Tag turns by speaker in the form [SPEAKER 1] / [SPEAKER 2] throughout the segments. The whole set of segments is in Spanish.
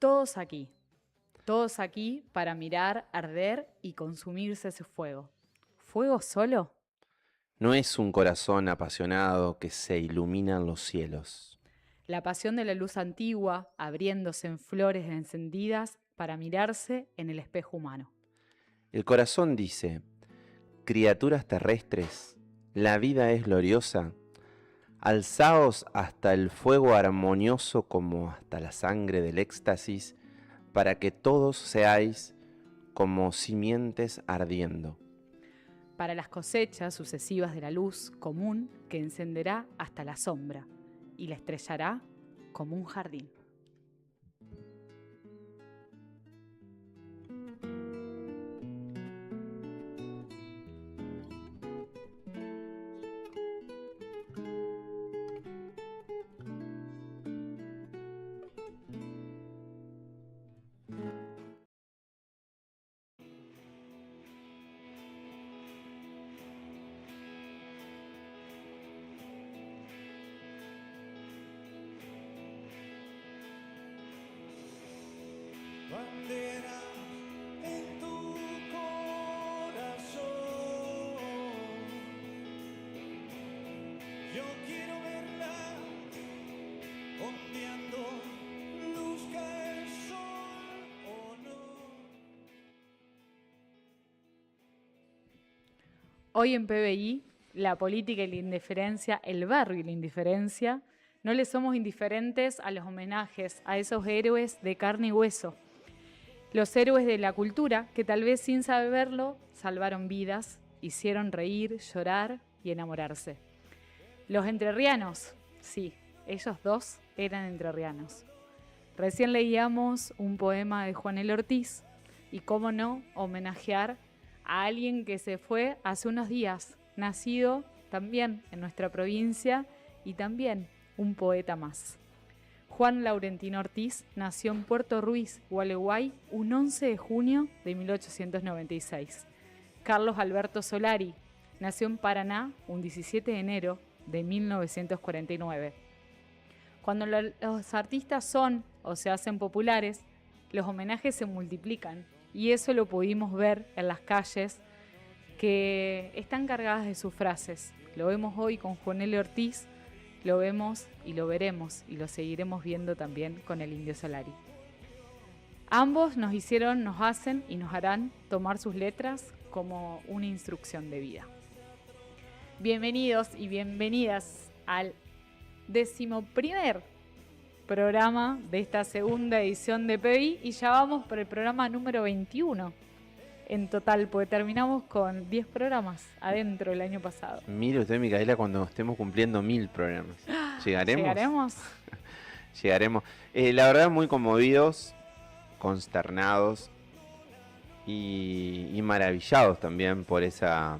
[SPEAKER 1] Todos aquí, todos aquí para mirar, arder y consumirse ese fuego. ¿Fuego solo?
[SPEAKER 2] No es un corazón apasionado que se ilumina en los cielos.
[SPEAKER 1] La pasión de la luz antigua abriéndose en flores encendidas para mirarse en el espejo humano.
[SPEAKER 2] El corazón dice, criaturas terrestres, la vida es gloriosa, alzaos hasta el fuego armonioso como hasta la sangre del éxtasis, para que todos seáis como simientes ardiendo.
[SPEAKER 1] Para las cosechas sucesivas de la luz común que encenderá hasta la sombra y la estrellará como un jardín.
[SPEAKER 3] Bandera en tu corazón, yo quiero verla ondeando, luzca el sol o no.
[SPEAKER 1] Hoy en PBI, la política y la indiferencia, el barrio y la indiferencia, no le somos indiferentes a los homenajes a esos héroes de carne y hueso. Los héroes de la cultura que tal vez sin saberlo salvaron vidas, hicieron reír, llorar y enamorarse. Los entrerrianos, sí, ellos dos eran entrerrianos. Recién leíamos un poema de Juanel Ortiz y cómo no homenajear a alguien que se fue hace unos días, nacido también en nuestra provincia y también un poeta más. Juan Laurentino Ortiz nació en Puerto Ruiz, Gualeguay, un 11 de junio de 1896. Carlos Alberto Solari nació en Paraná un 17 de enero de 1949. Cuando los artistas son o se hacen populares, los homenajes se multiplican y eso lo pudimos ver en las calles que están cargadas de sus frases. Lo vemos hoy con Juan L. Ortiz, lo vemos y lo veremos y lo seguiremos viendo también con el Indio Solari. Ambos nos hicieron, nos hacen y nos harán tomar sus letras como una instrucción de vida. Bienvenidos y bienvenidas al 11º programa de esta segunda edición de PBI y ya vamos por el programa número 21 en total, porque terminamos con 10 programas adentro el año pasado.
[SPEAKER 2] Mire usted, Micaela, cuando estemos cumpliendo 1000 programas. ¿Llegaremos?
[SPEAKER 1] ¿Llegaremos?
[SPEAKER 2] Llegaremos. La verdad, muy conmovidos, consternados y maravillados también por esa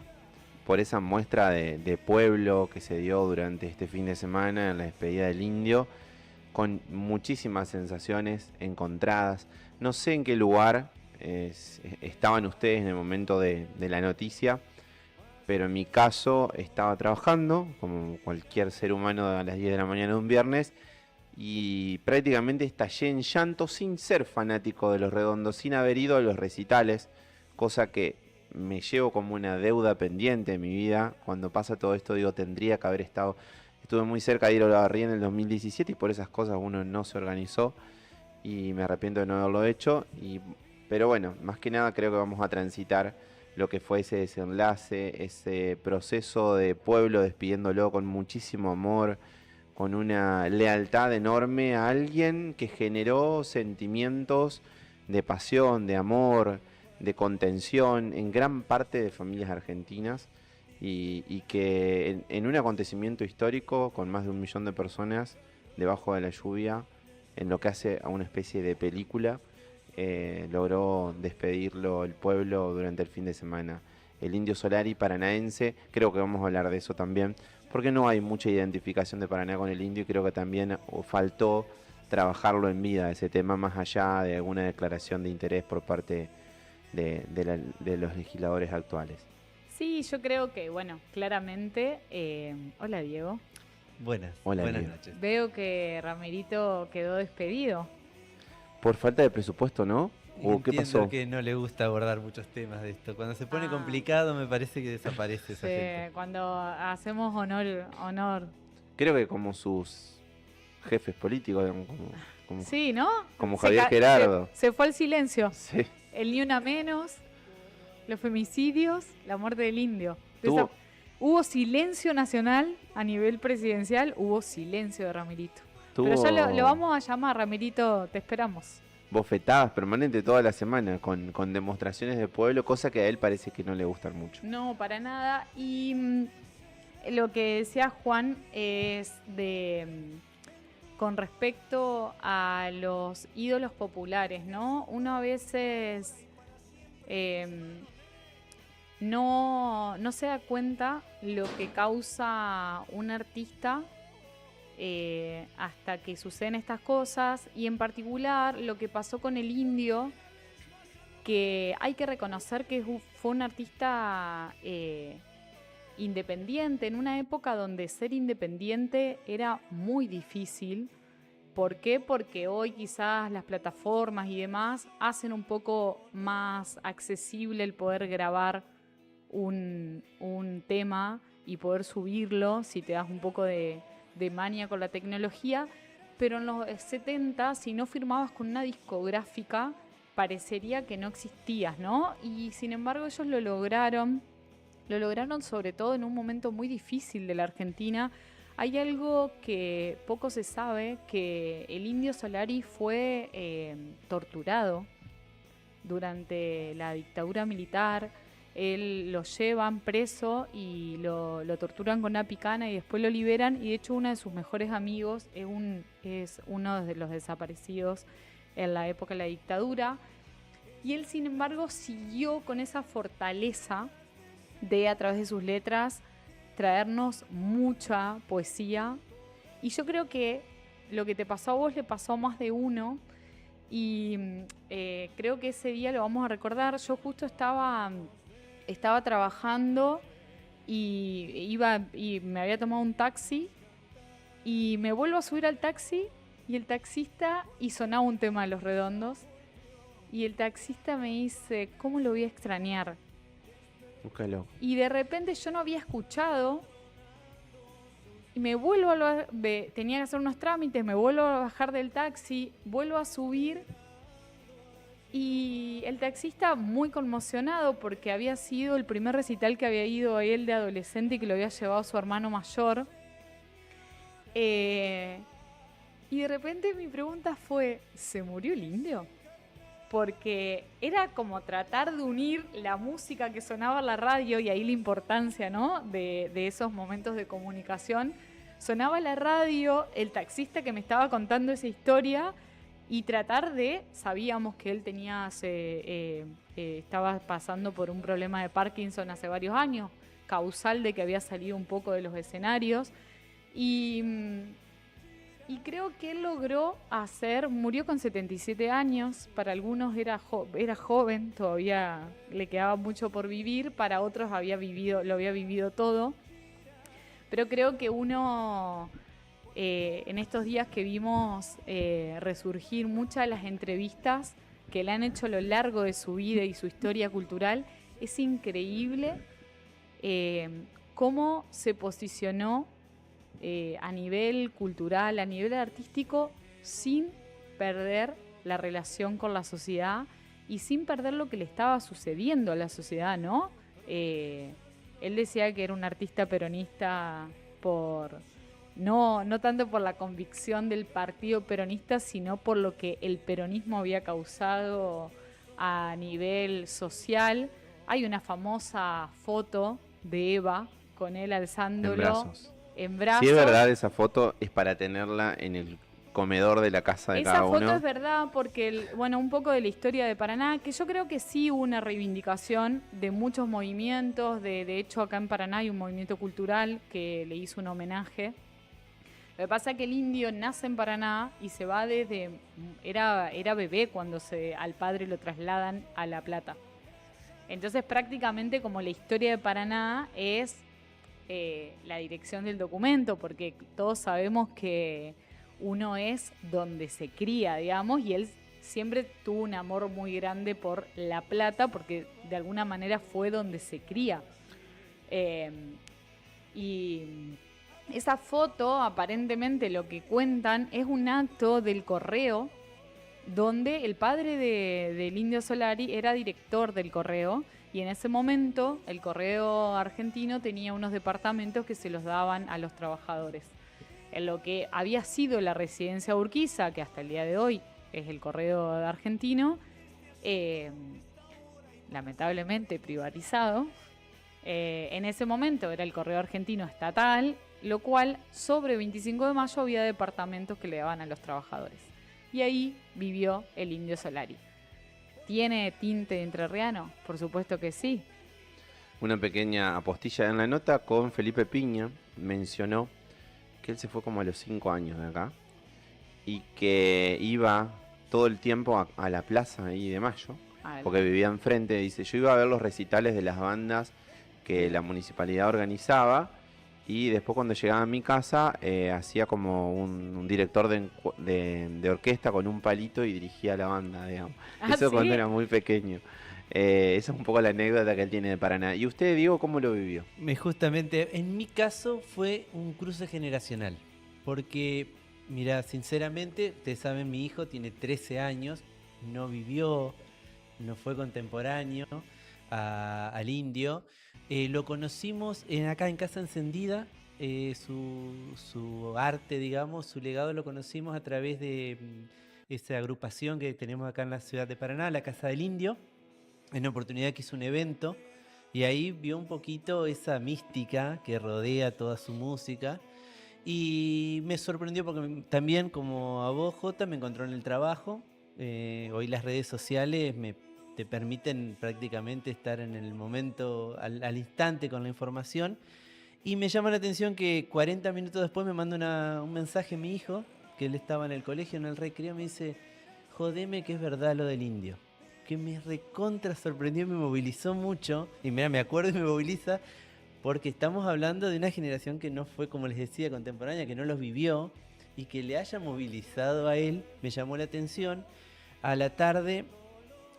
[SPEAKER 2] muestra de pueblo que se dio durante este fin de semana en la despedida del Indio, con muchísimas sensaciones encontradas. No sé en qué lugar estaban ustedes en el momento de la noticia, pero en mi caso estaba trabajando, como cualquier ser humano, a las 10 de la mañana de un viernes, y prácticamente estallé en llanto sin ser fanático de Los Redondos, sin haber ido a los recitales, cosa que me llevo como una deuda pendiente en mi vida. Cuando pasa todo esto digo, tendría que haber estado. Estuve muy cerca de ir a Olavarría en el 2017 y por esas cosas uno no se organizó y me arrepiento de no haberlo hecho. Pero bueno, más que nada creo que vamos a transitar lo que fue ese desenlace, ese proceso de pueblo despidiéndolo con muchísimo amor, con una lealtad enorme a alguien que generó sentimientos de pasión, de amor, de contención en gran parte de familias argentinas y que en un acontecimiento histórico con más de 1 millón de personas debajo de la lluvia, en lo que hace a una especie de película, logró despedirlo el pueblo durante el fin de semana. El Indio Solari paranaense, creo que vamos a hablar de eso también, porque no hay mucha identificación de Paraná con el indio y creo que también faltó trabajarlo en vida, ese tema, más allá de alguna declaración de interés por parte de los legisladores actuales.
[SPEAKER 1] Sí, yo creo que, bueno, claramente... hola, Diego.
[SPEAKER 4] Buenas
[SPEAKER 2] Hola,
[SPEAKER 4] buenas
[SPEAKER 2] Diego.
[SPEAKER 4] noches.
[SPEAKER 1] Veo que Ramerito quedó despedido.
[SPEAKER 2] Por falta de presupuesto, ¿no? ¿O qué
[SPEAKER 4] Entiendo
[SPEAKER 2] pasó?
[SPEAKER 4] que no le gusta abordar muchos temas de esto. Cuando se pone
[SPEAKER 1] Ah.
[SPEAKER 4] complicado me parece que desaparece esa
[SPEAKER 1] Sí,
[SPEAKER 4] gente.
[SPEAKER 1] cuando hacemos honor.
[SPEAKER 2] Creo que como sus jefes políticos, digamos, como,
[SPEAKER 1] Sí, ¿no?
[SPEAKER 2] como
[SPEAKER 1] Se
[SPEAKER 2] Javier
[SPEAKER 1] ca-
[SPEAKER 2] Gerardo.
[SPEAKER 1] Se fue al silencio.
[SPEAKER 2] Sí.
[SPEAKER 1] El ni una menos, los femicidios, la muerte del indio.
[SPEAKER 2] Tuvo-
[SPEAKER 1] Hubo silencio nacional a nivel presidencial, hubo silencio de Ramirito.
[SPEAKER 2] Tuvo
[SPEAKER 1] Pero ya lo vamos a llamar, Ramirito, te esperamos.
[SPEAKER 2] bofetadas permanentes toda la semana con demostraciones de pueblo, cosa que a él parece que no le gustan mucho.
[SPEAKER 1] No, para nada. Y lo que decía Juan es con respecto a los ídolos populares, ¿no? Uno a veces no se da cuenta lo que causa un artista hasta que suceden estas cosas, y en particular lo que pasó con el indio, que hay que reconocer que fue un artista independiente en una época donde ser independiente era muy difícil. ¿Por qué? Porque hoy quizás las plataformas y demás hacen un poco más accesible el poder grabar un tema y poder subirlo si te das un poco de maña con la tecnología. Pero en los 70, si no firmabas con una discográfica, parecería que no existías, ¿no? Y sin embargo ellos lo lograron sobre todo en un momento muy difícil de la Argentina. Hay algo que poco se sabe, que el Indio Solari fue torturado durante la dictadura militar. Él lo llevan preso y lo torturan con una picana y después lo liberan, y de hecho uno de sus mejores amigos es uno de los desaparecidos en la época de la dictadura, y él sin embargo siguió con esa fortaleza de, a través de sus letras, traernos mucha poesía. Y yo creo que lo que te pasó a vos le pasó a más de uno, y creo que ese día lo vamos a recordar. Yo justo estaba trabajando y me había tomado un taxi, y me vuelvo a subir al taxi y el taxista, y sonaba un tema de Los Redondos, y el taxista me dice, ¿cómo lo voy a extrañar?
[SPEAKER 2] Búscalo.
[SPEAKER 1] Y de repente yo no había escuchado, y me vuelvo a tenía que hacer unos trámites, me vuelvo a bajar del taxi, vuelvo a subir, y el taxista muy conmocionado porque había sido el primer recital que había ido a él de adolescente y que lo había llevado su hermano mayor. Y de repente mi pregunta fue, ¿se murió el indio? Porque era como tratar de unir la música que sonaba en la radio, y ahí la importancia, ¿no?, de esos momentos de comunicación. Sonaba la radio, el taxista que me estaba contando esa historia, y tratar de, sabíamos que él estaba pasando por un problema de Parkinson hace varios años, causal de que había salido un poco de los escenarios, y creo que él logró murió con 77 años, para algunos era joven, todavía le quedaba mucho por vivir, para otros lo había vivido todo, pero creo que uno, en estos días que vimos resurgir muchas de las entrevistas que le han hecho a lo largo de su vida y su historia cultural, es increíble cómo se posicionó a nivel cultural, a nivel artístico, sin perder la relación con la sociedad y sin perder lo que le estaba sucediendo a la sociedad, ¿no? Él decía que era un artista peronista no tanto por la convicción del partido peronista, sino por lo que el peronismo había causado a nivel social. Hay una famosa foto de Eva con él alzándolo
[SPEAKER 2] En brazos.
[SPEAKER 1] en brazos.
[SPEAKER 2] Si es verdad, esa foto es para tenerla en el comedor de la casa de
[SPEAKER 1] Esa
[SPEAKER 2] cada
[SPEAKER 1] foto
[SPEAKER 2] uno.
[SPEAKER 1] es verdad porque, un poco de la historia de Paraná, que yo creo que sí hubo una reivindicación de muchos movimientos. De hecho, acá en Paraná hay un movimiento cultural que le hizo un homenaje. Lo que pasa es que el indio nace en Paraná y se va era bebé cuando al padre lo trasladan a La Plata. Entonces, prácticamente como la historia de Paraná es la dirección del documento, porque todos sabemos que uno es donde se cría, digamos, y él siempre tuvo un amor muy grande por La Plata, porque de alguna manera fue donde se cría. Eh, y esa foto, aparentemente lo que cuentan, es un acto del Correo, donde el padre del Indio Solari era director del Correo, y en ese momento el Correo argentino tenía unos departamentos que se los daban a los trabajadores. En lo que había sido la residencia Urquiza, que hasta el día de hoy es el Correo argentino, lamentablemente privatizado. En ese momento era el Correo Argentino estatal, lo cual sobre 25 de mayo había departamentos que le daban a los trabajadores. Y ahí vivió el Indio Solari. ¿Tiene tinte entrerriano? Por supuesto que sí.
[SPEAKER 2] Una pequeña apostilla en la nota con Felipe Piña mencionó que él se fue como a los 5 años de acá y que iba todo el tiempo a la plaza ahí de Mayo, porque vivía enfrente. Dice, yo iba a ver los recitales de las bandas que la municipalidad organizaba y después cuando llegaba a mi casa hacía como un director de orquesta con un palito y dirigía la banda, digamos. Eso
[SPEAKER 1] ¿sí?
[SPEAKER 2] Cuando era muy pequeño. Esa es un poco la anécdota que él tiene de Paraná. ¿Y usted, Diego, cómo lo vivió?
[SPEAKER 4] Justamente, en mi caso fue un cruce generacional, porque, mira, sinceramente, ustedes saben, mi hijo tiene 13 años, no vivió, no fue contemporáneo al Indio. Lo conocimos acá en Casa Encendida, su arte, digamos, su legado lo conocimos a través de esa agrupación que tenemos acá en la ciudad de Paraná, la Casa del Indio, en una oportunidad que hizo un evento. Y ahí vio un poquito esa mística que rodea toda su música. Y me sorprendió porque también, como a vos, Jota, me encontró en el trabajo. Hoy las redes sociales te permiten prácticamente estar en el momento, al instante con la información. Y me llama la atención que 40 minutos después me manda un mensaje mi hijo, que él estaba en el colegio, en el recreo, me dice, jodeme que es verdad lo del Indio. Que me recontra sorprendió y me movilizó mucho. Y mira, me acuerdo y me moviliza porque estamos hablando de una generación que no fue, como les decía, contemporánea, que no los vivió y que le haya movilizado a él, me llamó la atención. A la tarde,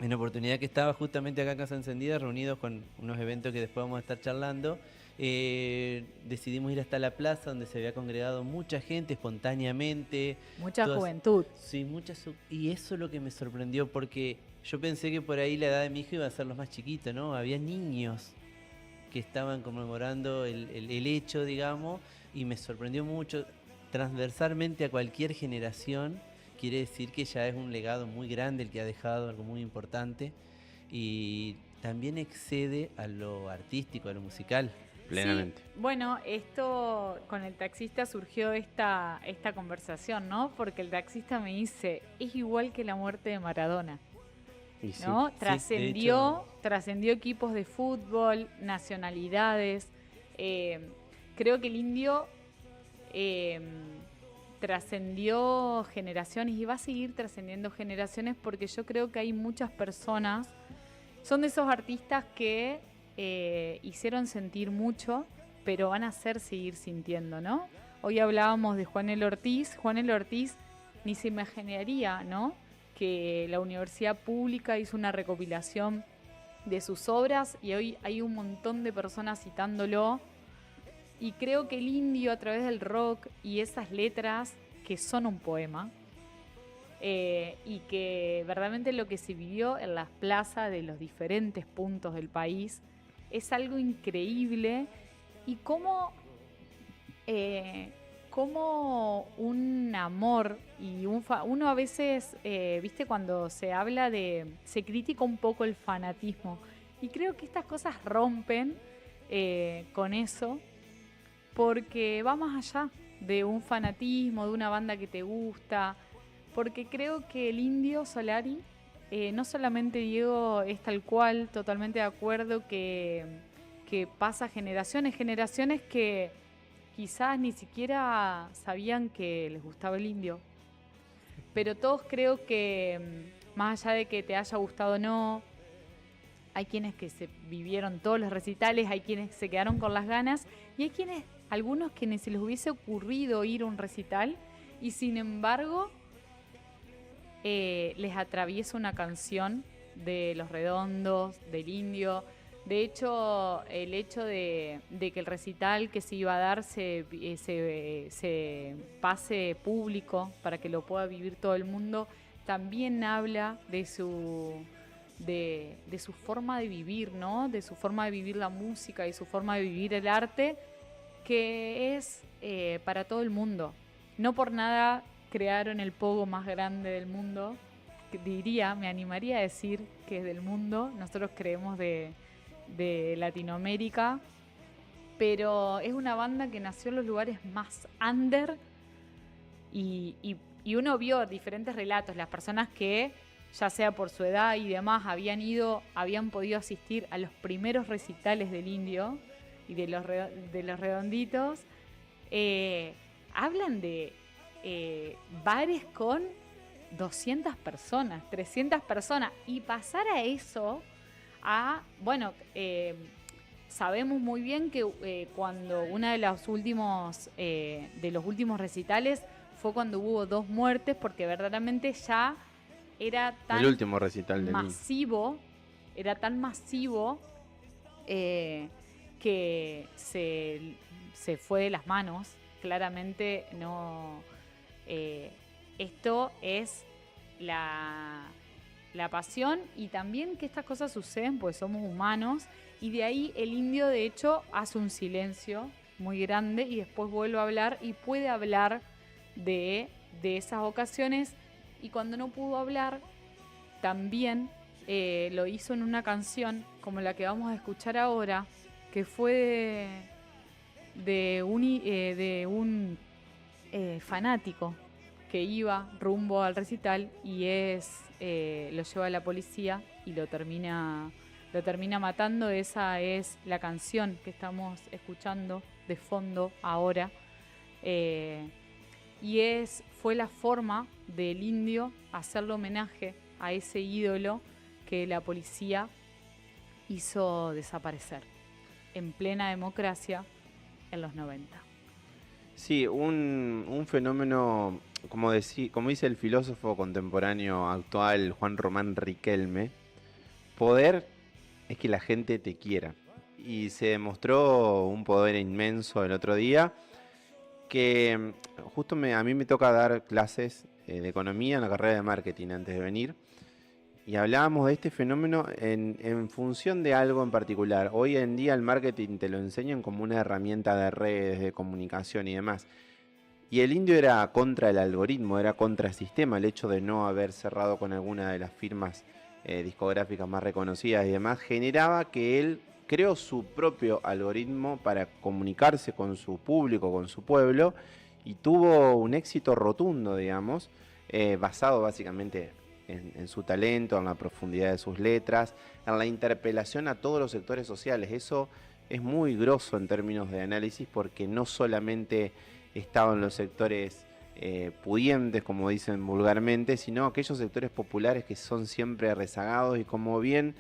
[SPEAKER 4] en la oportunidad que estaba justamente acá en Casa Encendida, reunidos con unos eventos que después vamos a estar charlando, decidimos ir hasta la plaza donde se había congregado mucha gente espontáneamente.
[SPEAKER 1] Mucha juventud.
[SPEAKER 4] Sí, y eso es lo que me sorprendió porque yo pensé que por ahí la edad de mi hijo iba a ser los más chiquitos, ¿no? Había niños que estaban conmemorando el hecho, digamos, y me sorprendió mucho. Transversalmente a cualquier generación, quiere decir que ya es un legado muy grande el que ha dejado, algo muy importante, y también excede a lo artístico, a lo musical.
[SPEAKER 2] Plenamente.
[SPEAKER 1] Sí, bueno, esto con el taxista surgió esta conversación, ¿no? Porque el taxista me dice, es igual que la muerte de Maradona.
[SPEAKER 2] Y sí.
[SPEAKER 1] ¿No?
[SPEAKER 4] Sí,
[SPEAKER 1] Trascendió equipos de fútbol, nacionalidades. Creo que el Indio trascendió generaciones y va a seguir trascendiendo generaciones porque yo creo que hay muchas personas, son de esos artistas que hicieron sentir mucho, pero van a hacer seguir sintiendo, ¿no? Hoy hablábamos de Juanel Ortiz. Juanel Ortiz ni se imaginaría, ¿no?, que la universidad pública hizo una recopilación de sus obras y hoy hay un montón de personas citándolo. Y creo que el Indio, a través del rock y esas letras que son un poema, y que verdaderamente lo que se vivió en las plazas de los diferentes puntos del país es algo increíble. Y cómo un amor y uno a veces, viste, cuando se habla se critica un poco el fanatismo, y creo que estas cosas rompen con eso, porque va más allá de un fanatismo, de una banda que te gusta, porque creo que el Indio Solari, no solamente Diego es tal cual, totalmente de acuerdo, que pasa generaciones que quizás ni siquiera sabían que les gustaba el Indio. Pero todos creo que, más allá de que te haya gustado o no, hay quienes que se vivieron todos los recitales, hay quienes se quedaron con las ganas, y hay algunos que ni se les hubiese ocurrido ir a un recital, y sin embargo les atraviesa una canción de Los Redondos, del Indio. De hecho, el hecho de que el recital que se iba a dar se pase público para que lo pueda vivir todo el mundo, también habla de su forma de vivir, ¿no? De su forma de vivir la música y su forma de vivir el arte, que es para todo el mundo. No por nada crearon el pogo más grande del mundo. Me animaría a decir que es del mundo. Nosotros creemos de Latinoamérica, pero es una banda que nació en los lugares más under y uno vio diferentes relatos. Las personas que, ya sea por su edad y demás, habían podido asistir a los primeros recitales del Indio y de los Redonditos, hablan de bares con 200 personas, 300 personas, y pasar a eso sabemos muy bien que cuando una de los últimos recitales fue cuando hubo 2 muertes, porque verdaderamente ya era tan
[SPEAKER 2] El último recital de
[SPEAKER 1] masivo, que se fue de las manos. Claramente no. Esto es la pasión, y también que estas cosas suceden porque somos humanos, y de ahí el Indio de hecho hace un silencio muy grande y después vuelve a hablar y puede hablar de esas ocasiones, y cuando no pudo hablar también lo hizo en una canción como la que vamos a escuchar ahora, que fue de un fanático que iba rumbo al recital y lo lleva a la policía y lo termina matando. Esa es la canción que estamos escuchando de fondo ahora. Fue la forma del Indio hacerle homenaje a ese ídolo que la policía hizo desaparecer en plena democracia en los 90.
[SPEAKER 2] Sí, un fenómeno, como dice el filósofo contemporáneo actual Juan Román Riquelme, poder es que la gente te quiera. Y se demostró un poder inmenso el otro día, que justo a mí me toca dar clases de economía en la carrera de marketing antes de venir, y hablábamos de este fenómeno en función de algo en particular. Hoy en día el marketing te lo enseñan como una herramienta de redes, de comunicación y demás. Y el Indio era contra el algoritmo, era contra el sistema, el hecho de no haber cerrado con alguna de las firmas discográficas más reconocidas y demás, generaba que él creó su propio algoritmo para comunicarse con su público, con su pueblo, y tuvo un éxito rotundo, digamos, basado básicamente en su talento, en la profundidad de sus letras, en la interpelación a todos los sectores sociales. Eso es muy grosso en términos de análisis, porque no solamente estaban los sectores pudientes, como dicen vulgarmente, sino aquellos sectores populares que son siempre rezagados, y como bien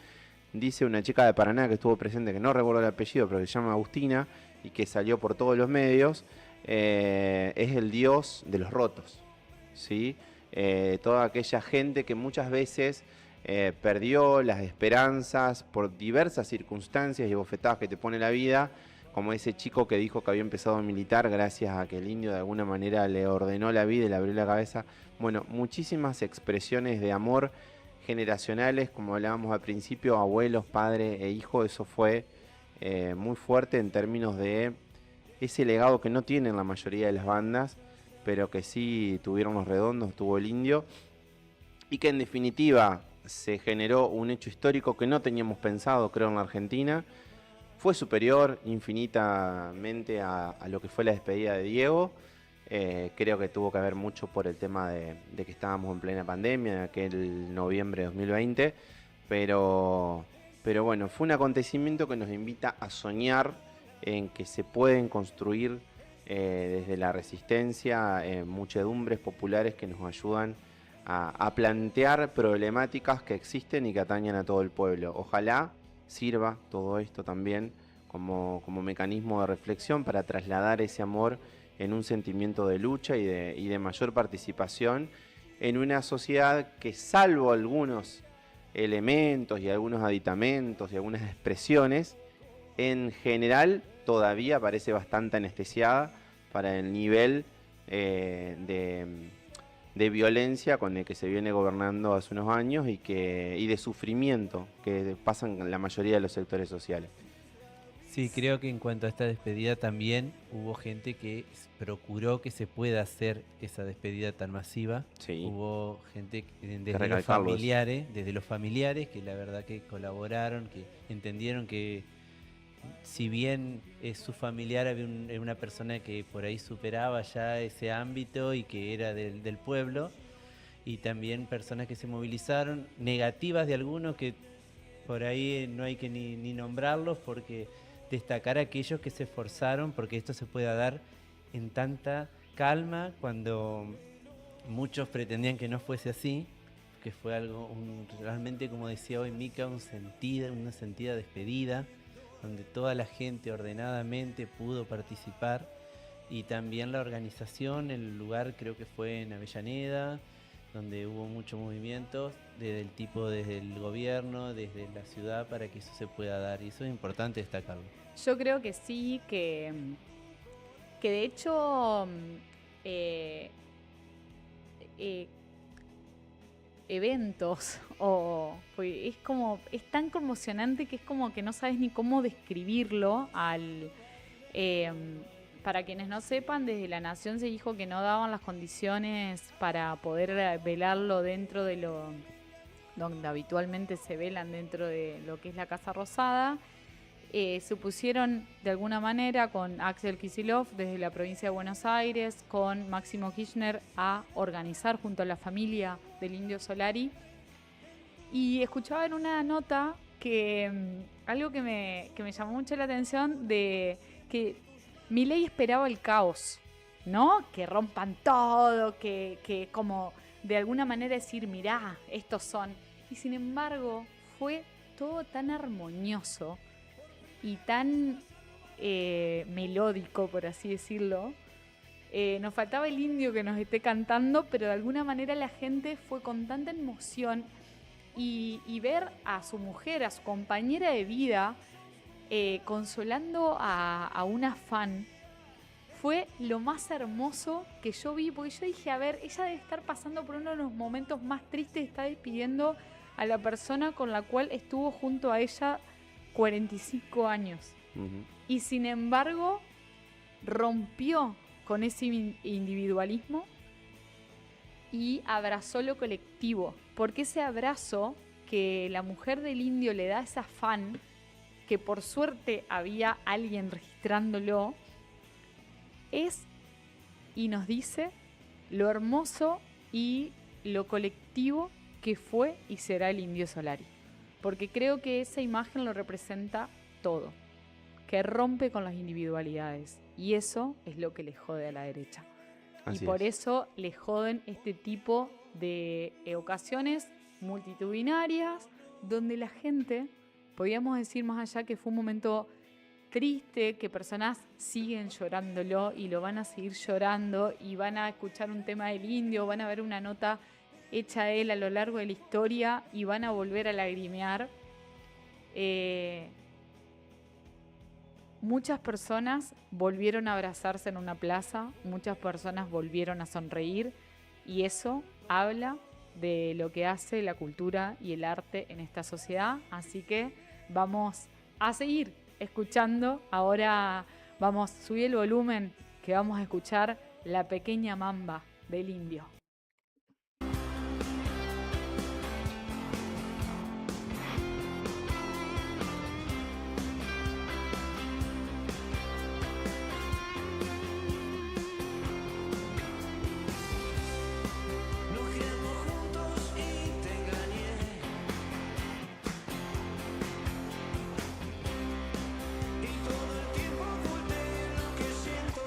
[SPEAKER 2] dice una chica de Paraná que estuvo presente, que no recuerdo el apellido, pero que se llama Agustina, y que salió por todos los medios, es el dios de los rotos, ¿sí? Toda aquella gente que muchas veces perdió las esperanzas por diversas circunstancias y bofetadas que te pone la vida, como ese chico que dijo que había empezado a militar gracias a que el Indio de alguna manera le ordenó la vida y le abrió la cabeza. Bueno, muchísimas expresiones de amor generacionales, como hablábamos al principio, abuelos, padre e hijo. Eso fue muy fuerte en términos de ese legado que no tienen la mayoría de las bandas, pero que sí tuvieron Los Redondos, tuvo el Indio, y que en definitiva se generó un hecho histórico que no teníamos pensado, creo, en la Argentina. Fue superior infinitamente a lo que fue la despedida de Diego. Creo que tuvo que ver mucho por el tema de que estábamos en plena pandemia, en aquel noviembre de 2020, pero bueno, fue un acontecimiento que nos invita a soñar en que se pueden construir desde la resistencia muchedumbres populares que nos ayudan a plantear problemáticas que existen y que atañen a todo el pueblo. Ojalá sirva todo esto también como mecanismo de reflexión para trasladar ese amor en un sentimiento de lucha y de mayor participación en una sociedad que, salvo algunos elementos y algunos aditamentos y algunas expresiones, en general todavía parece bastante anestesiada para el nivel de violencia con el que se viene gobernando hace unos años y de sufrimiento que pasan en la mayoría de los sectores sociales.
[SPEAKER 4] Sí, creo que en cuanto a esta despedida también hubo gente que procuró que se pueda hacer esa despedida tan masiva.
[SPEAKER 2] Sí.
[SPEAKER 4] Hubo gente desde
[SPEAKER 2] recalcarlo eso.
[SPEAKER 4] desde los familiares que la verdad que colaboraron, que entendieron que si bien es su familiar, había una persona que por ahí superaba ya ese ámbito y que era del pueblo, y también personas que se movilizaron, negativas de algunos que por ahí no hay que ni nombrarlos, porque destacar a aquellos que se esforzaron porque esto se pueda dar en tanta calma cuando muchos pretendían que no fuese así, que fue algo realmente, como decía hoy Mica, una sentida despedida, donde toda la gente ordenadamente pudo participar, y también la organización, el lugar creo que fue en Avellaneda, donde hubo muchos movimientos desde el gobierno, desde la ciudad, para que eso se pueda dar, y eso es importante destacarlo.
[SPEAKER 1] Yo creo que sí, que de hecho eventos pues es tan conmocionante que es como que no sabes ni cómo describirlo. Para quienes no sepan, desde la Nación se dijo que no daban las condiciones para poder velarlo dentro de donde habitualmente se velan, dentro de lo que es la Casa Rosada. Se pusieron de alguna manera con Axel Kicillof desde la provincia de Buenos Aires, con Máximo Kirchner, a organizar junto a la familia del Indio Solari. Y escuchaba en una nota que algo que me llamó mucho la atención, de que Milei esperaba el caos, ¿no? Que rompan todo, que como de alguna manera decir, mirá, estos son. Y sin embargo fue todo tan armonioso y tan melódico, por así decirlo. Nos faltaba el indio que nos esté cantando, pero de alguna manera la gente fue con tanta emoción, y ver a su mujer, a su compañera de vida, consolando a una fan, fue lo más hermoso que yo vi, porque yo dije, a ver, ella debe estar pasando por uno de los momentos más tristes, está despidiendo a la persona con la cual estuvo junto a ella 45 años.
[SPEAKER 2] Uh-huh.
[SPEAKER 1] Y sin embargo, rompió con ese individualismo y abrazó lo colectivo. Porque ese abrazo que la mujer del indio le da a esa fan, que por suerte había alguien registrándolo, es y nos dice lo hermoso y lo colectivo que fue y será el Indio Solari. Porque creo que esa imagen lo representa todo, que rompe con las individualidades, y eso es lo que le jode a la derecha.
[SPEAKER 2] Así
[SPEAKER 1] y por
[SPEAKER 2] es.
[SPEAKER 1] eso le joden este tipo de ocasiones multitudinarias, donde la gente, podríamos decir más allá que fue un momento triste, que personas siguen llorándolo y lo van a seguir llorando, y van a escuchar un tema del indio, van a ver una nota hecha a él a lo largo de la historia y van a volver a lagrimear. Muchas personas volvieron a abrazarse en una plaza, muchas personas volvieron a sonreír, y eso habla de lo que hace la cultura y el arte en esta sociedad. Así que vamos a seguir escuchando. Ahora vamos a subir el volumen, que vamos a escuchar La Pequeña Mamba del Indio.
[SPEAKER 3] Nos quedamos juntos y te engañé. Y todo el tiempo oculté lo que siento.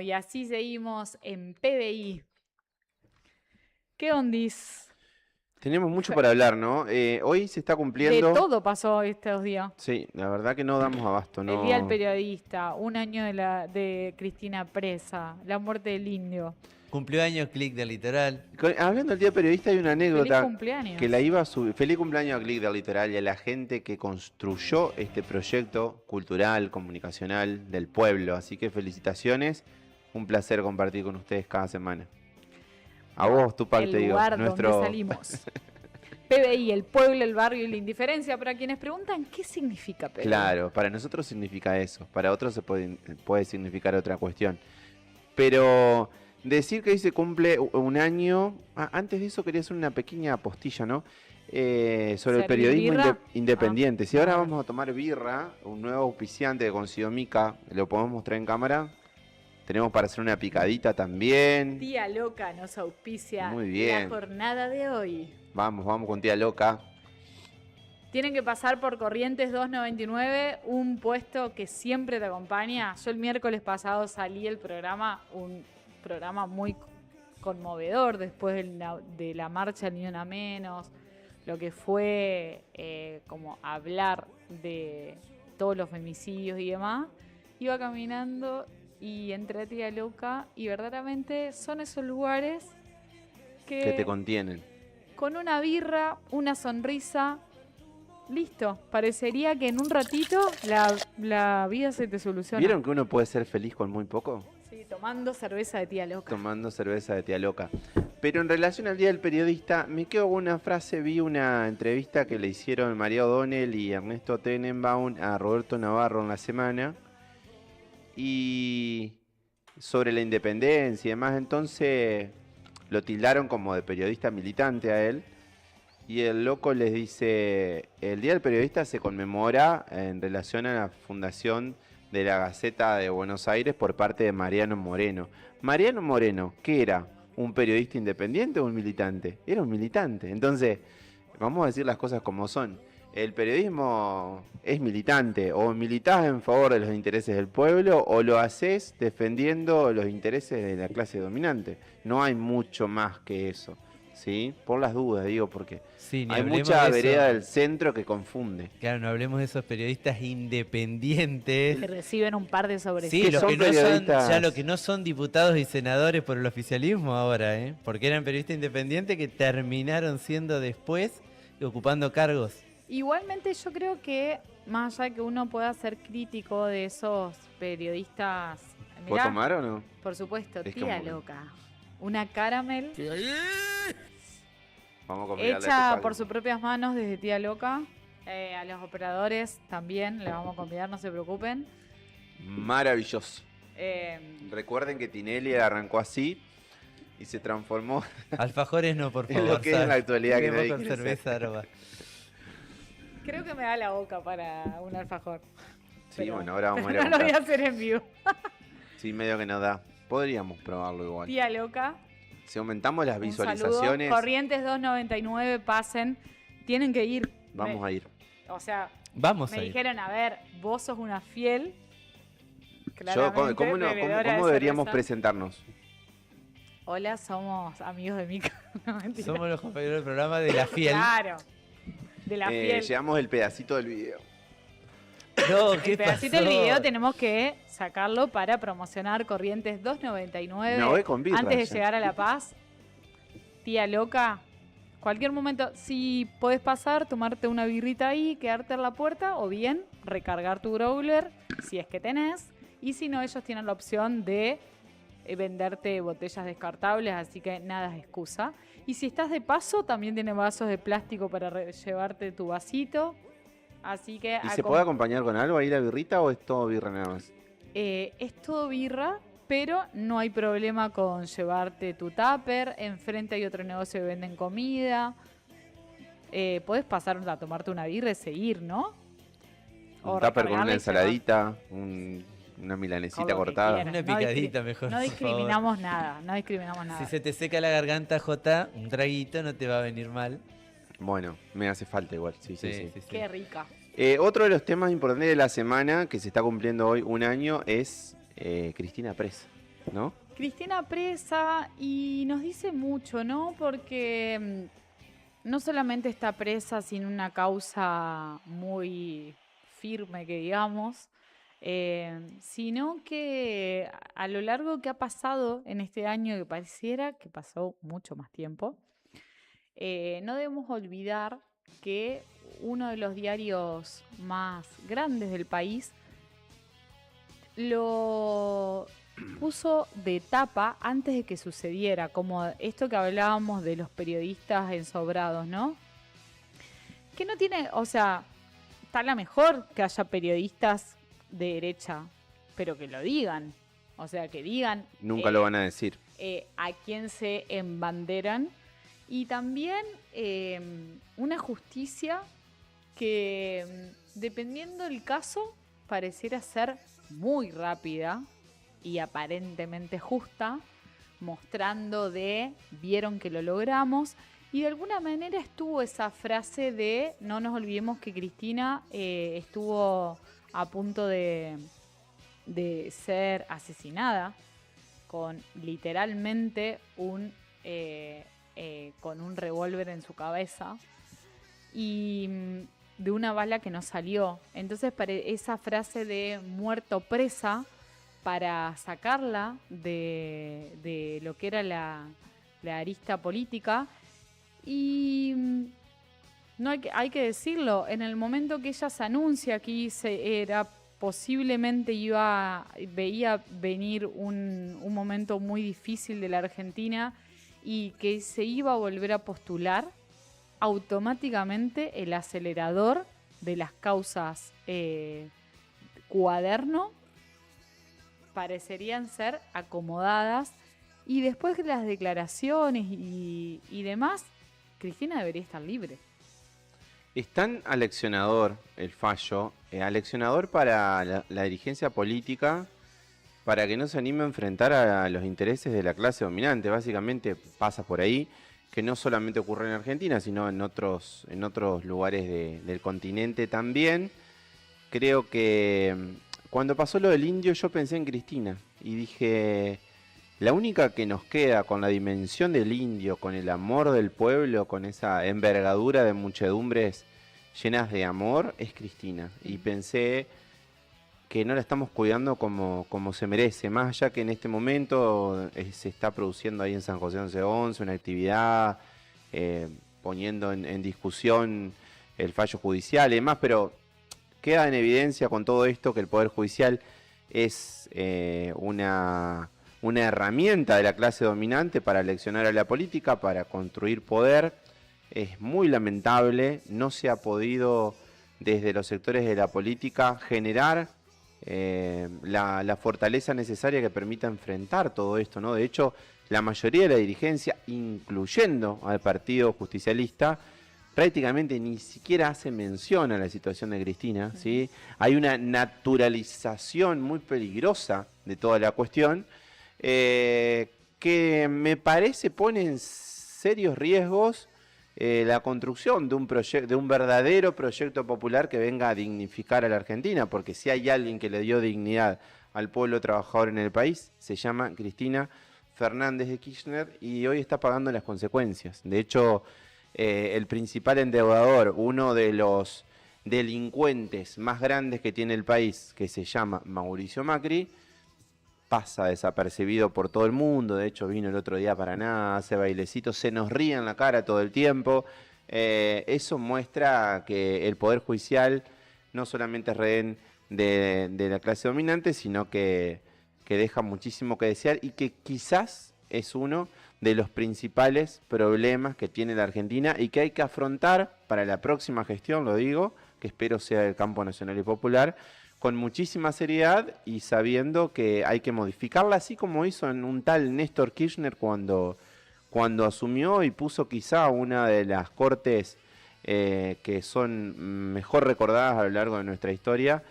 [SPEAKER 1] y así seguimos en PBI. ¿Qué ondis?
[SPEAKER 2] Tenemos mucho para hablar, ¿no? Hoy se está
[SPEAKER 1] De
[SPEAKER 2] cumpliendo.
[SPEAKER 1] todo pasó estos días.
[SPEAKER 2] Sí, la verdad que no damos abasto, ¿no?
[SPEAKER 1] El Día del Periodista, un año de Cristina presa, la muerte del indio.
[SPEAKER 4] Cumplió años Click del Litoral.
[SPEAKER 2] Hablando del Día del Periodista, hay una
[SPEAKER 1] Feliz
[SPEAKER 2] anécdota
[SPEAKER 1] cumpleaños.
[SPEAKER 2] que la iba a subir. Feliz cumpleaños a Click del Litoral y a la gente que construyó este proyecto cultural, comunicacional del pueblo. Así que felicitaciones. Un placer compartir con ustedes cada semana. A vos, tu parte,
[SPEAKER 1] el
[SPEAKER 2] digo.
[SPEAKER 1] lugar
[SPEAKER 2] Nuestro...
[SPEAKER 1] donde salimos. PBI, el pueblo, el barrio y la indiferencia. Para quienes preguntan, ¿qué significa PBI?
[SPEAKER 2] Claro, para nosotros significa eso. Para otros puede significar otra cuestión. Pero decir que hoy se cumple un año. Antes de eso quería hacer una pequeña postilla, ¿no? Sobre el
[SPEAKER 1] ¿Servir
[SPEAKER 2] periodismo
[SPEAKER 1] birra?
[SPEAKER 2] independiente. Si ahora
[SPEAKER 1] Ah.
[SPEAKER 2] vamos a tomar birra, un nuevo auspiciante que consiguió Mica, ¿lo podemos mostrar en cámara? Tenemos para hacer una picadita también.
[SPEAKER 1] Tía Loca nos auspicia
[SPEAKER 2] Muy bien.
[SPEAKER 1] la jornada de hoy.
[SPEAKER 2] Vamos con tía loca.
[SPEAKER 1] Tienen que pasar por Corrientes 299, un puesto que siempre te acompaña. Yo el miércoles pasado salí del programa, un programa muy conmovedor después de la marcha Ni Una Menos, lo que fue como hablar de todos los femicidios y demás. Iba caminando y entré a Tía Loca y verdaderamente son esos lugares
[SPEAKER 2] Que te contienen.
[SPEAKER 1] con una birra, una sonrisa, listo. Parecería que en un ratito la vida se te soluciona.
[SPEAKER 2] ¿Vieron que uno puede ser feliz con muy poco?
[SPEAKER 1] Sí, tomando cerveza de Tía Loca.
[SPEAKER 2] Tomando cerveza de tía loca. Pero en relación al Día del Periodista, me quedo con una frase. Vi una entrevista que le hicieron María O'Donnell y Ernesto Tenenbaum a Roberto Navarro en la semana. Y sobre la independencia y demás, entonces lo tildaron como de periodista militante a él. Y el loco les dice, el Día del Periodista se conmemora en relación a la fundación de la Gaceta de Buenos Aires por parte de Mariano Moreno. Mariano Moreno, ¿qué era? ¿Un periodista independiente o un militante? Era un militante. Entonces, vamos a decir las cosas como son. El periodismo es militante, o militás en favor de los intereses del pueblo o lo haces defendiendo los intereses de la clase dominante. No hay mucho más que eso, ¿sí? Por las dudas, digo, porque
[SPEAKER 4] Sí, ni
[SPEAKER 2] hay
[SPEAKER 4] hablemos
[SPEAKER 2] mucha
[SPEAKER 4] de eso.
[SPEAKER 2] vereda del centro que confunde.
[SPEAKER 4] Claro, no hablemos de esos periodistas independientes.
[SPEAKER 1] Que reciben un par de sobrecitos.
[SPEAKER 4] Sí,
[SPEAKER 2] que
[SPEAKER 4] los
[SPEAKER 2] son
[SPEAKER 4] que no son,
[SPEAKER 2] periodistas.
[SPEAKER 4] ya los que no son diputados y senadores por el oficialismo ahora, ¿eh? Porque eran periodistas independientes que terminaron siendo después ocupando cargos.
[SPEAKER 1] Igualmente yo creo que, más allá de que uno pueda ser crítico de esos periodistas...
[SPEAKER 2] ¿Puedo
[SPEAKER 1] Mirá,
[SPEAKER 2] tomar o no?
[SPEAKER 1] por supuesto,
[SPEAKER 2] Es
[SPEAKER 1] Tía
[SPEAKER 2] como-
[SPEAKER 1] Loca. Una caramel
[SPEAKER 2] Vamos a convidarle
[SPEAKER 1] hecha
[SPEAKER 2] tu
[SPEAKER 1] por
[SPEAKER 2] palco.
[SPEAKER 1] sus propias manos desde Tía Loca. A los operadores también le vamos a convidar, no se preocupen.
[SPEAKER 2] Maravilloso.
[SPEAKER 1] Eh,
[SPEAKER 2] Recuerden que Tinelli arrancó así y se transformó
[SPEAKER 4] Alfajores no, por
[SPEAKER 2] en
[SPEAKER 4] favor.
[SPEAKER 2] lo que es en la actualidad que
[SPEAKER 4] Queremos
[SPEAKER 2] nadie
[SPEAKER 4] con
[SPEAKER 2] quiere
[SPEAKER 4] cerveza aroma.
[SPEAKER 1] creo que me da la boca para un alfajor.
[SPEAKER 2] Sí,
[SPEAKER 1] Pero-
[SPEAKER 2] bueno, ahora vamos a ir a
[SPEAKER 1] No lo voy a
[SPEAKER 2] buscar.
[SPEAKER 1] hacer en vivo.
[SPEAKER 2] Sí, medio que no da. Podríamos probarlo igual.
[SPEAKER 1] Tía Loca.
[SPEAKER 2] Si aumentamos las
[SPEAKER 1] Un saludo.
[SPEAKER 2] visualizaciones,
[SPEAKER 1] Corrientes 299, pasen. Tienen que ir.
[SPEAKER 2] vamos a ir.
[SPEAKER 1] O sea,
[SPEAKER 4] Vamos
[SPEAKER 1] me
[SPEAKER 4] a ir.
[SPEAKER 1] dijeron, a ver, vos sos una fiel.
[SPEAKER 2] Yo, ¿cómo,
[SPEAKER 1] claramente, bebedora de
[SPEAKER 2] cómo deberíamos
[SPEAKER 1] cerveza.
[SPEAKER 2] presentarnos?
[SPEAKER 1] Hola, somos amigos de Mica. No, mentira.
[SPEAKER 4] Somos los compañeros del programa de La Fiel.
[SPEAKER 1] Claro. De la fiel.
[SPEAKER 2] Llevamos el pedacito del video.
[SPEAKER 4] No, ¿qué
[SPEAKER 1] El pedacito
[SPEAKER 4] pasó?
[SPEAKER 1] del video tenemos que sacarlo para promocionar Corrientes 299.
[SPEAKER 2] Me voy con birra,
[SPEAKER 1] Antes de
[SPEAKER 2] ya.
[SPEAKER 1] llegar a La Paz, Tía Loca, cualquier momento, si podés pasar, tomarte una birrita ahí, quedarte en la puerta, o bien recargar tu growler, si es que tenés. Y si no, ellos tienen la opción de venderte botellas descartables, así que nada es excusa. Y si estás de paso, también tiene vasos de plástico para llevarte tu vasito. Así que
[SPEAKER 2] ¿Y se puede acompañar con algo ahí la birrita o es todo birra nada más?
[SPEAKER 1] es todo birra, pero no hay problema con llevarte tu tupper. Enfrente hay otro negocio que venden comida. Podés pasar a tomarte una birra y seguir, ¿no? O
[SPEAKER 2] Un tupper con
[SPEAKER 1] recargarla
[SPEAKER 2] una
[SPEAKER 1] y
[SPEAKER 2] ensaladita, una
[SPEAKER 1] Con
[SPEAKER 2] milanesita
[SPEAKER 1] lo que
[SPEAKER 2] cortada.
[SPEAKER 1] quieras.
[SPEAKER 4] Una
[SPEAKER 1] No
[SPEAKER 4] picadita mejor,
[SPEAKER 1] No
[SPEAKER 4] por
[SPEAKER 1] discriminamos nada, no discriminamos nada.
[SPEAKER 4] Si se te seca la garganta, Jota, un traguito no te va a venir mal.
[SPEAKER 2] Bueno, me hace falta igual, sí.
[SPEAKER 1] Qué rica.
[SPEAKER 2] Otro de los temas importantes de la semana, que se está cumpliendo hoy un año, es Cristina presa. ¿no?
[SPEAKER 1] Cristina presa y nos dice mucho, ¿no? Porque no solamente está presa sin una causa muy firme, que digamos, sino que a lo largo que ha pasado en este año, que pareciera que pasó mucho más tiempo, no debemos olvidar que uno de los diarios más grandes del país lo puso de tapa antes de que sucediera, como esto que hablábamos de los periodistas ensobrados, ¿no? Que no tiene, o sea, está la mejor que haya periodistas de derecha, pero que lo digan, o sea, que digan
[SPEAKER 2] Nunca lo van a decir.
[SPEAKER 1] a quién se embanderan y también una justicia que, dependiendo del caso, pareciera ser muy rápida y aparentemente justa, mostrando de vieron que lo logramos. Y de alguna manera estuvo esa frase de no nos olvidemos que Cristina estuvo a punto de ser asesinada con literalmente con un revólver en su cabeza y de una bala que no salió. Entonces esa frase de muerto presa, para sacarla de lo que era la arista política. Y no hay que decirlo, en el momento que ella se anuncia que posiblemente veía venir un momento muy difícil de la Argentina y que se iba a volver a postular, automáticamente el acelerador de las causas cuaderno parecerían ser acomodadas, y después de las declaraciones y demás, Cristina debería estar libre.
[SPEAKER 2] Es tan aleccionador el fallo, aleccionador para la dirigencia política, para que no se anime a enfrentar a los intereses de la clase dominante. Básicamente pasa por ahí, que no solamente ocurre en Argentina, sino en otros lugares del continente también. Creo que cuando pasó lo del indio yo pensé en Cristina y dije, la única que nos queda con la dimensión del indio, con el amor del pueblo, con esa envergadura de muchedumbres llenas de amor, es Cristina. Y pensé que no la estamos cuidando como se merece, más allá que en este momento se está produciendo ahí en San José 1111 una actividad poniendo en discusión el fallo judicial y demás, pero queda en evidencia con todo esto que el Poder Judicial es una herramienta de la clase dominante para aleccionar a la política, para construir poder. Es muy lamentable, no se ha podido desde los sectores de la política generar la fortaleza necesaria que permita enfrentar todo esto, ¿no? De hecho, la mayoría de la dirigencia, incluyendo al Partido Justicialista, prácticamente ni siquiera hace mención a la situación de Cristina, ¿sí? Hay una naturalización muy peligrosa de toda la cuestión, que me parece pone en serios riesgos la construcción de un verdadero proyecto popular que venga a dignificar a la Argentina, porque si hay alguien que le dio dignidad al pueblo trabajador en el país, se llama Cristina Fernández de Kirchner y hoy está pagando las consecuencias. De hecho, el principal endeudador, uno de los delincuentes más grandes que tiene el país, que se llama Mauricio Macri, pasa desapercibido por todo el mundo. De hecho, vino el otro día a Paraná, hace bailecitos, se nos ríe en la cara todo el tiempo. Eso muestra que el Poder Judicial no solamente es rehén de la clase dominante, sino que deja muchísimo que desear y que quizás es uno de los principales problemas que tiene la Argentina y que hay que afrontar para la próxima gestión, lo digo, que espero sea del campo nacional y popular, con muchísima seriedad y sabiendo que hay que modificarla, así como hizo en un tal Néstor Kirchner cuando asumió y puso quizá una de las cortes que son mejor recordadas a lo largo de nuestra historia,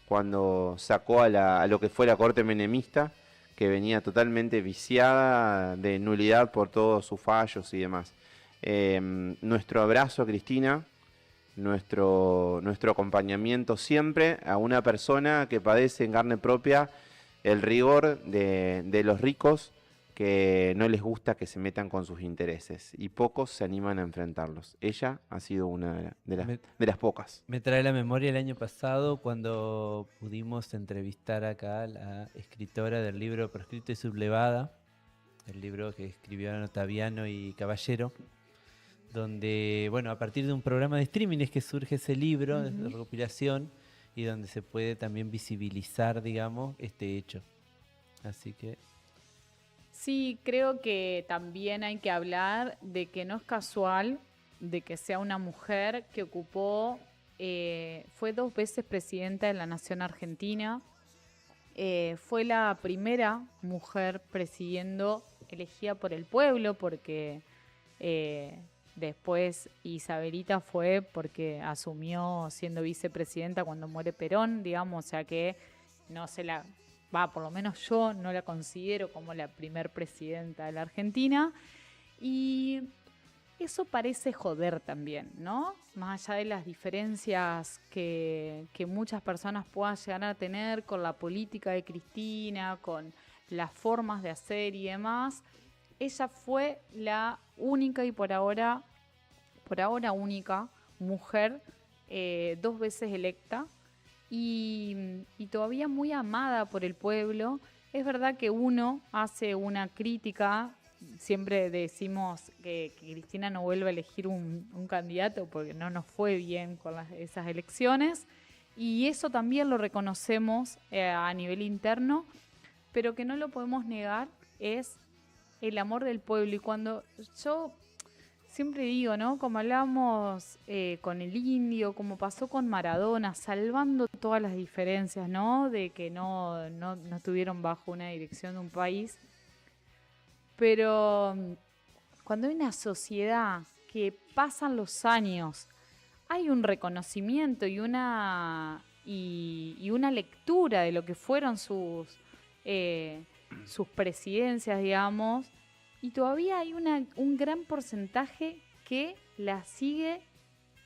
[SPEAKER 2] cuando sacó a lo que fue la corte menemista, que venía totalmente viciada de nulidad por todos sus fallos y demás. Nuestro abrazo a Cristina, nuestro acompañamiento siempre a una persona que padece en carne propia el rigor de los ricos que no les gusta que se metan con sus intereses y pocos se animan a enfrentarlos. Ella ha sido una
[SPEAKER 4] Me,
[SPEAKER 2] de las pocas.
[SPEAKER 4] me trae a la memoria el año pasado cuando pudimos entrevistar acá a la escritora del libro Proscrito y Sublevada, el libro que escribieron Ottaviano y Caballero, donde, bueno, a partir de un programa de streaming es que surge ese libro de recopilación y donde se puede también visibilizar, digamos, este hecho. Así que
[SPEAKER 1] Sí, creo que también hay que hablar de que no es casual de que sea una mujer que ocupó, fue 2 veces presidenta de la Nación Argentina, fue la primera mujer presidiendo elegida por el pueblo, porque después Isabelita fue porque asumió siendo vicepresidenta cuando muere Perón, digamos, o sea que no se la, va, por lo menos yo no la considero como la primer presidenta de la Argentina. Y eso parece joder también, ¿no? Más allá de las diferencias que muchas personas puedan llegar a tener con la política de Cristina, con las formas de hacer y demás, ella fue la única y por ahora única mujer 2 veces electa y todavía muy amada por el pueblo. Es verdad que uno hace una crítica, siempre decimos que Cristina no vuelve a elegir un candidato porque no nos fue bien con esas elecciones, y eso también lo reconocemos a nivel interno, pero que no lo podemos negar es el amor del pueblo. Y cuando yo siempre digo, ¿no? Como hablamos con el indio, como pasó con Maradona, salvando todas las diferencias, ¿no? De que no estuvieron bajo una dirección de un país. Pero cuando hay una sociedad que pasan los años, hay un reconocimiento y una lectura de lo que fueron sus presidencias, digamos, y todavía hay un gran porcentaje que la sigue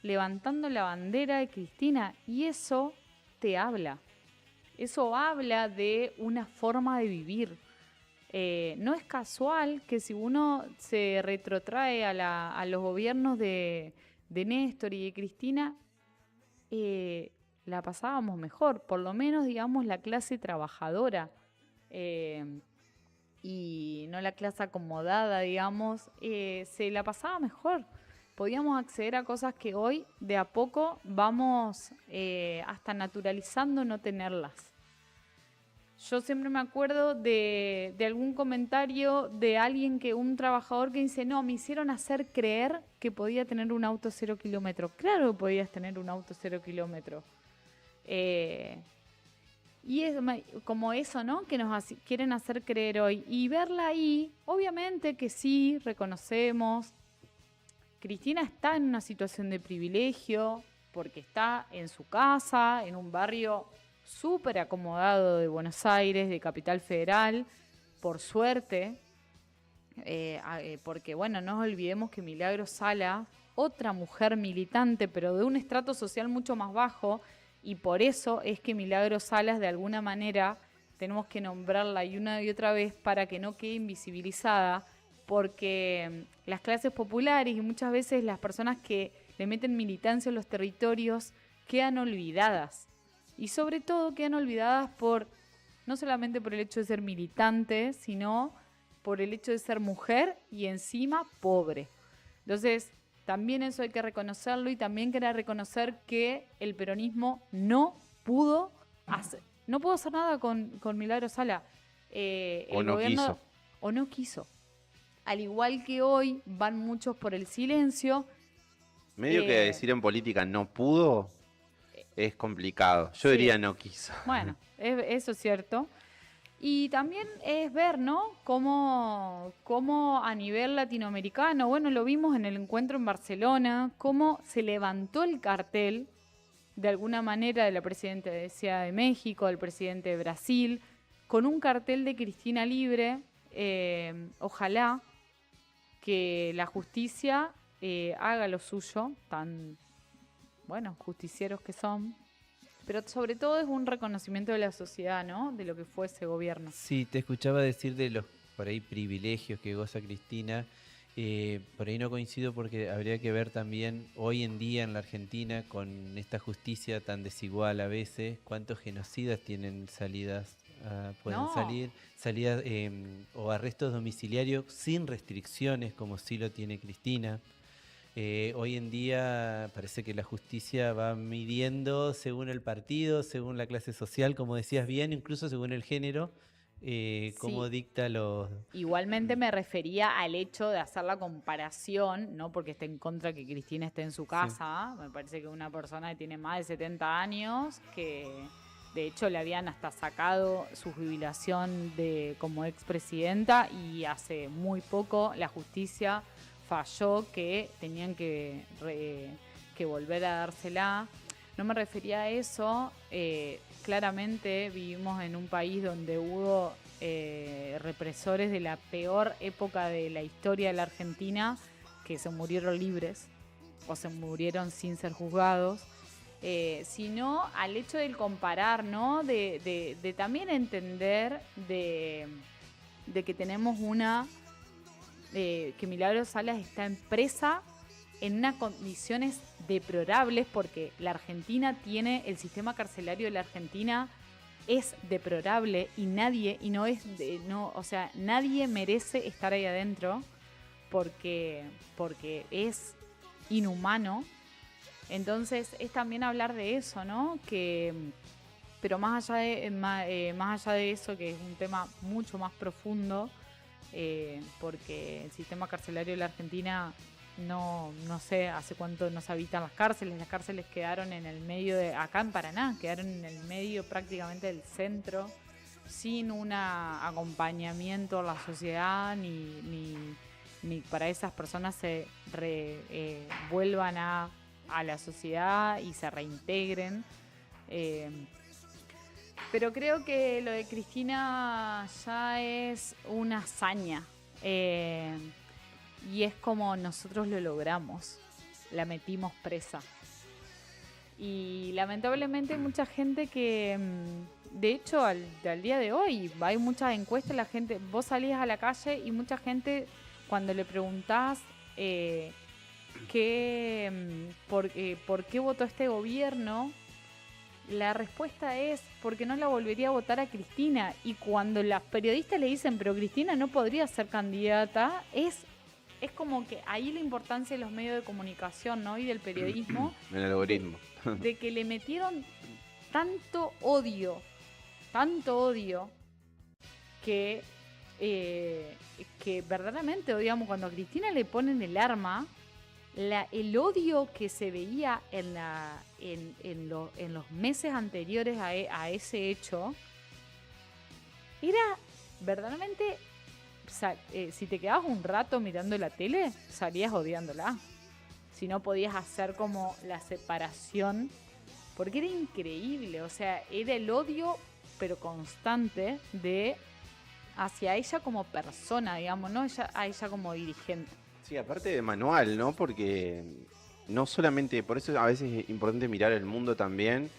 [SPEAKER 1] levantando la bandera de Cristina, y eso te habla. Eso habla de una forma de vivir. No es casual que si uno se retrotrae a los gobiernos de Néstor y de Cristina, la pasábamos mejor, por lo menos, digamos, la clase trabajadora. Y no la clase acomodada, digamos, se la pasaba mejor. Podíamos acceder a cosas que hoy de a poco vamos hasta naturalizando no tenerlas. Yo siempre me acuerdo de algún comentario de alguien, un trabajador que dice, no, me hicieron hacer creer que podía tener un auto 0 kilómetros. Claro que podías tener un auto 0 kilómetros. Y es como eso, ¿no? Que nos quieren hacer creer hoy. Y verla ahí, obviamente que sí, reconocemos. Cristina está en una situación de privilegio porque está en su casa, en un barrio súper acomodado de Buenos Aires, de Capital Federal, por suerte. Porque, bueno, no nos olvidemos que Milagro Sala, otra mujer militante, pero de un estrato social mucho más bajo, y por eso es que Milagro Salas, de alguna manera, tenemos que nombrarla y una y otra vez para que no quede invisibilizada, porque las clases populares y muchas veces las personas que le meten militancia en los territorios quedan olvidadas. Y sobre todo quedan olvidadas no solamente por el hecho de ser militante, sino por el hecho de ser mujer y encima pobre. Entonces, también eso hay que reconocerlo, y también quería reconocer que el peronismo no pudo hacer nada con Milagro Sala.
[SPEAKER 2] O no quiso.
[SPEAKER 1] O no quiso. Al igual que hoy van muchos por el silencio.
[SPEAKER 2] Medio que decir en política no pudo es complicado. Yo
[SPEAKER 1] Sí.
[SPEAKER 2] diría no quiso.
[SPEAKER 1] Bueno, eso es cierto. Y también es ver, ¿no? Cómo a nivel latinoamericano, bueno, lo vimos en el encuentro en Barcelona, cómo se levantó el cartel, de alguna manera, de la presidencia de México, del presidente de Brasil, con un cartel de Cristina libre. Ojalá que la justicia haga lo suyo, tan, bueno, justicieros que son. pero sobre todo es un reconocimiento de la sociedad, ¿no? De lo que fue ese gobierno.
[SPEAKER 4] Sí, te escuchaba decir de los por ahí privilegios que goza Cristina. Por ahí no coincido porque habría que ver también hoy en día en la Argentina con esta justicia tan desigual a veces, cuántos genocidas tienen salidas, pueden
[SPEAKER 1] No.
[SPEAKER 4] salir, salidas o arrestos domiciliarios sin restricciones como sí lo tiene Cristina. Hoy en día parece que la justicia va midiendo según el partido, según la clase social, como decías bien, incluso según el género, cómo
[SPEAKER 1] Sí.
[SPEAKER 4] dicta los...
[SPEAKER 1] Igualmente me refería al hecho de hacer la comparación, no porque esté en contra que Cristina esté en su casa, me parece que una persona que tiene más de 70 años, que de hecho le habían hasta sacado su jubilación como expresidenta y hace muy poco la justicia falló que tenían que volver a dársela. No me refería a eso. Claramente vivimos en un país donde hubo represores de la peor época de la historia de la Argentina que se murieron libres o se murieron sin ser juzgados. Sino al hecho del comparar, ¿no? De también entender de que tenemos que Milagros Salas está en presa en unas condiciones deplorables, porque la Argentina tiene, el sistema carcelario de la Argentina es deplorable y nadie merece estar ahí adentro porque es inhumano. Entonces es también hablar de eso, ¿no? Pero más allá de eso, que es un tema mucho más profundo, porque el sistema carcelario de la Argentina no sé hace cuánto no se habitan las cárceles quedaron en el medio acá en Paraná, quedaron en el medio prácticamente del centro, sin un acompañamiento a la sociedad, ni para esas personas se vuelvan a la sociedad y se reintegren. Pero creo que lo de Cristina ya es una hazaña. Y es como nosotros lo logramos. La metimos presa. Y lamentablemente hay mucha gente que, de hecho, al día de hoy, hay muchas encuestas, la gente, vos salís a la calle y mucha gente, cuando le preguntás por qué votó este gobierno, la respuesta es porque no la volvería a votar a Cristina. Y cuando las periodistas le dicen, pero Cristina no podría ser candidata, es como que ahí la importancia de los medios de comunicación, ¿no? Y del periodismo.
[SPEAKER 2] El algoritmo.
[SPEAKER 1] De que le metieron tanto odio, que verdaderamente odiamos. Cuando a Cristina le ponen el arma, el odio que se veía en los meses anteriores a ese hecho era verdaderamente... si te quedabas un rato mirando la tele, salías odiándola. Si no podías hacer como la separación, porque era increíble, o sea, era el odio, pero constante, hacia ella como persona, digamos, no a ella como dirigente.
[SPEAKER 2] Sí, aparte de manual, ¿no? Porque no solamente, por eso a veces es importante mirar el mundo también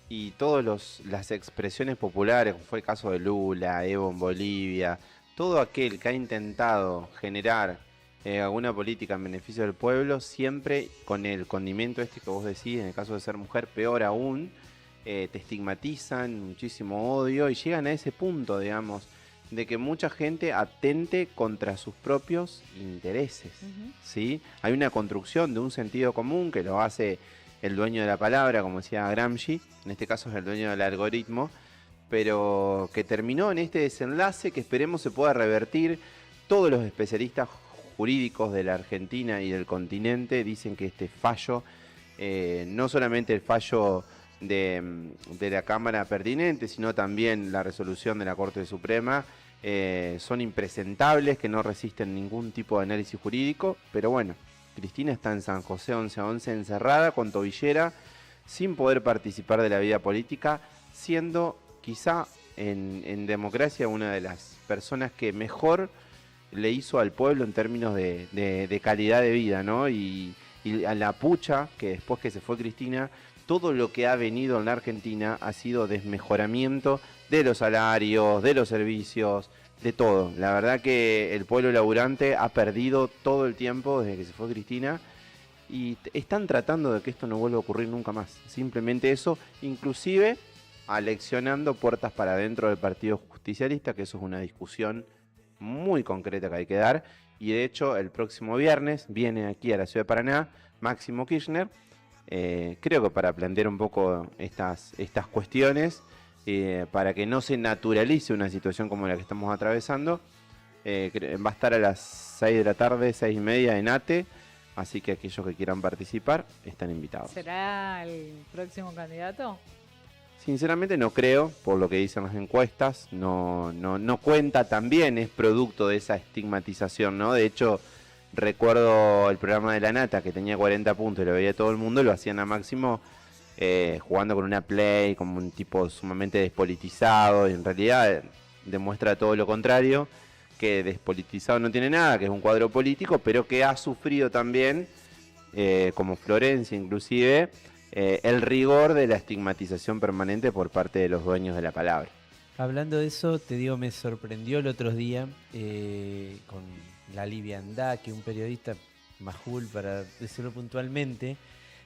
[SPEAKER 2] y todas las expresiones populares, como fue el caso de Lula, Evo en Bolivia, todo aquel que ha intentado generar alguna política en beneficio del pueblo, siempre con el condimento que vos decís, en el caso de ser mujer, peor aún, te estigmatizan, muchísimo odio y llegan a ese punto, digamos, de que mucha gente atente contra sus propios intereses, ¿sí? Hay una construcción de un sentido común que lo hace el dueño de la palabra, como decía Gramsci, en este caso es el dueño del algoritmo, pero que terminó en este desenlace que esperemos se pueda revertir. Todos los especialistas jurídicos de la Argentina y del continente dicen que este fallo, no solamente el fallo de la Cámara pertinente, sino también la resolución de la Corte Suprema, son impresentables, que no resisten ningún tipo de análisis jurídico. Pero bueno, Cristina está en San José 11-11 encerrada con tobillera, sin poder participar de la vida política, siendo quizá en democracia una de las personas que mejor le hizo al pueblo en términos de calidad de vida, ¿no? Y a la pucha, que después que se fue Cristina, todo lo que ha venido en la Argentina ha sido desmejoramiento de los salarios, de los servicios, de todo. La verdad que el pueblo laburante ha perdido todo el tiempo desde que se fue Cristina y están tratando de que esto no vuelva a ocurrir nunca más. Simplemente eso, inclusive aleccionando puertas para adentro del Partido Justicialista, que eso es una discusión muy concreta que hay que dar. Y de hecho, el próximo viernes viene aquí a la ciudad de Paraná Máximo Kirchner, creo que para plantear un poco estas cuestiones, para que no se naturalice una situación como la que estamos atravesando. Va a estar a las 6 de la tarde, 6:30 en ATE, así que aquellos que quieran participar están invitados.
[SPEAKER 1] ¿Será el próximo candidato?
[SPEAKER 2] Sinceramente no creo, por lo que dicen las encuestas, no cuenta tan bien, es producto de esa estigmatización, ¿no? De hecho, recuerdo el programa de La Nata, que tenía 40 puntos y lo veía todo el mundo, lo hacían a Máximo jugando con una Play, como un tipo sumamente despolitizado, y en realidad demuestra todo lo contrario, que despolitizado no tiene nada, que es un cuadro político, pero que ha sufrido también, como Florencia inclusive, el rigor de la estigmatización permanente por parte de los dueños de la palabra.
[SPEAKER 4] Hablando de eso, te digo, me sorprendió el otro día con la liviandad que un periodista, Majul, para decirlo puntualmente,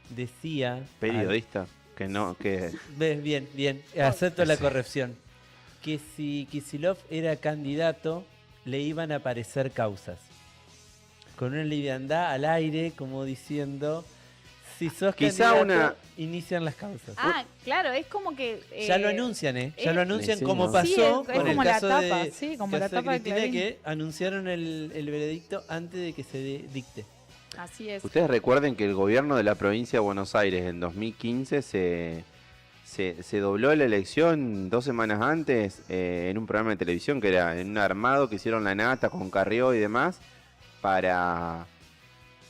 [SPEAKER 4] decía...
[SPEAKER 2] Periodista, que no, que...
[SPEAKER 4] Ves, bien, acepto la corrección. Que si Kicillof era candidato, le iban a aparecer causas. Con una liviandad al aire, como diciendo... Si sos
[SPEAKER 2] Quizá
[SPEAKER 4] candidato, inician las causas.
[SPEAKER 1] Ah, claro, es como que...
[SPEAKER 4] Ya lo anuncian, Ya lo anuncian
[SPEAKER 2] sí,
[SPEAKER 4] como
[SPEAKER 2] ¿no?
[SPEAKER 4] pasó
[SPEAKER 1] Sí, es
[SPEAKER 4] con el
[SPEAKER 1] como la
[SPEAKER 4] caso
[SPEAKER 1] tapa,
[SPEAKER 4] de,
[SPEAKER 1] sí, como la
[SPEAKER 4] caso de
[SPEAKER 1] tapa de
[SPEAKER 4] Cristina,
[SPEAKER 1] Clarín.
[SPEAKER 4] que anunciaron el veredicto antes de que se dicte.
[SPEAKER 1] Así es.
[SPEAKER 2] Ustedes recuerden que el gobierno de la provincia de Buenos Aires en 2015 se dobló la elección 2 semanas antes en un programa de televisión que era en un armado que hicieron La Nata con Carrió y demás para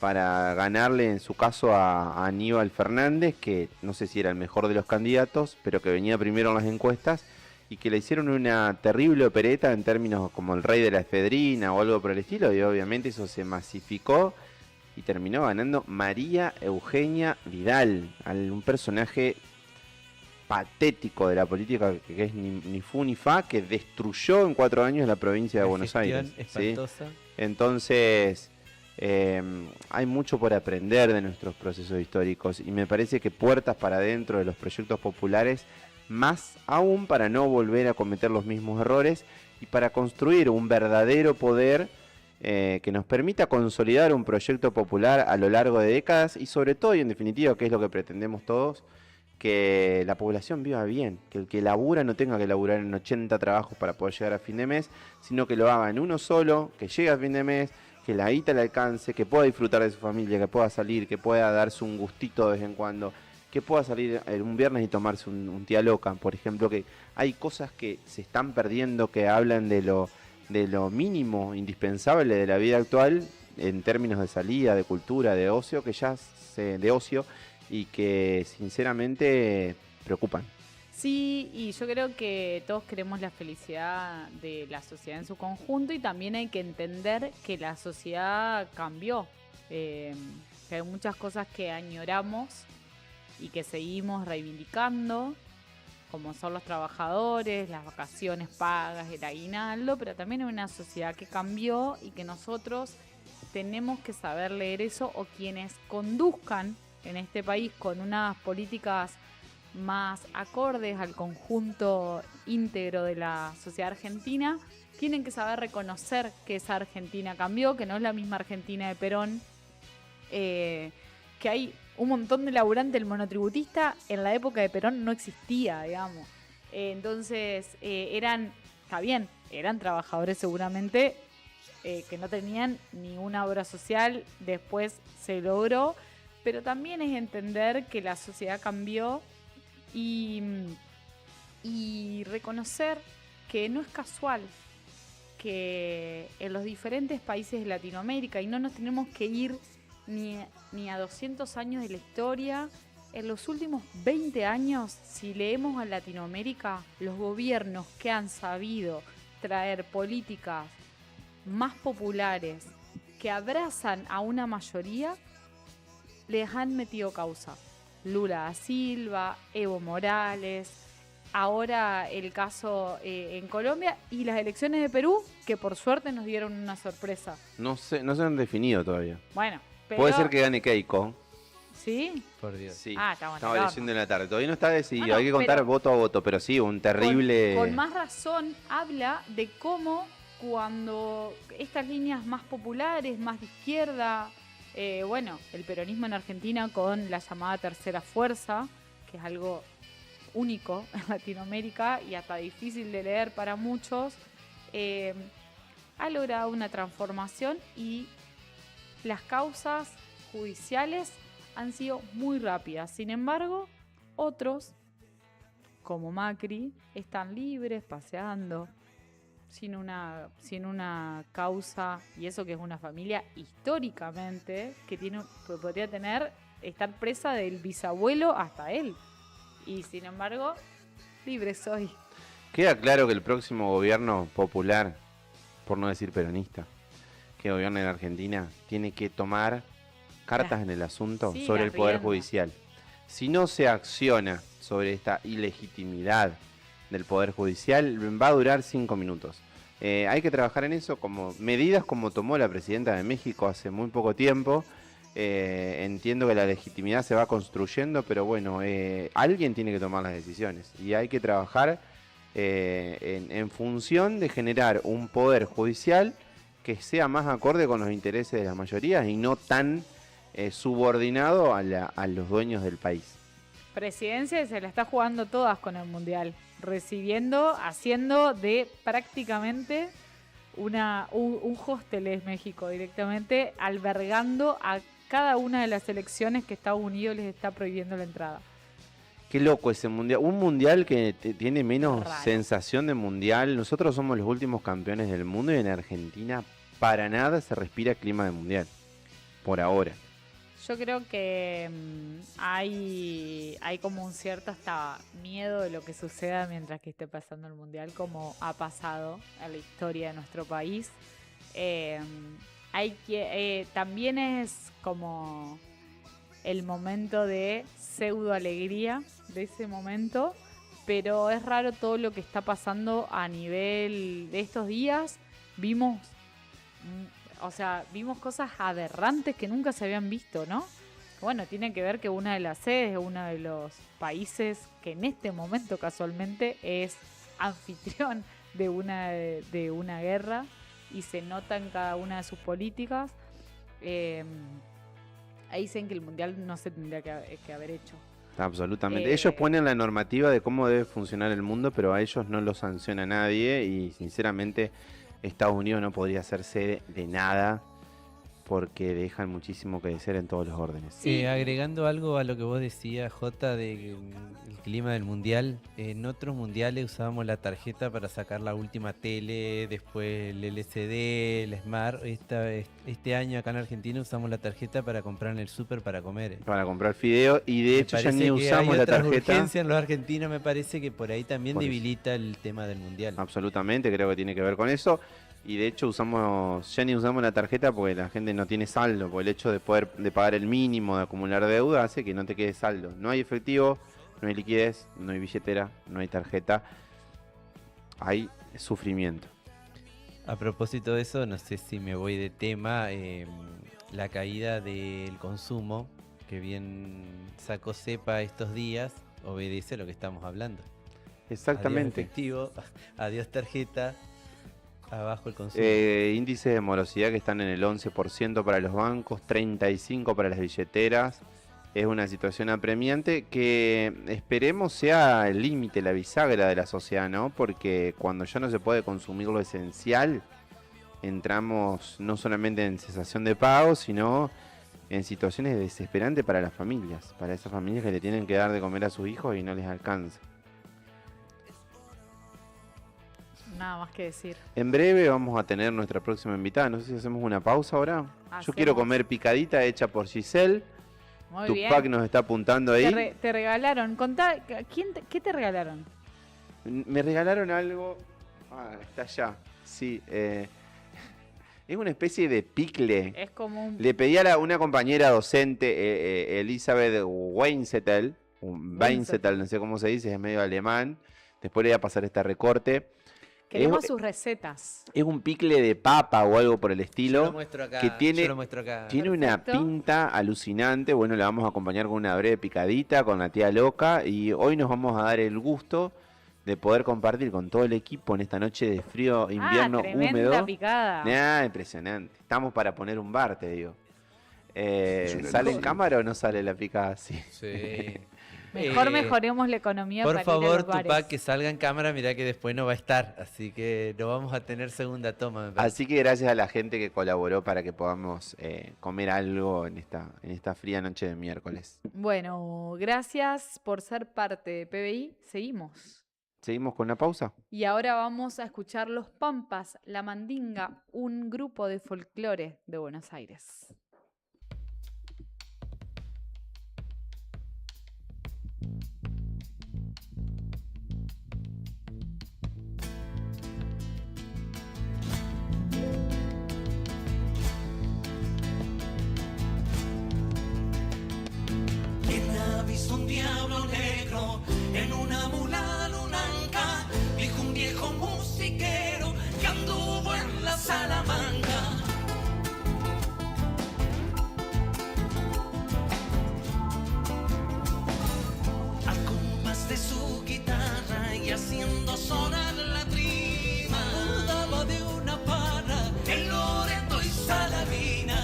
[SPEAKER 2] ganarle en su caso a Aníbal Fernández, que no sé si era el mejor de los candidatos, pero que venía primero en las encuestas y que le hicieron una terrible opereta en términos como el rey de la efedrina o algo por el estilo, y obviamente eso se masificó y terminó ganando María Eugenia Vidal, un personaje patético de la política que es ni fu ni fa, que destruyó en 4 años la provincia de Buenos Aires. ¿Sí?
[SPEAKER 4] Espantosa.
[SPEAKER 2] Entonces, hay mucho por aprender de nuestros procesos históricos y me parece que puertas para adentro de los proyectos populares, más aún para no volver a cometer los mismos errores y para construir un verdadero poder que nos permita consolidar un proyecto popular a lo largo de décadas y sobre todo y en definitiva, que es lo que pretendemos todos, que la población viva bien, que el que labura no tenga que laburar en 80 trabajos para poder llegar a fin de mes, sino que lo haga en uno solo, que llegue a fin de mes, que la guita le alcance, que pueda disfrutar de su familia, que pueda salir, que pueda darse un gustito de vez en cuando, que pueda salir un viernes y tomarse un tía loca, por ejemplo, que hay cosas que se están perdiendo que hablan de lo mínimo indispensable de la vida actual en términos de salida, de cultura, de ocio, de ocio y que sinceramente preocupan.
[SPEAKER 1] Sí, y yo creo que todos queremos la felicidad de la sociedad en su conjunto y también hay que entender que la sociedad cambió, que hay muchas cosas que añoramos y que seguimos reivindicando, como son los trabajadores, las vacaciones pagas, el aguinaldo, pero también hay una sociedad que cambió y que nosotros tenemos que saber leer eso, o quienes conduzcan en este país con unas políticas más acordes al conjunto íntegro de la sociedad argentina, tienen que saber reconocer que esa Argentina cambió, que no es la misma Argentina de Perón, que hay un montón de laburantes. El monotributista en la época de Perón no existía, digamos. Entonces eran trabajadores seguramente que no tenían ninguna obra social, después se logró, pero también es entender que la sociedad cambió y reconocer que no es casual que en los diferentes países de Latinoamérica, y no nos tenemos que ir ni a 200 años de la historia, en los últimos 20 años, si leemos a Latinoamérica, los gobiernos que han sabido traer políticas más populares, que abrazan a una mayoría, les han metido causa. Lula da Silva, Evo Morales, ahora el caso en Colombia y las elecciones de Perú, que por suerte nos dieron una sorpresa.
[SPEAKER 2] No sé, no se han definido todavía.
[SPEAKER 1] Bueno, pero...
[SPEAKER 2] Puede ser que gane Keiko.
[SPEAKER 1] ¿Sí?
[SPEAKER 4] Por Dios.
[SPEAKER 2] Sí.
[SPEAKER 1] Ah, estamos en
[SPEAKER 2] Estaba
[SPEAKER 1] el horno.
[SPEAKER 2] leyendo en la tarde. Todavía no está decidido.
[SPEAKER 1] Bueno,
[SPEAKER 2] Hay que contar
[SPEAKER 1] pero-
[SPEAKER 2] voto a voto, pero sí, un terrible.
[SPEAKER 1] Con más razón habla de cómo cuando estas líneas más populares, más de izquierda, bueno, el peronismo en Argentina con la llamada tercera fuerza, que es algo único en Latinoamérica y hasta difícil de leer para muchos, ha logrado una transformación y las causas judiciales han sido muy rápidas. Sin embargo, otros, como Macri, están libres, paseando, sin una causa, y eso que es una familia históricamente que podría estar presa del bisabuelo hasta él. Y sin embargo, libre soy.
[SPEAKER 2] Queda claro que el próximo gobierno popular, por no decir peronista, que gobierna en Argentina, tiene que tomar cartas en el asunto
[SPEAKER 1] Sí,
[SPEAKER 2] sobre
[SPEAKER 1] la
[SPEAKER 2] el Poder
[SPEAKER 1] rienda.
[SPEAKER 2] Judicial. Si no se acciona sobre esta ilegitimidad del Poder Judicial, va a durar 5 minutos. Hay que trabajar en eso, como medidas como tomó la presidenta de México hace muy poco tiempo. Entiendo que la legitimidad se va construyendo, pero bueno, alguien tiene que tomar las decisiones y hay que trabajar en función de generar un poder judicial que sea más acorde con los intereses de las mayorías y no tan subordinado a los dueños del país.
[SPEAKER 1] Presidencia se la está jugando todas con el Mundial, recibiendo, haciendo de prácticamente un hostel es México, directamente albergando a cada una de las elecciones que Estados Unidos les está prohibiendo la entrada.
[SPEAKER 2] Qué loco ese mundial. Un mundial que tiene menos
[SPEAKER 1] Raro.
[SPEAKER 2] sensación de mundial. Nosotros somos los últimos campeones del mundo y en Argentina para nada se respira clima de mundial. Por ahora.
[SPEAKER 1] Yo creo que hay como un cierto hasta miedo de lo que suceda mientras que esté pasando el Mundial, como ha pasado en la historia de nuestro país. También es como el momento de pseudo alegría de ese momento, pero es raro todo lo que está pasando a nivel de estos días. Vimos cosas aberrantes que nunca se habían visto, ¿no? Bueno, tiene que ver que una de las sedes de uno de los países que en este momento casualmente es anfitrión de una guerra y se nota en cada una de sus políticas. Ahí dicen que el Mundial no se tendría que haber hecho.
[SPEAKER 2] Absolutamente. Ellos ponen la normativa de cómo debe funcionar el mundo, pero a ellos no lo sanciona nadie y sinceramente Estados Unidos no podría ser sede de nada porque dejan muchísimo que desear en todos los órdenes.
[SPEAKER 1] Sí.
[SPEAKER 4] Agregando algo a lo que vos decías, Jota, del clima del mundial, en otros mundiales usábamos la tarjeta para sacar la última tele, después el LCD, el Smart. Este año acá en Argentina usamos la tarjeta para comprar en el súper para comer.
[SPEAKER 2] Para comprar fideo y de
[SPEAKER 4] Me
[SPEAKER 2] hecho ya
[SPEAKER 4] parece
[SPEAKER 2] ni
[SPEAKER 4] que
[SPEAKER 2] usamos
[SPEAKER 4] hay
[SPEAKER 2] la
[SPEAKER 4] otras
[SPEAKER 2] tarjeta.
[SPEAKER 4] urgencias en los argentinos, me parece que por ahí también
[SPEAKER 2] Por eso.
[SPEAKER 4] debilita el tema del mundial.
[SPEAKER 2] Absolutamente, creo que tiene que ver con eso. Y de hecho ya ni usamos la tarjeta porque la gente no tiene saldo, por el hecho de pagar el mínimo, de acumular deuda, hace que no te quede saldo. No hay efectivo, no hay liquidez, no hay billetera, no hay tarjeta, hay sufrimiento.
[SPEAKER 4] A propósito de eso, no sé si me voy de tema, la caída del consumo, que bien sacó cepa estos días, obedece a lo que estamos hablando. Adiós
[SPEAKER 2] Exactamente.
[SPEAKER 4] efectivo, adiós tarjeta, abajo el consumo.
[SPEAKER 2] Índices de morosidad que están en el 11% para los bancos, 35% para las billeteras. Es una situación apremiante que esperemos sea el límite, la bisagra de la sociedad, ¿no? Porque cuando ya no se puede consumir lo esencial, entramos no solamente en cesación de pago, sino en situaciones desesperantes para las familias, para esas familias que le tienen que dar de comer a sus hijos y no les alcanza.
[SPEAKER 1] Nada más que decir.
[SPEAKER 2] En breve vamos a tener nuestra próxima invitada. No sé si hacemos una pausa ahora. Yo quiero
[SPEAKER 1] Hacemos.
[SPEAKER 2] comer picadita hecha por Giselle.
[SPEAKER 1] Muy
[SPEAKER 2] Tupac
[SPEAKER 1] bien.
[SPEAKER 2] nos está apuntando ahí.
[SPEAKER 1] Te regalaron. Contá, ¿qué te regalaron?
[SPEAKER 2] Me regalaron algo. Ah, está allá. Sí. Es una especie de picle.
[SPEAKER 1] Es como un
[SPEAKER 2] Le pedí a una compañera docente, Elizabeth Weinzettel, Weinzettel, no sé cómo se dice, es medio alemán. Después le voy a pasar este recorte.
[SPEAKER 1] Queremos sus recetas.
[SPEAKER 2] Es un picle de papa o algo por el
[SPEAKER 4] Yo lo
[SPEAKER 2] estilo.
[SPEAKER 4] muestro acá.
[SPEAKER 2] Que tiene-
[SPEAKER 4] Yo lo muestro acá.
[SPEAKER 2] Tiene una
[SPEAKER 1] Perfecto.
[SPEAKER 2] pinta alucinante. Bueno, la vamos a acompañar con una breve picadita con la tía loca. Y hoy nos vamos a dar el gusto de poder compartir con todo el equipo en esta noche de frío invierno
[SPEAKER 1] tremenda
[SPEAKER 2] húmedo.
[SPEAKER 1] picada.
[SPEAKER 2] Nah, impresionante. Estamos para poner un bar, te digo.
[SPEAKER 5] una
[SPEAKER 2] ¿Sale en
[SPEAKER 5] locura.
[SPEAKER 2] cámara o no sale la picada así?
[SPEAKER 4] Sí.
[SPEAKER 1] Mejor mejoremos la economía
[SPEAKER 4] Por
[SPEAKER 1] para ir a
[SPEAKER 4] favor,
[SPEAKER 1] los bares.
[SPEAKER 4] Tupac, que salga en cámara, mirá que después no va a estar. Así que no vamos a tener segunda toma, me parece.
[SPEAKER 2] Así que gracias a la gente que colaboró para que podamos comer algo en esta fría noche de miércoles.
[SPEAKER 1] Bueno, gracias por ser parte de PBI. Seguimos.
[SPEAKER 2] ¿Seguimos con una pausa?
[SPEAKER 1] Y ahora vamos a escuchar Los Pampas, La Mandinga, un grupo de folclore de Buenos Aires.
[SPEAKER 3] ¿Quién ha visto un diablo negro en una mula lunanca? Dijo un viejo musiquero que anduvo en la Salamanca. Al compás de su guitarra y haciendo sonar la trima, daba de una parra en Loreto y Salamina.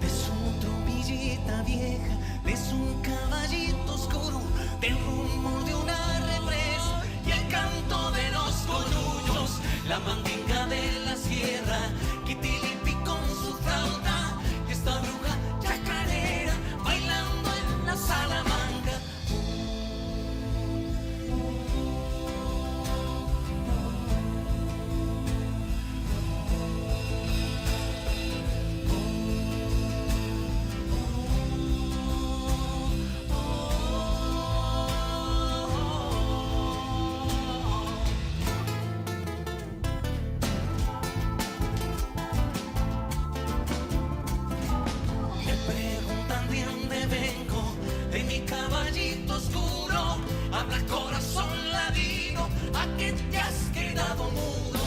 [SPEAKER 3] De su trompillita vieja, de su caballito oscuro, del rumor de una represa y el canto de los coyullos, la mandinga de la sierra, Quitilipi con su flauta, y esta bruja chacarera bailando en la Salamanca. Me preguntan de dónde vengo, de mi caballito oscuro. Habla corazón ladino, ¿a qué te has quedado mudo?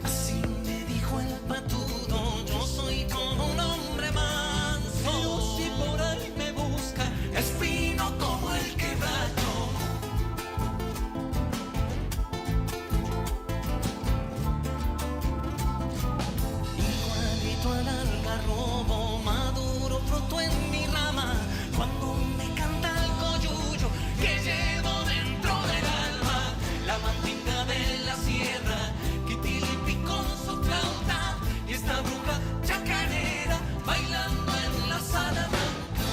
[SPEAKER 3] Así me dijo el patudo, yo soy como un hombre manso. Si por ahí me busca, es fino como el quebracho. Igualito al algarrobo, maduro fruto en mi rama, cuando me canta el coyuyo que llevo dentro del alma, la mandinga de la sierra, Quitilipi con su flauta, y esta bruja chacarera bailando en la Salamanca.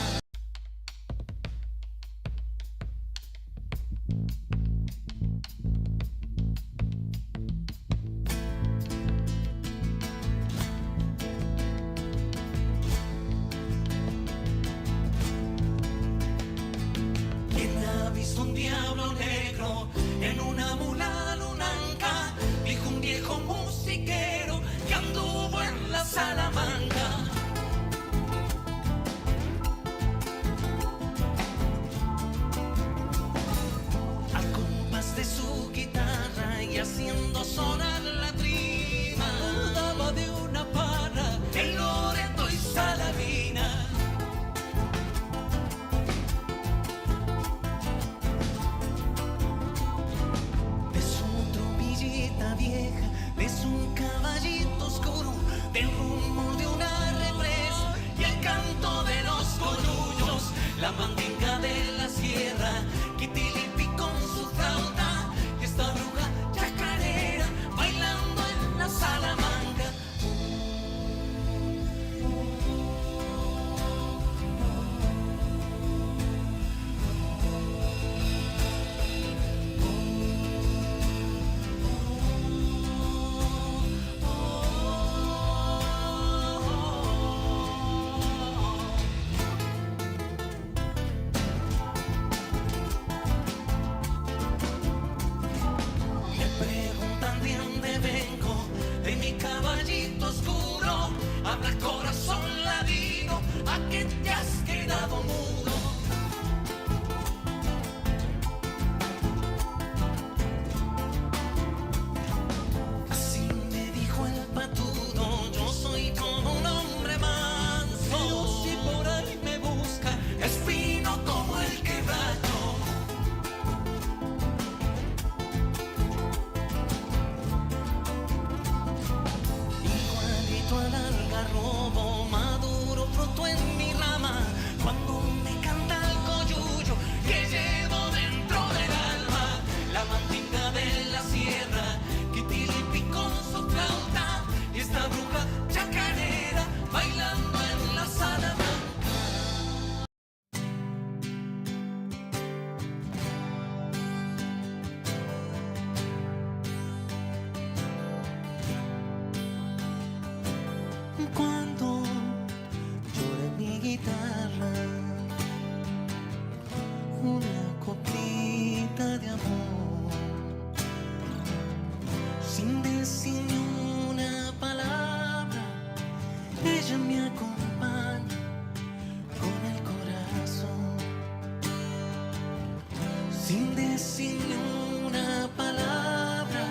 [SPEAKER 3] ¿Quién ha visto un diablo negro en una mula lunanca? Dijo un viejo musiquero que anduvo en la Salamanca. Al compás de su guitarra y haciendo sonar la trima, daba de una parra en Loreto y Salamina. De su trompillita vieja, de su caballito oscuro, del rumor de una represa y el canto de los coyullos, la mandinga de la sierra, Quitilipi con su flauta, y esta bruja chacarera bailando en la Salamanca. de mi caballito oscuro. Habla corazón ladino, a que te has quedado mudo. Así me dijo el patudo, yo soy como un hombre manso. Pero si por ahí me busca, es fino como el quebracho. Igualito al algarrobo maduro fruto en mi rama, cuando me canta el coyuyo que llevo dentro del alma. La mandinga de la sierra que tilipi con su flauta, y esta bruja chacarera bailando en la sala blanca. Cuando llora mi guitarra una coplita de amor, sin decir ni una palabra, ella me acompaña con el corazón. Sin decir ni una palabra,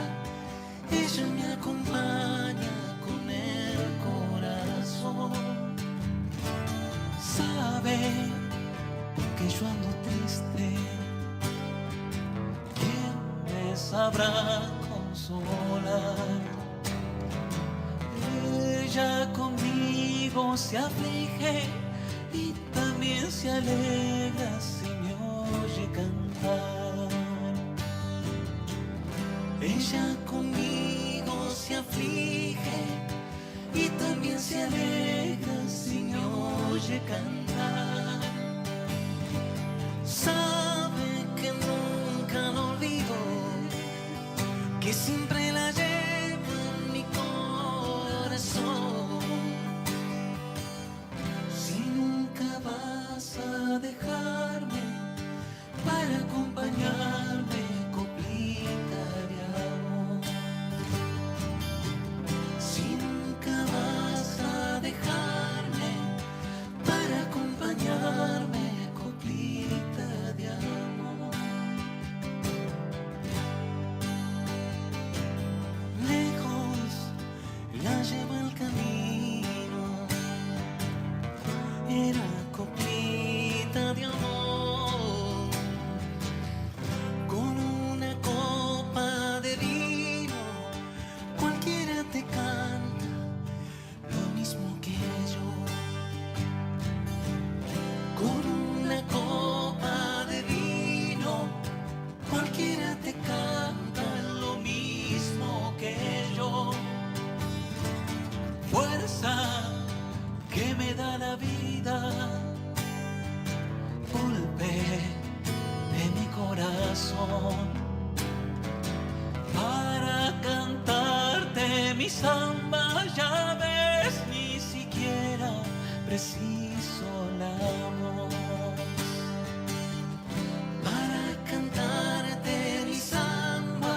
[SPEAKER 3] ella me acompaña con el corazón. Sabe que yo ando triste, ¿quién me sabrá consolar? Ella conmigo se aflige y también se alegra si me oye cantar. Ella conmigo se aflige y también se alegra si me oye cantar. Sabe que nunca lo olvido, que siempre la llevo en mi corazón. Si nunca vas a dejarme para acompañarme, coplita de amor. Si nunca vas a dejarme para acompañarme, coplita de amor. Lejos la lleva el camino, era coplita de amor. Con una copa de vino, cualquiera te canta lo mismo que yo. Con una copa de vino, cualquiera te canta lo mismo que yo. Fuerza que me da la vida, golpe de mi corazón, para cantarte mi samba. Ya ves, ni siquiera preciso la voz para cantarte mi samba.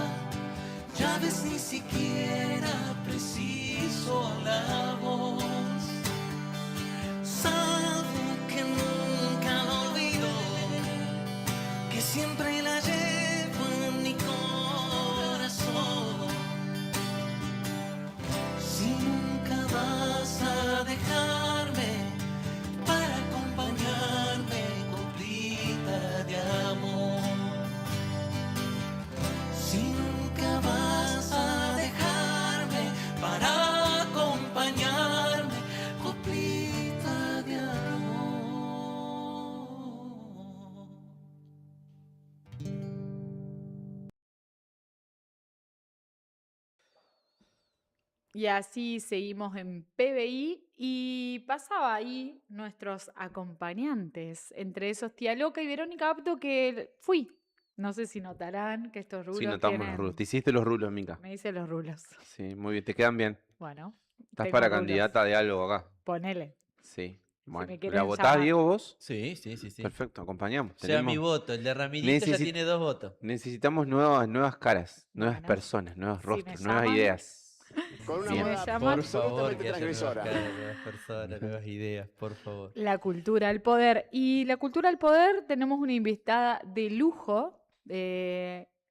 [SPEAKER 3] Ya ves, ni siquiera preciso la voz. Sabe que nunca lo olvido, que siempre la llevo en mi corazón. Si nunca vas a dejarme para acompañarme, coplita de amor. Si nunca vas a dejarme para acompañarme, coplita de amor.
[SPEAKER 1] Y así seguimos en PBI y pasaba ahí nuestros acompañantes, entre esos Tía Loca y Verónica Apto, que fui. No sé si notarán que estos rulos
[SPEAKER 2] Sí, notamos los
[SPEAKER 1] tienen...
[SPEAKER 2] rulos. Te hiciste los rulos, Mica.
[SPEAKER 1] Me dicen los rulos.
[SPEAKER 2] Sí, muy bien. Te quedan bien.
[SPEAKER 1] Bueno,
[SPEAKER 2] Estás
[SPEAKER 1] tengo
[SPEAKER 2] para
[SPEAKER 1] rulos.
[SPEAKER 2] candidata de algo acá.
[SPEAKER 1] Ponele.
[SPEAKER 2] Sí. Bueno,
[SPEAKER 1] me quieren
[SPEAKER 2] ¿la votás,
[SPEAKER 1] llamar.
[SPEAKER 2] Diego, vos?
[SPEAKER 4] Sí, sí, sí, sí.
[SPEAKER 2] Perfecto, acompañamos.
[SPEAKER 4] Sea mi
[SPEAKER 2] Tenemos-
[SPEAKER 4] voto, el de Ramirito ya
[SPEAKER 2] Necesi-
[SPEAKER 4] tiene 2 votos.
[SPEAKER 2] Necesitamos nuevas caras, nuevas
[SPEAKER 1] Bueno,
[SPEAKER 2] personas, nuevos
[SPEAKER 1] si me
[SPEAKER 2] rostros, nuevas
[SPEAKER 1] llaman.
[SPEAKER 2] ideas.
[SPEAKER 5] con una
[SPEAKER 1] Si me
[SPEAKER 5] moda
[SPEAKER 1] llaman-
[SPEAKER 4] Por favor,
[SPEAKER 5] absolutamente
[SPEAKER 4] que haya nuevas
[SPEAKER 5] transgresora.
[SPEAKER 4] caras, nuevas personas, nuevas ideas, por favor.
[SPEAKER 1] La cultura al poder. Y la cultura al poder tenemos una invitada de lujo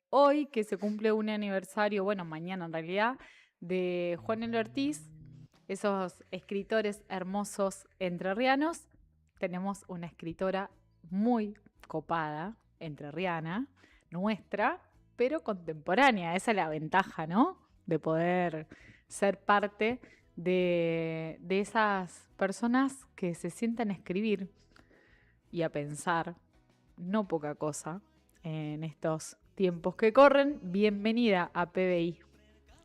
[SPEAKER 1] hoy que se cumple un aniversario, bueno, mañana en realidad, de Juan L. Ortiz, esos escritores hermosos entrerrianos. Tenemos una escritora muy copada, entrerriana, nuestra, pero contemporánea. Esa es la ventaja, ¿no? De poder ser parte de esas personas que se sientan a escribir y a pensar, no poca cosa, en estos tiempos que corren. Bienvenida a PBI.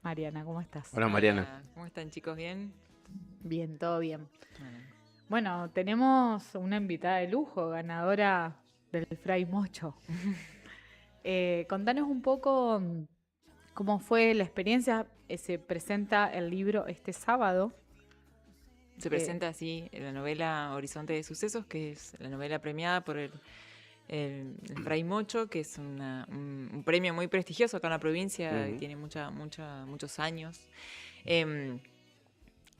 [SPEAKER 1] Mariana, ¿cómo estás?
[SPEAKER 2] Hola Mariana.
[SPEAKER 6] Hola, ¿cómo están chicos? ¿Bien?
[SPEAKER 1] Bien, todo bien.
[SPEAKER 6] Bueno,
[SPEAKER 1] Bueno, tenemos una invitada de lujo, ganadora del Fray Mocho. Contanos un poco cómo fue la experiencia. Se presenta el libro este sábado.
[SPEAKER 6] se presenta así la novela Horizonte de Sucesos, que es la novela premiada por el Fray Mocho, que es un premio muy prestigioso acá en la provincia, y tiene muchos años.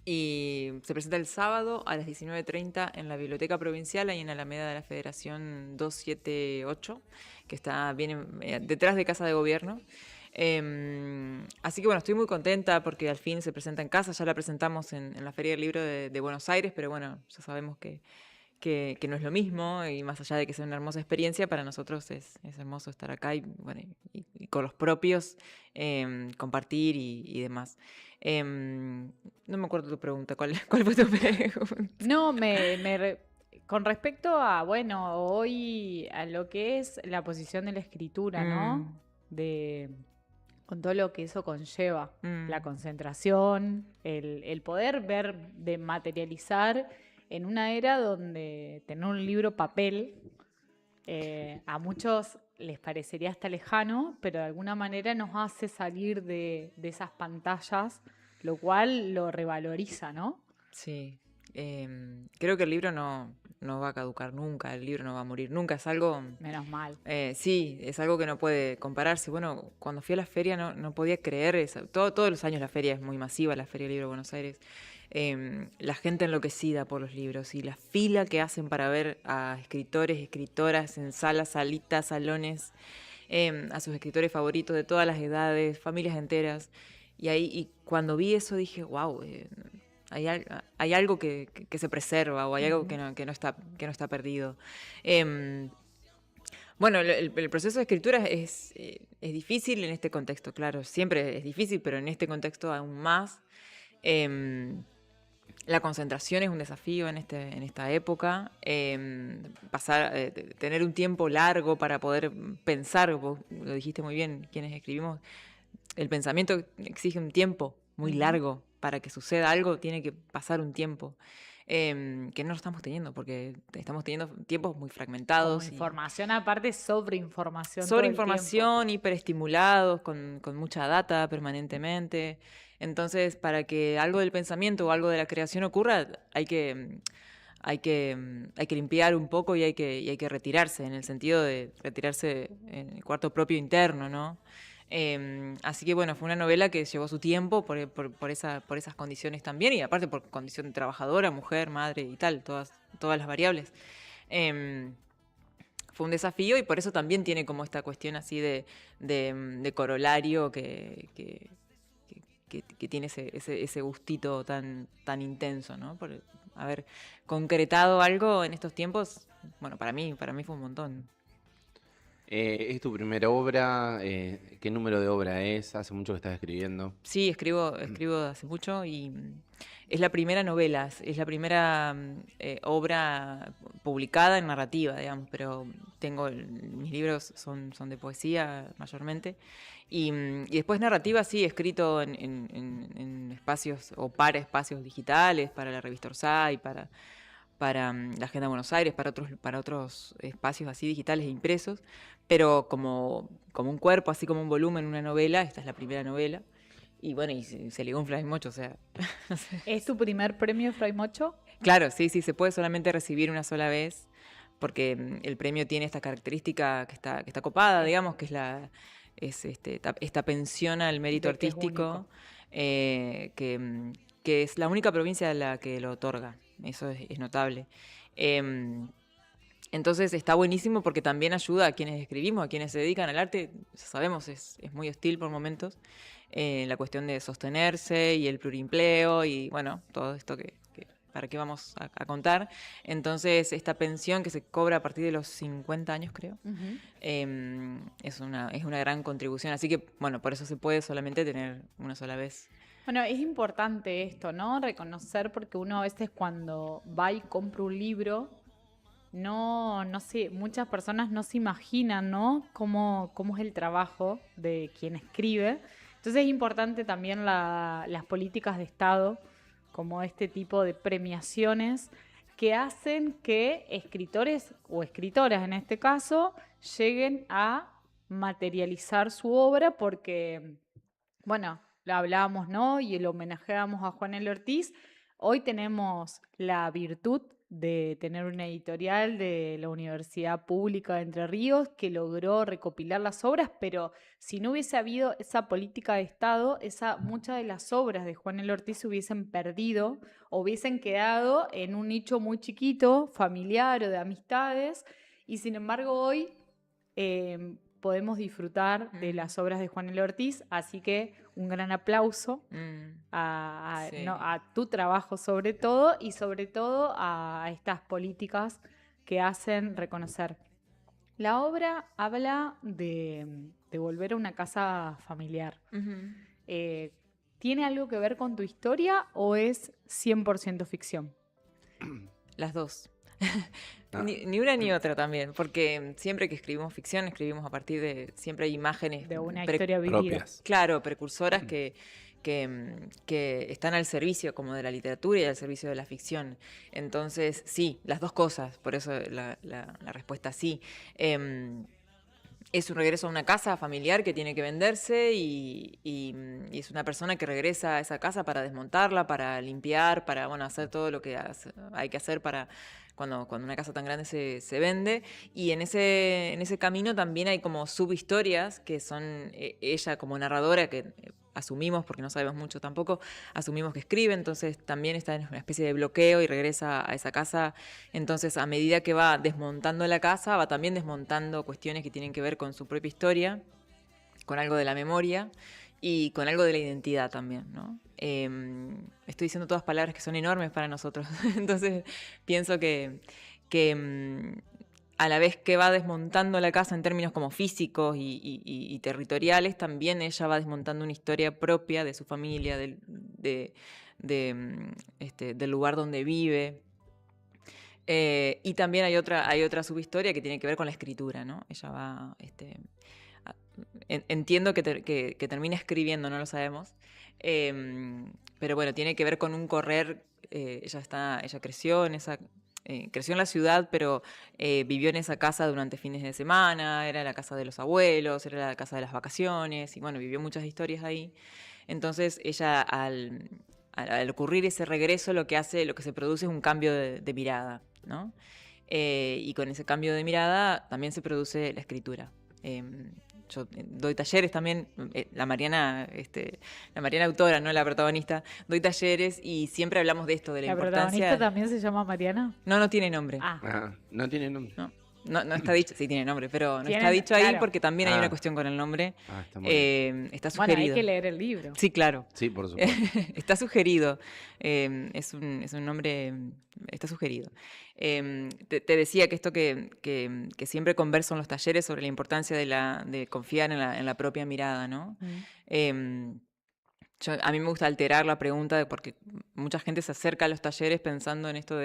[SPEAKER 6] Y se presenta el sábado a las 19:30 en la Biblioteca Provincial, ahí en Alameda de la Federación 278, que está bien detrás de Casa de Gobierno. Así que bueno, estoy muy contenta porque al fin se presenta en casa. Ya la presentamos en la Feria del Libro de Buenos Aires, pero bueno, ya sabemos que no es lo mismo, y más allá de que sea una hermosa experiencia, para nosotros es hermoso estar acá y, bueno, y con los propios compartir y demás. No me acuerdo tu pregunta, ¿cuál fue tu pregunta?
[SPEAKER 1] No, con respecto a, bueno, hoy a lo que es la posición de la escritura, ¿no? Con todo lo que eso conlleva, la concentración, el poder ver, de materializar en una era donde tener un libro papel a muchos les parecería hasta lejano, pero de alguna manera nos hace salir de esas pantallas, lo cual lo revaloriza, ¿no?
[SPEAKER 6] Sí, creo que el libro no va a caducar nunca, el libro no va a morir nunca, es algo...
[SPEAKER 1] Menos mal.
[SPEAKER 6] Sí, es algo que no puede compararse. Bueno, cuando fui a la feria no podía creer, todos los años la feria es muy masiva, la Feria del Libro de Buenos Aires. La gente enloquecida por los libros y la fila que hacen para ver a escritores, escritoras en salas, salitas, salones, a sus escritores favoritos de todas las edades, familias enteras. Y cuando vi eso dije, wow, hay algo que se preserva, o hay algo que no está perdido. Bueno, el proceso de escritura es difícil en este contexto, claro, siempre es difícil, pero en este contexto aún más. La concentración es un desafío en esta época. Tener un tiempo largo para poder pensar, vos lo dijiste muy bien, quienes escribimos, el pensamiento exige un tiempo muy largo. Para que suceda algo tiene que pasar un tiempo. Que no lo estamos teniendo, porque estamos teniendo tiempos muy fragmentados.
[SPEAKER 1] Como información, aparte, sobreinformación.
[SPEAKER 6] Sobreinformación, hiperestimulados, con mucha data permanentemente. Entonces, para que algo del pensamiento o algo de la creación ocurra, hay que limpiar un poco y hay que retirarse, en el sentido de retirarse en el cuarto propio interno, ¿no? Así que bueno, fue una novela que llevó su tiempo por esas condiciones también, y aparte por condición de trabajadora, mujer, madre y tal, todas las variables. Fue un desafío, y por eso también tiene como esta cuestión así de corolario que tiene ese gustito tan intenso, ¿no? Por haber concretado algo en estos tiempos. Bueno, para mí fue un montón.
[SPEAKER 2] ¿Es tu primera obra? ¿Qué número de obra es? ¿Hace mucho que estás escribiendo?
[SPEAKER 6] Sí, escribo hace mucho, y es la primera novela, es la primera obra publicada en narrativa, digamos, pero mis libros son de poesía mayormente, y después narrativa sí, he escrito en espacios o para espacios digitales, para la revista Orsay, para la Agenda de Buenos Aires, para otros espacios así digitales e impresos, pero como un cuerpo, así como un volumen, una novela. Esta es la primera novela. Y bueno, y se ligó un Fray Mocho, o sea...
[SPEAKER 1] ¿Es tu primer premio Fray Mocho?
[SPEAKER 6] Claro, sí, se puede solamente recibir una sola vez, porque el premio tiene esta característica que está copada, digamos, que es esta pensión al mérito
[SPEAKER 1] De que es
[SPEAKER 6] artístico. que es la única provincia a la que lo otorga. Eso es notable. Entonces está buenísimo porque también ayuda a quienes escribimos, a quienes se dedican al arte. Ya sabemos, es muy hostil por momentos. La cuestión de sostenerse y el plurimpleo y bueno, todo esto que para qué vamos a contar. Entonces esta pensión que se cobra a partir de los 50 años, creo, es una gran contribución. Así que bueno, por eso se puede solamente tener una sola vez.
[SPEAKER 1] Bueno, es importante esto, ¿no? Reconocer, porque uno a veces cuando va y compra un libro, no sé, muchas personas no se imaginan, ¿no? Cómo es el trabajo de quien escribe. Entonces es importante también las políticas de Estado, como este tipo de premiaciones que hacen que escritores o escritoras en este caso lleguen a materializar su obra porque, bueno, lo hablábamos, ¿no? Y lo homenajeamos a Juan L. Ortiz. Hoy tenemos la virtud de tener una editorial de la Universidad Pública de Entre Ríos que logró recopilar las obras, pero si no hubiese habido esa política de Estado, muchas de las obras de Juan L. Ortiz se hubiesen perdido o hubiesen quedado en un nicho muy chiquito, familiar o de amistades, y sin embargo hoy podemos disfrutar de las obras de Juan L. Ortiz, así que un gran aplauso
[SPEAKER 6] Sí.
[SPEAKER 1] a tu trabajo sobre todo y sobre todo a estas políticas que hacen reconocer. La obra habla de volver a una casa familiar. ¿Tiene algo que ver con tu historia o es 100% ficción?
[SPEAKER 6] Las dos. Ni una ni otra también, porque siempre que escribimos ficción, escribimos a partir de, siempre hay imágenes
[SPEAKER 1] De una historia vivida.
[SPEAKER 2] propias.
[SPEAKER 6] claro, precursoras que están al servicio como de la literatura y al servicio de la ficción. Entonces, sí, las dos cosas, por eso la respuesta sí. Es un regreso a una casa familiar que tiene que venderse y es una persona que regresa a esa casa para desmontarla, para limpiar, para bueno, hacer todo lo que hay que hacer para cuando una casa tan grande se vende. Y en ese camino también hay como subhistorias que son ella como narradora que asumimos, porque no sabemos mucho tampoco, asumimos que escribe, entonces también está en una especie de bloqueo y regresa a esa casa. Entonces, a medida que va desmontando la casa, va también desmontando cuestiones que tienen que ver con su propia historia, con algo de la memoria y con algo de la identidad también, ¿no? Estoy diciendo todas palabras que son enormes para nosotros, entonces pienso que a la vez que va desmontando la casa en términos como físicos y territoriales, también ella va desmontando una historia propia de su familia, del lugar donde vive. Y también hay otra subhistoria que tiene que ver con la escritura, ¿no? Ella va... entiendo que termina escribiendo, no lo sabemos. Pero bueno, tiene que ver con un correr. Ella creció creció en la ciudad, pero vivió en esa casa durante fines de semana, era la casa de los abuelos, era la casa de las vacaciones, y bueno, vivió muchas historias ahí. Entonces ella, al ocurrir ese regreso, lo que se produce es un cambio de mirada, ¿no? Y con ese cambio de mirada también se produce la escritura. Yo doy talleres también, la Mariana autora, no la protagonista, doy talleres y siempre hablamos de esto, de la importancia...
[SPEAKER 1] ¿La protagonista también se llama Mariana?
[SPEAKER 6] No tiene nombre.
[SPEAKER 2] No tiene nombre.
[SPEAKER 6] No está dicho, sí tiene nombre, pero no está
[SPEAKER 1] Tiene-
[SPEAKER 6] dicho ahí
[SPEAKER 1] claro.
[SPEAKER 6] porque también hay una cuestión con el nombre.
[SPEAKER 2] Está muy bien.
[SPEAKER 6] Está
[SPEAKER 1] Bueno,
[SPEAKER 6] sugerido.
[SPEAKER 1] hay que leer el libro.
[SPEAKER 6] Sí, claro.
[SPEAKER 2] Sí, por supuesto.
[SPEAKER 6] Está sugerido. Es un nombre. Está sugerido. Te decía que esto que siempre converso en los talleres sobre la importancia de confiar en la propia mirada, ¿no? A mí me gusta alterar la pregunta porque mucha gente se acerca a los talleres pensando en esto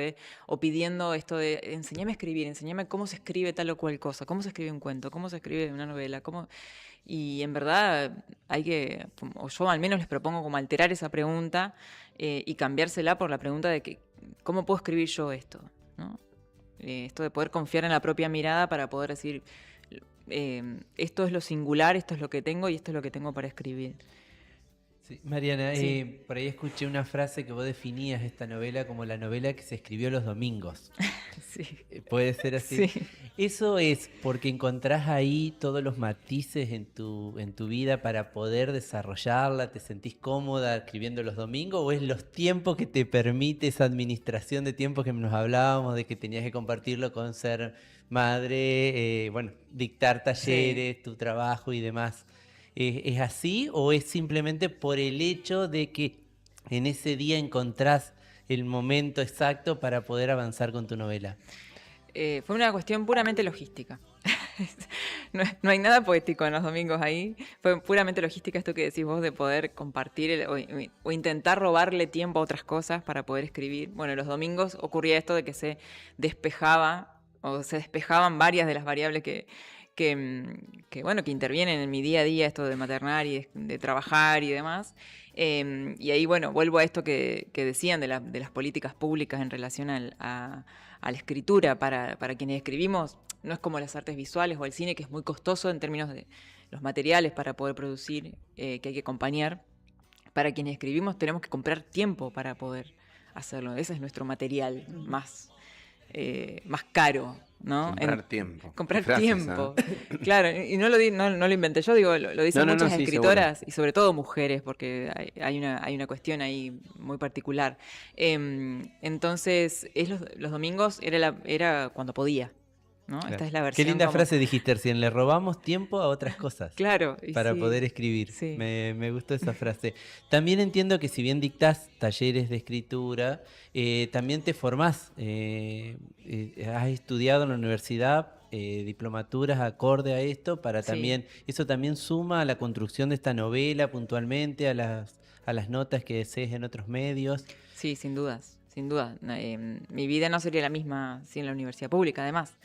[SPEAKER 6] o pidiendo esto de enséñame a escribir, enséñame cómo se escribe tal o cual cosa, cómo se escribe un cuento, cómo se escribe una novela, y en verdad o yo al menos les propongo como alterar esa pregunta y cambiársela por la pregunta de ¿cómo puedo escribir yo esto? ¿No? Esto de poder confiar en la propia mirada para poder decir esto es lo singular, esto es lo que tengo y esto es lo que tengo para escribir.
[SPEAKER 4] Sí, Mariana,
[SPEAKER 6] Sí.
[SPEAKER 4] por ahí escuché una frase que vos definías esta novela como la novela que se escribió los domingos.
[SPEAKER 6] Sí.
[SPEAKER 4] ¿Puede ser así?
[SPEAKER 6] Sí.
[SPEAKER 4] ¿Eso es porque encontrás ahí todos los matices en tu vida para poder desarrollarla? ¿Te sentís cómoda escribiendo los domingos? ¿O es los tiempos que te permite esa administración de tiempos que nos hablábamos, de que tenías que compartirlo con ser madre, bueno, dictar
[SPEAKER 6] Sí.
[SPEAKER 4] talleres, tu trabajo y demás? ¿Es así o es simplemente por el hecho de que en ese día encontrás el momento exacto para poder avanzar con tu novela?
[SPEAKER 6] Fue una cuestión puramente logística. No hay nada poético en los domingos ahí. Fue puramente logística esto que decís vos de poder compartir o intentar robarle tiempo a otras cosas para poder escribir. Bueno, los domingos ocurría esto de que se despejaba o se despejaban varias de las variables bueno, que intervienen en mi día a día, esto de maternar y de trabajar y demás. Y ahí, bueno, vuelvo a esto que decían de las políticas públicas en relación a la escritura para quienes escribimos. No es como las artes visuales o el cine, que es muy costoso en términos de los materiales para poder producir, que hay que acompañar. Para quienes escribimos tenemos que comprar tiempo para poder hacerlo. Ese es nuestro material más caro, ¿no?
[SPEAKER 2] Comprar tiempo.
[SPEAKER 6] Comprar
[SPEAKER 2] Qué frases,
[SPEAKER 6] tiempo.
[SPEAKER 2] ¿ah?
[SPEAKER 6] Claro, y no lo inventé yo, digo, lo dicen
[SPEAKER 2] No,
[SPEAKER 6] muchas
[SPEAKER 2] sí,
[SPEAKER 6] escritoras y sobre todo mujeres, porque hay una cuestión ahí muy particular. Entonces, los domingos era cuando podía, ¿no?
[SPEAKER 4] Claro.
[SPEAKER 6] Esta es la
[SPEAKER 4] Qué
[SPEAKER 6] versión
[SPEAKER 4] linda
[SPEAKER 6] como...
[SPEAKER 4] frase dijiste recién, le robamos tiempo a otras cosas
[SPEAKER 6] Claro, y
[SPEAKER 4] para
[SPEAKER 6] sí,
[SPEAKER 4] poder escribir.
[SPEAKER 6] sí.
[SPEAKER 4] Me gustó esa frase. También entiendo que si bien dictás talleres de escritura, también te formás. Has estudiado en la universidad diplomaturas acorde a esto para
[SPEAKER 6] Sí.
[SPEAKER 4] también, eso también suma a la construcción de esta novela puntualmente, a las notas que desees en otros medios.
[SPEAKER 6] Sí, sin dudas, sin duda. Mi vida no sería la misma sin la universidad pública, además.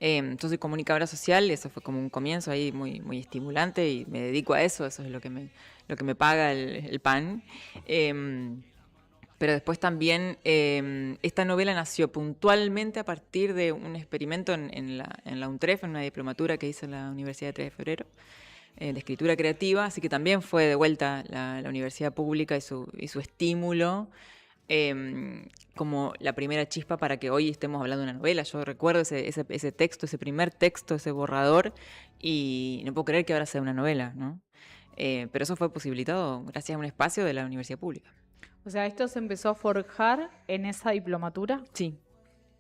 [SPEAKER 6] Yo soy comunicadora social, eso fue como un comienzo ahí muy, muy estimulante y me dedico a eso es lo que me paga el pan. Pero después también esta novela nació puntualmente a partir de un experimento en la UNTREF, en una diplomatura que hice en la Universidad de 3 de Febrero, de escritura creativa, así que también fue de vuelta la universidad pública y su estímulo como la primera chispa para que hoy estemos hablando de una novela. Yo recuerdo ese texto, ese primer texto, ese borrador, y no puedo creer que ahora sea una novela, ¿no? Pero eso fue posibilitado gracias a un espacio de la universidad pública.
[SPEAKER 1] O sea, esto se empezó a forjar en esa diplomatura.
[SPEAKER 6] Sí,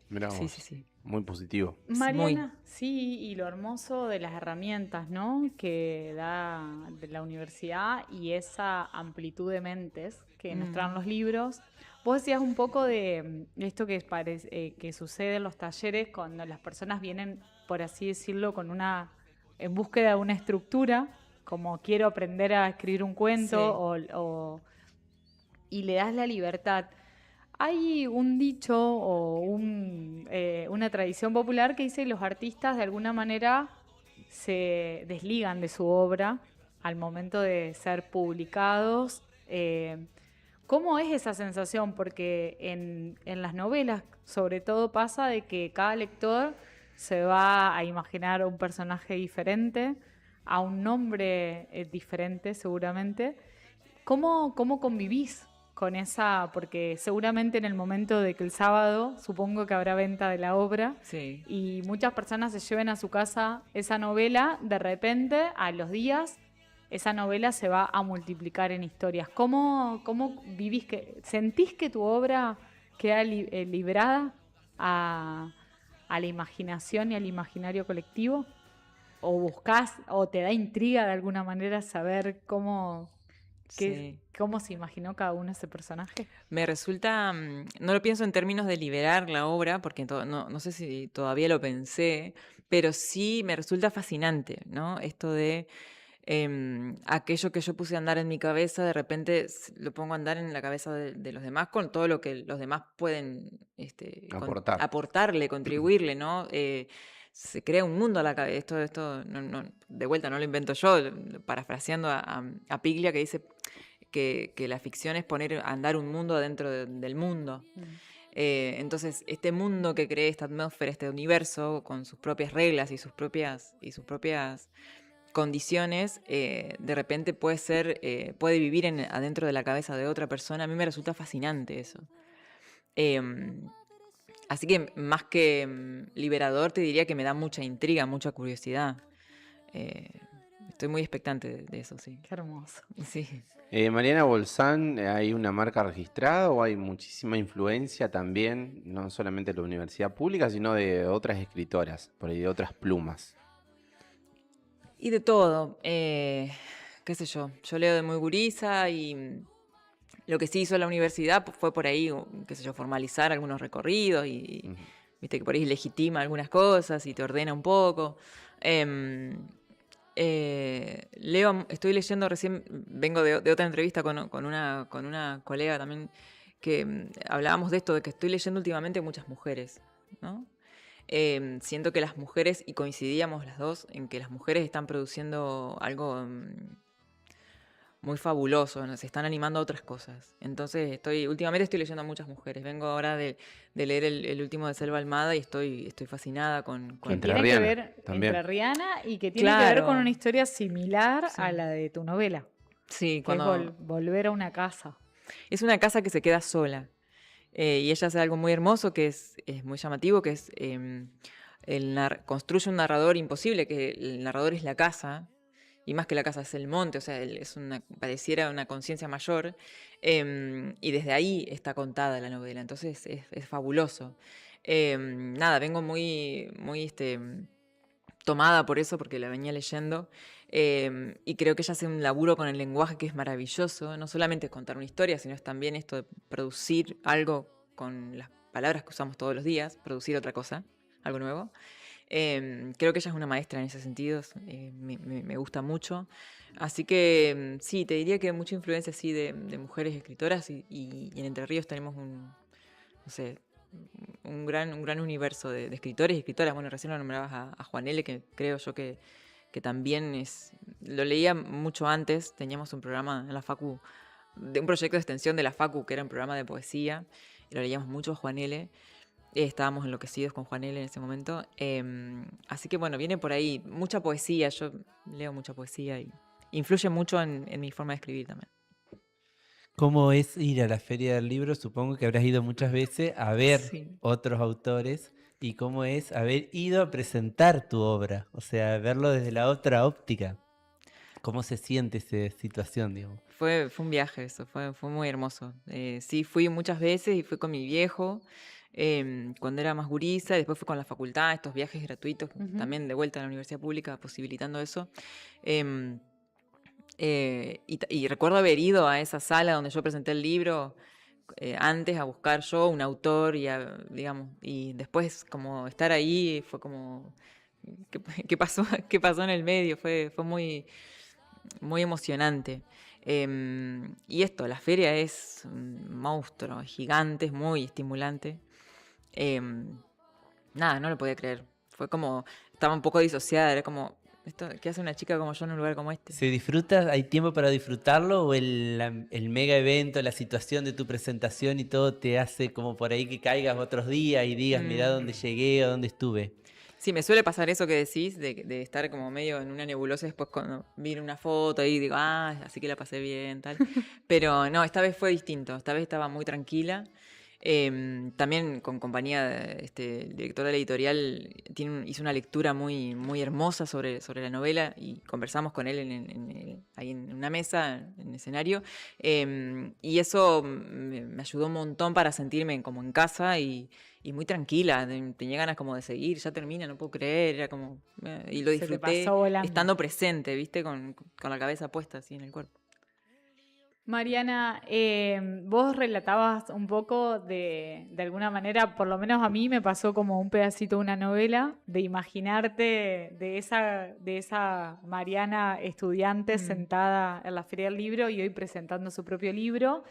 [SPEAKER 2] Mirá
[SPEAKER 6] sí,
[SPEAKER 2] vos,
[SPEAKER 6] sí, sí.
[SPEAKER 2] muy positivo.
[SPEAKER 1] Mariana, sí, y lo hermoso de las herramientas, ¿no? Que da de la universidad y esa amplitud de mentes que nos traen los libros. Vos decías un poco de esto que sucede en los talleres cuando las personas vienen, por así decirlo, en búsqueda de una estructura, como quiero aprender a escribir un cuento y le das la libertad. Hay un dicho o una tradición popular que dice que los artistas de alguna manera se desligan de su obra al momento de ser publicados. ¿Cómo es esa sensación? Porque en las novelas sobre todo pasa de que cada lector se va a imaginar un personaje diferente, a un nombre diferente seguramente. ¿Cómo convivís con esa? Porque seguramente en el momento de que el sábado, supongo que habrá venta de la obra,
[SPEAKER 6] Sí.
[SPEAKER 1] y muchas personas se lleven a su casa esa novela, de repente, a los días, esa novela se va a multiplicar en historias. ¿Cómo vivís? ¿Sentís que tu obra queda librada a la imaginación y al imaginario colectivo? ¿O buscás, o te da intriga de alguna manera saber cómo
[SPEAKER 6] Sí.
[SPEAKER 1] se imaginó cada uno ese personaje?
[SPEAKER 6] Me resulta, no lo pienso en términos de liberar la obra, porque no sé si todavía lo pensé, pero sí me resulta fascinante, ¿no? Esto de aquello que yo puse a andar en mi cabeza, de repente lo pongo a andar en la cabeza de los demás con todo lo que los demás pueden
[SPEAKER 2] Aportar.
[SPEAKER 6] aportarle, contribuirle, ¿no? Se crea un mundo a la cabeza. Esto de vuelta no lo invento yo, parafraseando a Piglia, que dice que la ficción es poner a andar un mundo adentro del mundo. Entonces, este mundo que creé, esta atmósfera, este universo, con sus propias reglas y sus propias condiciones, de repente puede vivir adentro de la cabeza de otra persona. A mí me resulta fascinante eso. Em, Así que más que liberador, te diría que me da mucha intriga, mucha curiosidad. Eh, Estoy muy expectante de eso, sí.
[SPEAKER 1] Qué hermoso.
[SPEAKER 6] Sí.
[SPEAKER 2] Mariana Bolsán, ¿hay una marca registrada o hay muchísima influencia también, no solamente de la universidad pública, sino de otras escritoras, por ahí de otras plumas?
[SPEAKER 6] Y de todo, qué sé yo. Yo leo de muy gurisa y lo que sí hizo la universidad fue por ahí, qué sé yo, formalizar algunos recorridos y
[SPEAKER 2] Ujú.
[SPEAKER 6] viste que por ahí legitima algunas cosas y te ordena un poco. Estoy leyendo recién, vengo de otra entrevista con una colega también, que hablábamos de esto, de que estoy leyendo últimamente muchas mujeres, ¿no? Siento que las mujeres, y coincidíamos las dos, en que las mujeres están produciendo algo muy fabuloso, ¿no? Se están animando a otras cosas. Entonces, últimamente estoy leyendo a muchas mujeres. Vengo ahora de leer el último de Selva Almada y estoy fascinada con
[SPEAKER 1] Que
[SPEAKER 2] Entre
[SPEAKER 1] tiene que
[SPEAKER 2] Rihanna,
[SPEAKER 1] ver
[SPEAKER 2] también.
[SPEAKER 1] entre Rihanna y que tiene que ver
[SPEAKER 6] Claro.
[SPEAKER 1] con una historia similar
[SPEAKER 6] Sí.
[SPEAKER 1] a la de tu novela,
[SPEAKER 6] Sí,
[SPEAKER 1] que es volver a una casa.
[SPEAKER 6] es una casa que se queda sola. Y ella hace algo muy hermoso, que es muy llamativo, que es construye un narrador imposible, que el narrador es la casa, y más que la casa es el monte, o sea, pareciera una conciencia mayor, y desde ahí está contada la novela, entonces es fabuloso. Nada, vengo muy, muy tomada por eso, porque la venía leyendo, y creo que ella hace un laburo con el lenguaje que es maravilloso, no solamente contar una historia, sino es también esto de producir algo con las palabras que usamos todos los días, producir otra cosa, algo nuevo. Creo que ella es una maestra en ese sentido, me gusta mucho. Así que sí, te diría que mucha influencia así de mujeres escritoras y en Entre Ríos tenemos no sé, un gran universo de escritores y escritoras. Bueno, recién lo nombrabas a Juan L., que creo yo que también lo leía mucho antes, teníamos un programa en la Facu, un proyecto de extensión de la Facu, que era un programa de poesía, y lo leíamos mucho a Juan L., estábamos enloquecidos con Juan L. en ese momento. Así que bueno, viene por ahí mucha poesía. Yo leo mucha poesía y influye mucho en mi forma de escribir también.
[SPEAKER 4] ¿Cómo es ir a la Feria del Libro? Supongo que habrás ido muchas veces a ver
[SPEAKER 6] Sí.
[SPEAKER 4] otros autores. ¿Y cómo es haber ido a presentar tu obra? O sea, verlo desde la otra óptica. ¿Cómo se siente esa situación, digamos?
[SPEAKER 6] Fue un viaje eso, fue muy hermoso. Sí, fui muchas veces y fui con mi viejo cuando era más gurisa, y después fui con la facultad, estos viajes gratuitos,
[SPEAKER 1] Ujú.
[SPEAKER 6] también de vuelta a la universidad pública, posibilitando eso. Em, y recuerdo haber ido a esa sala donde yo presenté el libro antes a buscar yo un autor digamos, y después como estar ahí fue como ¿qué pasó? ¿Qué pasó en el medio? Fue muy, muy emocionante. Y la feria es un monstruo, es gigante, es muy estimulante. Em, Nada, no lo podía creer. Fue como, estaba un poco disociada, era como, ¿qué hace una chica como yo en un lugar como este?
[SPEAKER 4] ¿Se disfruta? ¿Hay tiempo para disfrutarlo? ¿O el mega evento, la situación de tu presentación y todo te hace como por ahí que caigas otros días y digas, mirá dónde llegué o dónde estuve?
[SPEAKER 6] Sí, me suele pasar eso que decís, de estar como medio en una nebulosa, y después cuando miro una foto y digo, así que la pasé bien, tal. Pero no, esta vez fue distinto, esta vez estaba muy tranquila. También con compañía, el director de la editorial hizo una lectura muy, muy hermosa sobre la novela y conversamos con él ahí en una mesa, en el escenario. Y eso me ayudó un montón para sentirme como en casa y muy tranquila. Tenía ganas como de seguir, ya termina, no puedo creer. Era como, y lo
[SPEAKER 1] Se te
[SPEAKER 6] disfruté
[SPEAKER 1] pasó volando.
[SPEAKER 6] estando presente, ¿viste? Con la cabeza puesta así en el cuerpo.
[SPEAKER 1] Mariana, vos relatabas un poco de alguna manera, por lo menos a mí me pasó como un pedacito de una novela, de imaginarte de esa Mariana estudiante sentada en la Feria del Libro y hoy presentando su propio libro.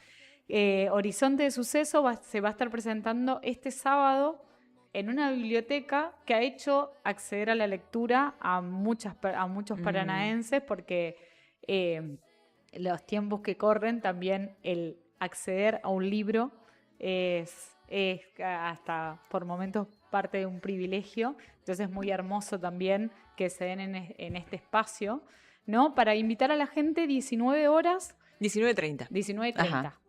[SPEAKER 1] Horizonte de Suceso se va a estar presentando este sábado en una biblioteca que ha hecho acceder a la lectura a muchos paranaenses porque los tiempos que corren también el acceder a un libro es hasta por momentos parte de un privilegio. Entonces es muy hermoso también que se den en este espacio, ¿no? Para invitar a la gente, 19 horas,
[SPEAKER 6] 19:30.
[SPEAKER 1] 19:30.
[SPEAKER 6] Ajá.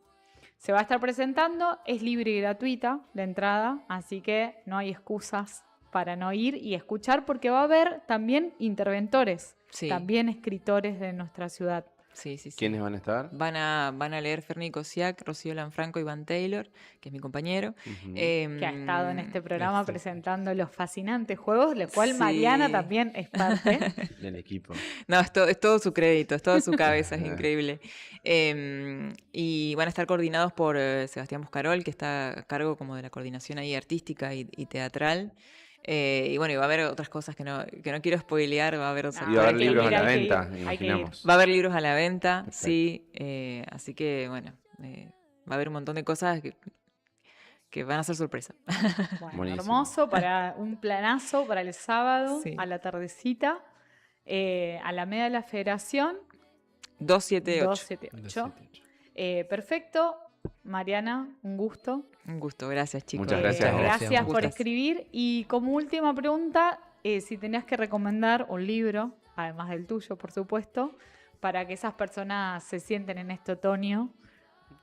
[SPEAKER 1] Se va a estar presentando, es libre y gratuita la entrada, así que no hay excusas para no ir y escuchar, porque va a haber también interventores,
[SPEAKER 6] Sí.
[SPEAKER 1] también escritores de nuestra ciudad.
[SPEAKER 6] Sí, sí, sí.
[SPEAKER 2] ¿Quiénes van a estar?
[SPEAKER 6] Van a leer Ferni Kosiak, Rocío Lanfranco y Iván Taylor, que es mi compañero.
[SPEAKER 2] Ujú.
[SPEAKER 1] Que ha estado en este programa
[SPEAKER 4] Este.
[SPEAKER 1] presentando los fascinantes juegos, del cual
[SPEAKER 6] Sí.
[SPEAKER 1] Mariana también es parte.
[SPEAKER 2] Del equipo.
[SPEAKER 6] No, es todo su crédito, es toda su cabeza, es increíble. Y van a estar coordinados por Sebastián Buscarol, que está a cargo como de la coordinación ahí artística y teatral. Y bueno, y va a haber otras cosas que no quiero spoilear, va a haber otras
[SPEAKER 1] No,
[SPEAKER 2] Y va a haber
[SPEAKER 1] hay que
[SPEAKER 2] libros
[SPEAKER 1] ir,
[SPEAKER 2] a la
[SPEAKER 1] hay que ir,
[SPEAKER 2] venta,
[SPEAKER 1] hay que ir.
[SPEAKER 2] imaginamos.
[SPEAKER 6] Va a haber libros a la venta,
[SPEAKER 2] Perfecto.
[SPEAKER 6] sí. Así que bueno, va a haber un montón de cosas que van a ser sorpresa.
[SPEAKER 1] Bueno,
[SPEAKER 2] Buenísimo.
[SPEAKER 1] hermoso, para un planazo para el sábado
[SPEAKER 6] Sí.
[SPEAKER 1] a la tardecita, Alameda de la Federación,
[SPEAKER 6] 278.
[SPEAKER 1] 278. Perfecto. Mariana, un gusto.
[SPEAKER 6] Un gusto, gracias chicos.
[SPEAKER 2] Muchas gracias.
[SPEAKER 1] Gracias,
[SPEAKER 4] Gracias,
[SPEAKER 1] por
[SPEAKER 6] gustas.
[SPEAKER 1] escribir. Y como última pregunta, si tenías que recomendar un libro, además del tuyo, por supuesto, para que esas personas se sienten en este otoño.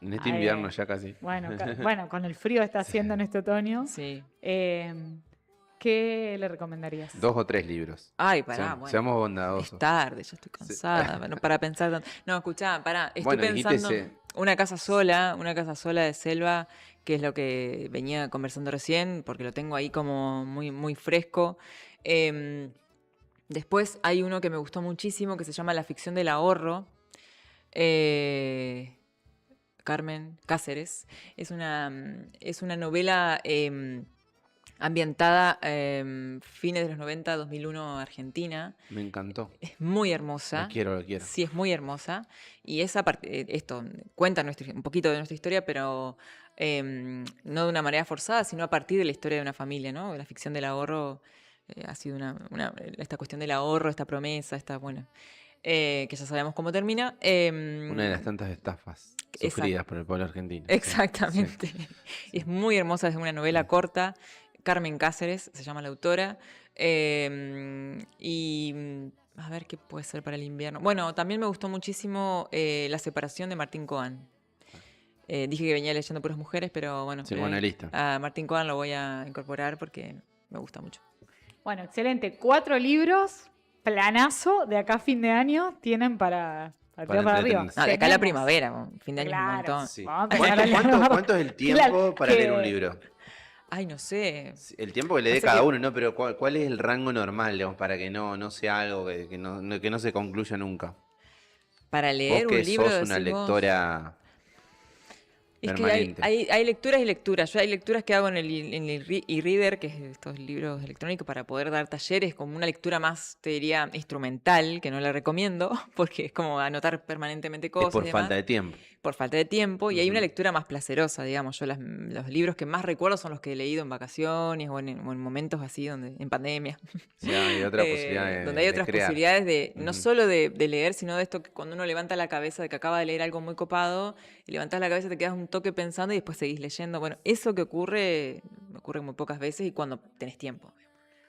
[SPEAKER 2] En este
[SPEAKER 1] Ay,
[SPEAKER 2] invierno ya casi.
[SPEAKER 1] Bueno, bueno, con el frío está haciendo en este otoño.
[SPEAKER 6] Sí.
[SPEAKER 1] ¿Qué le recomendarías?
[SPEAKER 2] 2 o 3 libros.
[SPEAKER 6] Ay, pará,
[SPEAKER 2] Seamos,
[SPEAKER 6] bueno.
[SPEAKER 2] seamos bondadosos.
[SPEAKER 6] Es tarde, ya estoy cansada bueno, para pensar tanto. No, escuchá, pará, estoy
[SPEAKER 2] Bueno, dijiste
[SPEAKER 6] pensando una casa sola de selva, que es lo que venía conversando recién, porque lo tengo ahí como muy, muy fresco. Después hay uno que me gustó muchísimo, que se llama La ficción del ahorro. Carmen Cáceres. Es una novela ambientada fines de los 90, 2001, Argentina.
[SPEAKER 2] Me encantó.
[SPEAKER 6] Es muy hermosa.
[SPEAKER 2] Lo quiero.
[SPEAKER 6] Sí, es muy hermosa. Y esa parte, esto cuenta un poquito de nuestra historia, pero no de una manera forzada, sino a partir de la historia de una familia, ¿no? La ficción del ahorro ha sido esta cuestión del ahorro, esta promesa, que ya sabemos cómo termina.
[SPEAKER 2] Una de las tantas estafas
[SPEAKER 6] Exacto.
[SPEAKER 2] sufridas por el pueblo argentino.
[SPEAKER 6] Exactamente. Y es muy hermosa, es una novela corta. Carmen Cáceres se llama la autora. Y a ver qué puede ser para el invierno. Bueno, también me gustó muchísimo La separación de Martín Coan. Dije que venía leyendo puras mujeres, pero bueno.
[SPEAKER 2] Sí, buena lista.
[SPEAKER 6] A Martín Coan lo voy a incorporar porque me gusta mucho.
[SPEAKER 1] Bueno, excelente. 4 libros, planazo, de acá a fin de año, tienen para tirar para arriba.
[SPEAKER 2] entretenerse.
[SPEAKER 6] No, de acá a la
[SPEAKER 1] Tenemos.
[SPEAKER 6] primavera, fin de año es un
[SPEAKER 1] Claro.
[SPEAKER 6] montón.
[SPEAKER 2] Sí.
[SPEAKER 1] Vamos a empezar a leer.
[SPEAKER 2] ¿Cuánto es el tiempo
[SPEAKER 1] Claro,
[SPEAKER 2] para
[SPEAKER 1] que-
[SPEAKER 2] leer un libro?
[SPEAKER 6] Ay, no sé.
[SPEAKER 2] El tiempo que le dé
[SPEAKER 6] Pasa
[SPEAKER 2] cada
[SPEAKER 6] que-
[SPEAKER 2] uno, ¿no? Pero ¿cuál es el rango normal, digamos, para que no sea algo que no se concluya nunca?
[SPEAKER 6] Para
[SPEAKER 2] Vos
[SPEAKER 6] leer
[SPEAKER 2] que
[SPEAKER 6] un libro.
[SPEAKER 2] sos una
[SPEAKER 6] decís vos.
[SPEAKER 2] lectora
[SPEAKER 6] Es que
[SPEAKER 2] permanente.
[SPEAKER 6] hay lecturas y lecturas. Yo hay lecturas que hago en el e-reader, que es estos libros electrónicos, para poder dar talleres, como una lectura más, te diría, instrumental, que no la recomiendo, porque es como anotar permanentemente
[SPEAKER 2] Es
[SPEAKER 6] cosas.
[SPEAKER 2] por
[SPEAKER 6] y demás,
[SPEAKER 2] falta de tiempo.
[SPEAKER 6] por falta de tiempo. Y hay una
[SPEAKER 2] Ujú.
[SPEAKER 6] lectura más placerosa, digamos. Yo los libros que más recuerdo son los que he leído en vacaciones o en momentos así, en pandemia.
[SPEAKER 2] Sí, hay otra posibilidad de
[SPEAKER 6] Donde hay
[SPEAKER 2] de
[SPEAKER 6] otras
[SPEAKER 2] crear.
[SPEAKER 6] posibilidades de, no
[SPEAKER 2] Ujú.
[SPEAKER 6] solo de leer, sino de esto que cuando uno levanta la cabeza de que acaba de leer algo muy copado, y levantas la cabeza, te quedas un toque pensando y después seguís leyendo. Bueno, eso que ocurre muy pocas veces y cuando tenés tiempo.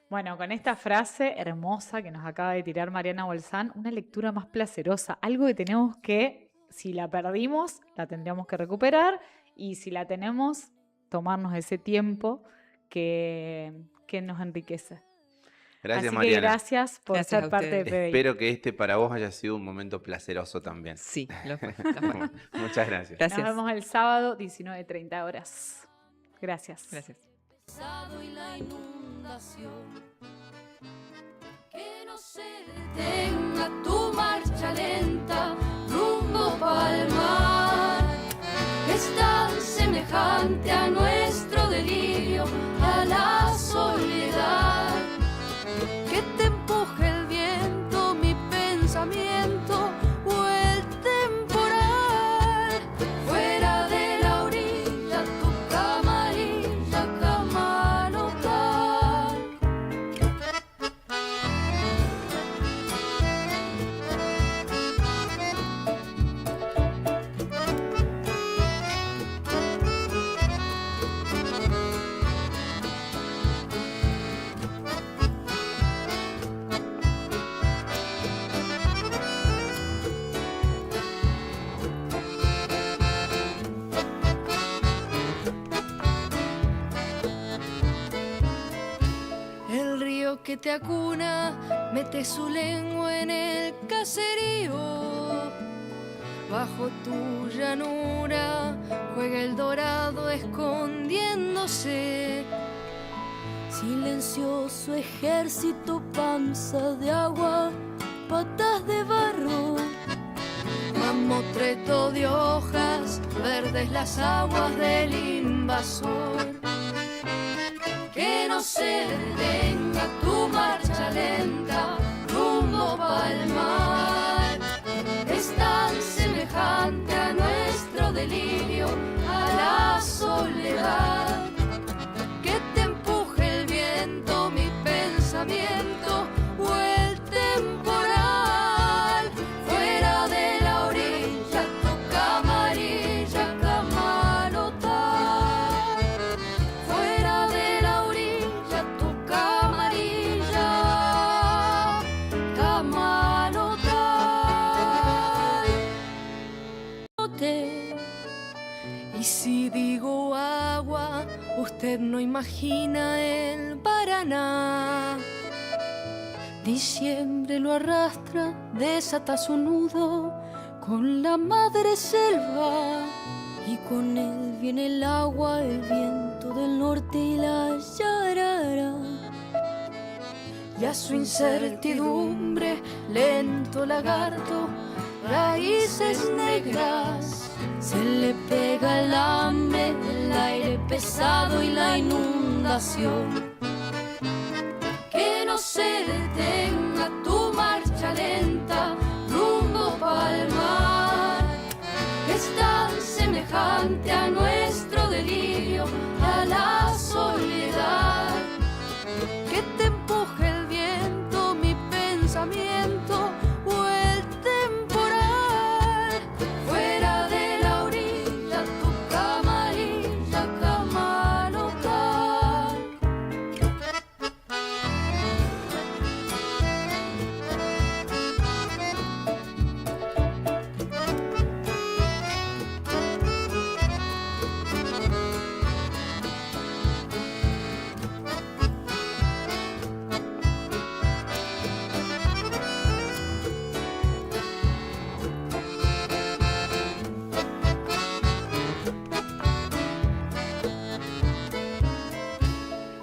[SPEAKER 1] Bueno, con esta frase hermosa que nos acaba de tirar Mariana Bolsán, una lectura más placerosa, algo que tenemos que, si la perdimos, la tendríamos que recuperar, y si la tenemos, tomarnos ese tiempo que nos enriquece.
[SPEAKER 2] Gracias,
[SPEAKER 1] Así
[SPEAKER 2] Mariana.
[SPEAKER 1] que gracias por
[SPEAKER 6] Gracias
[SPEAKER 1] ser
[SPEAKER 6] a
[SPEAKER 1] parte de
[SPEAKER 6] ustedes.
[SPEAKER 1] PBI.
[SPEAKER 2] Espero que este para vos haya sido un momento placeroso también.
[SPEAKER 6] Sí, lo fue. Lo fue.
[SPEAKER 2] Muchas gracias.
[SPEAKER 6] Gracias.
[SPEAKER 1] Nos vemos el sábado, 19:30 horas. Gracias.
[SPEAKER 6] Gracias.
[SPEAKER 5] Y la inundación, que no se detenga tu marcha lenta rumbo pa'l mar. Es tan semejante a nuestro delirio, a la soledad, que te empuje el viento, mi pensamiento o el temporal. Fuera de la orilla, tu camarilla, camanotal. que te acuna mete su lengua en el caserío. Bajo tu llanura juega el dorado escondiéndose. Silencioso ejército, panza de agua, patas de barro. Mamotreto de hojas, verdes las aguas del invasor. Que no se detenga tu marcha lenta rumbo pa'l mar. Es tan semejante a nuestro delirio, a la soledad. Que te empuje el viento, mi pensamiento o el temporal. Fuera de la orilla, toca amarilla, camalotar. Fuera de la orilla, toca amarilla, camalotar. Y si digo agua, usted no imagina el Paraná. Diciembre lo arrastra, desata su nudo con la madre selva. Y con él viene el agua, el viento del norte y la yarara. Y a su incertidumbre, lento lagarto, raíces negras. Se le pega el hambre, el aire pesado y la inundación. Que no se detenga tu marcha lenta rumbo pa'l mar. Es tan semejante a nuestro delirio, a la soledad. Que te empuje el viento, mi pensamiento o el temporal. Fuera de la orilla, tu camarilla, camalotar.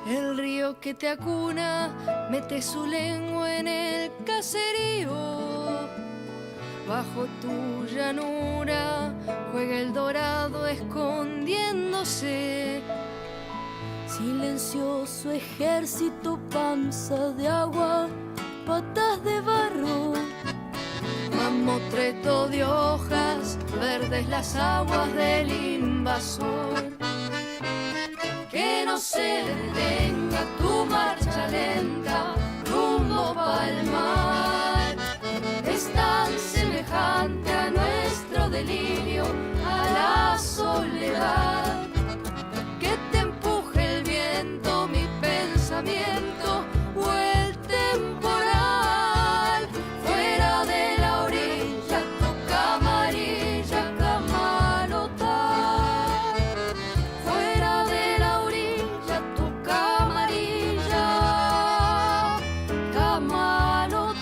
[SPEAKER 5] El río que te acuna mete su lengua en el caserío. Bajo tu llanura juega el dorado escondiéndose. Silencioso ejército, panza de agua, patas de barro. Mamotreto de hojas, verdes las aguas del invasor. Que no se detenga tu marcha lenta rumbo pa'l mar. Es tan semejante a nuestro delirio, a la soledad. Que te empuje el viento, mi pensamiento o el temporal. Fuera de la orilla, toca amarilla, camalotar. Fuera de la orilla, toca amarilla, camalotar.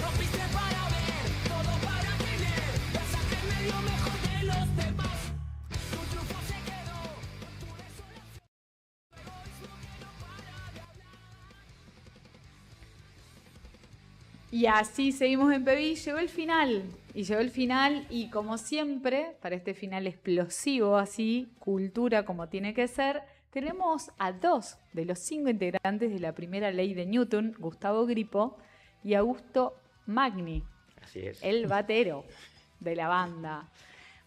[SPEAKER 3] Rompiste para ver, todo para tener. Pensaste medio mejor de los demás. Tu triunfo se quedó con tu desolación. Tu egoísmo que no para de hablar.
[SPEAKER 1] Y así seguimos en Pevi. Llegó el final. Y llegó el final. Y como siempre, para este final explosivo, así, cultura como tiene que ser, tenemos a 2 de los 5 integrantes de la primera ley de Newton, Gustavo Grippo y Augusto Magni,
[SPEAKER 2] Así es.
[SPEAKER 1] el batero de la banda.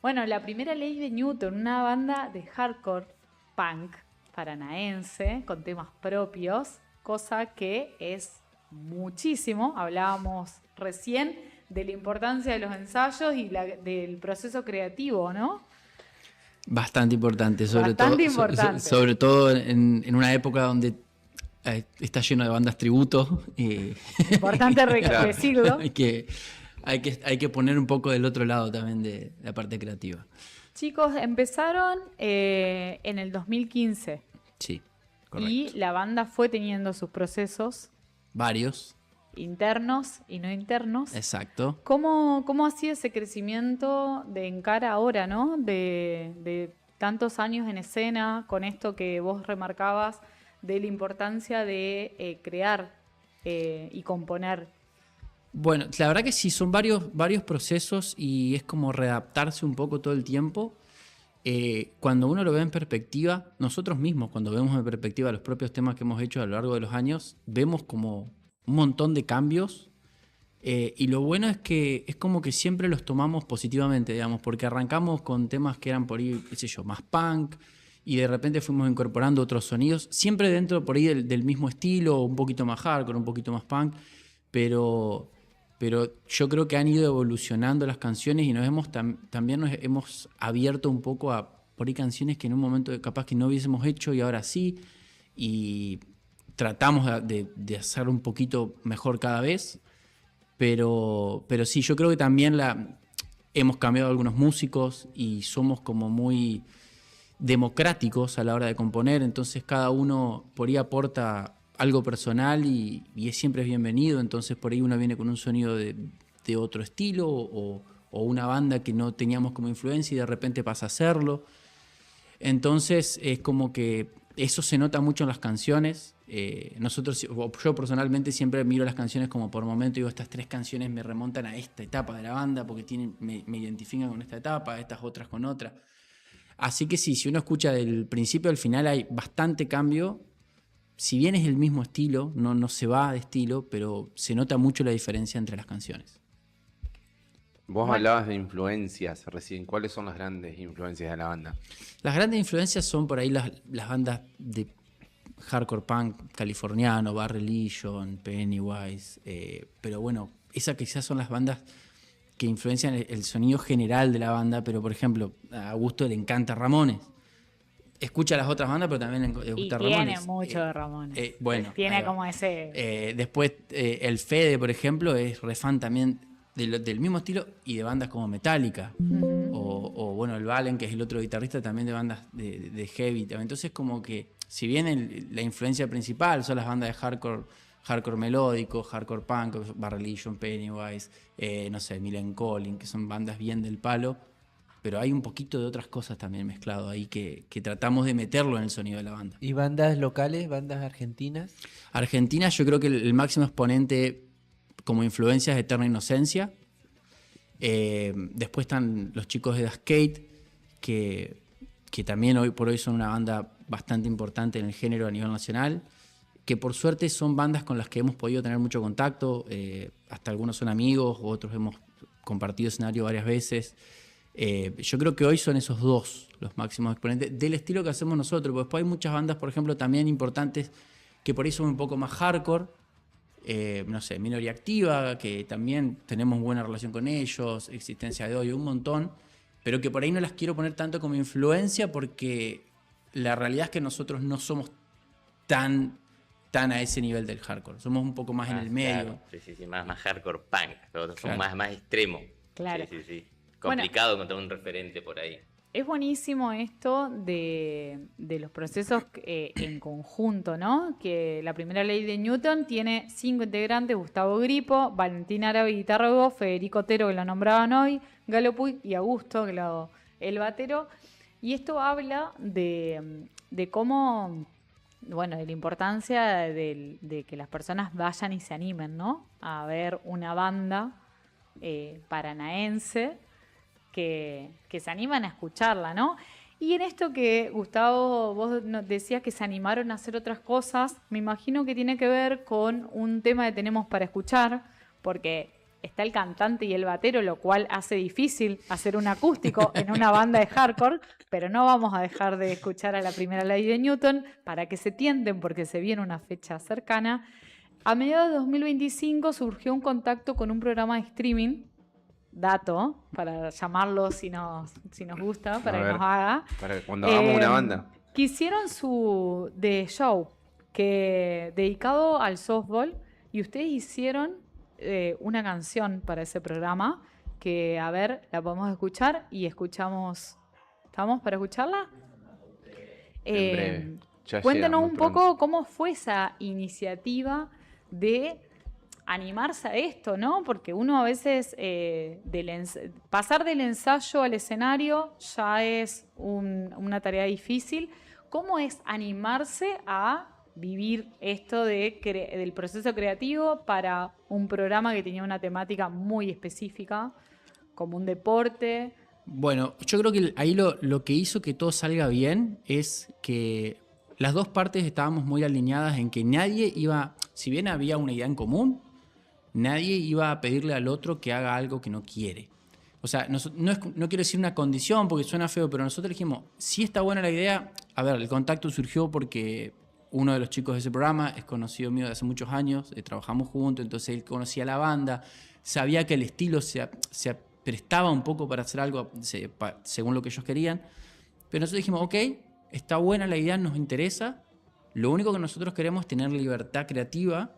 [SPEAKER 1] Bueno, la primera ley de Newton, una banda de hardcore punk paranaense con temas propios, cosa que es muchísimo. Hablábamos recién de la importancia de los ensayos y del proceso creativo, ¿no?
[SPEAKER 7] Bastante importante,
[SPEAKER 1] Bastante importante.
[SPEAKER 7] sobre todo en una época donde está lleno de bandas tributo.
[SPEAKER 1] Importante decirlo.
[SPEAKER 7] hay que poner un poco del otro lado también de la parte creativa.
[SPEAKER 1] Chicos, empezaron en el 2015
[SPEAKER 7] Sí, correcto.
[SPEAKER 1] y la banda fue teniendo sus procesos
[SPEAKER 7] Varios,
[SPEAKER 1] internos y no internos.
[SPEAKER 7] exacto.
[SPEAKER 1] ¿Cómo ha sido ese crecimiento de Encara ahora, ¿no? De tantos años en escena, con esto que vos remarcabas de la importancia de crear y componer?
[SPEAKER 7] Bueno, la verdad que sí, son varios procesos y es como readaptarse un poco todo el tiempo. Cuando uno lo ve en perspectiva, nosotros mismos, cuando vemos en perspectiva los propios temas que hemos hecho a lo largo de los años, vemos como un montón de cambios. Y lo bueno es que es como que siempre los tomamos positivamente, digamos, porque arrancamos con temas que eran por ahí, qué sé yo, más punk, y de repente fuimos incorporando otros sonidos, siempre dentro por ahí del mismo estilo, un poquito más hardcore, un poquito más punk, pero yo creo que han ido evolucionando las canciones y también nos hemos abierto un poco a por ahí canciones que en un momento capaz que no hubiésemos hecho y ahora sí, y tratamos de hacer un poquito mejor cada vez, pero sí, yo creo que también hemos cambiado algunos músicos y somos como muy democráticos a la hora de componer, entonces cada uno por ahí aporta algo personal y siempre es bienvenido, entonces por ahí uno viene con un sonido de otro estilo o una banda que no teníamos como influencia y de repente pasa a hacerlo. Entonces es como que eso se nota mucho en las canciones. Yo personalmente siempre miro las canciones como por momento, digo, estas 3 canciones me remontan a esta etapa de la banda porque me identifican con esta etapa, estas otras con otra. Así que sí, si uno escucha del principio al final hay bastante cambio. Si bien es el mismo estilo, no se va de estilo, pero se nota mucho la diferencia entre las canciones.
[SPEAKER 2] Vos hablabas de influencias recién. ¿Cuáles son las grandes influencias de la banda?
[SPEAKER 7] Las grandes influencias son por ahí las bandas de hardcore punk californiano, Bad Religion, Pennywise, pero bueno, esas quizás son las bandas que influencian el sonido general de la banda, pero por ejemplo, a Augusto le encanta Ramones. Escucha las otras bandas, pero también le gusta Ramones.
[SPEAKER 1] Tiene mucho de Ramones.
[SPEAKER 7] Bueno,
[SPEAKER 1] tiene como ese...
[SPEAKER 7] después, el Fede, por ejemplo, es re fan también del mismo estilo y de bandas como Metallica. O bueno, el Valen, que es el otro guitarrista, también de bandas de heavy. Entonces, como que, si bien la influencia principal son las bandas de hardcore melódico, hardcore punk, Bad Religion, Pennywise, no sé, Millencolin, que son bandas bien del palo, pero hay un poquito de otras cosas también mezclado ahí que tratamos de meterlo en el sonido de la banda.
[SPEAKER 4] ¿Y bandas locales, bandas argentinas?
[SPEAKER 7] Argentina, yo creo que el máximo exponente como influencia es Eterna Inocencia. Después están los chicos de The Skate, que también hoy por hoy son una banda bastante importante en el género a nivel nacional, que por suerte son bandas con las que hemos podido tener mucho contacto, hasta algunos son amigos, otros hemos compartido escenario varias veces. Yo creo que hoy son esos dos los máximos exponentes del estilo que hacemos nosotros, porque después hay muchas bandas, por ejemplo, también importantes que por ahí son un poco más hardcore, no sé, Minoría Activa, que también tenemos buena relación con ellos, Existencia de Hoy, un montón, pero que por ahí no las quiero poner tanto como influencia porque la realidad es que nosotros no somos tan a ese nivel del hardcore, somos un poco más en el medio.
[SPEAKER 8] Claro. Sí, más hardcore punk, los otros son
[SPEAKER 7] Claro.
[SPEAKER 8] más extremo.
[SPEAKER 1] Claro.
[SPEAKER 8] Sí. Complicado encontrar un referente por ahí.
[SPEAKER 1] Es buenísimo esto de los procesos en conjunto, ¿no? Que la primera ley de Newton tiene 5 integrantes: Gustavo Gripo, Valentín Árabe, guitarra y voz, Federico Otero, que lo nombraban hoy, Galo Puig y Augusto, que el batero. Y esto habla de cómo, bueno, de la importancia de que las personas vayan y se animen, ¿no? A ver una banda paranaense que se animan a escucharla, ¿no? Y en esto que, Gustavo, vos nos decías que se animaron a hacer otras cosas, me imagino que tiene que ver con un tema que tenemos para escuchar, porque está el cantante y el batero, lo cual hace difícil hacer un acústico en una banda de hardcore, pero no vamos a dejar de escuchar a la primera ley de Newton para que se tienten, porque se viene una fecha cercana. A mediados de 2025 surgió un contacto con un programa de streaming, dato, para llamarlo si nos gusta, para
[SPEAKER 2] A
[SPEAKER 1] que
[SPEAKER 2] ver.
[SPEAKER 1] nos haga.
[SPEAKER 2] Para cuando hagamos una banda.
[SPEAKER 1] Que hicieron su de show, que dedicado al softball, y ustedes hicieron una canción para ese programa, que a ver, la podemos escuchar y escuchamos. ¿Estamos para escucharla?
[SPEAKER 2] En breve. Ya
[SPEAKER 1] Cuéntenos
[SPEAKER 2] llega,
[SPEAKER 1] un
[SPEAKER 2] muy
[SPEAKER 1] poco
[SPEAKER 2] pronto.
[SPEAKER 1] cómo fue esa iniciativa de animarse a esto, ¿no? Porque uno a veces pasar del ensayo al escenario ya es una tarea difícil. ¿Cómo es animarse a vivir esto del proceso creativo para un programa que tenía una temática muy específica, como un deporte?
[SPEAKER 7] Bueno, yo creo que ahí lo que hizo que todo salga bien es que las dos partes estábamos muy alineadas en que nadie iba, si bien había una idea en común, nadie iba a pedirle al otro que haga algo que no quiere. O sea, no quiero decir una condición porque suena feo, pero nosotros dijimos, si está buena la idea. A ver, el contacto surgió porque uno de los chicos de ese programa es conocido mío de hace muchos años, trabajamos juntos, entonces él conocía la banda, sabía que el estilo se prestaba un poco para hacer algo según lo que ellos querían. Pero nosotros dijimos, ok, está buena la idea, nos interesa. Lo único que nosotros queremos es tener libertad creativa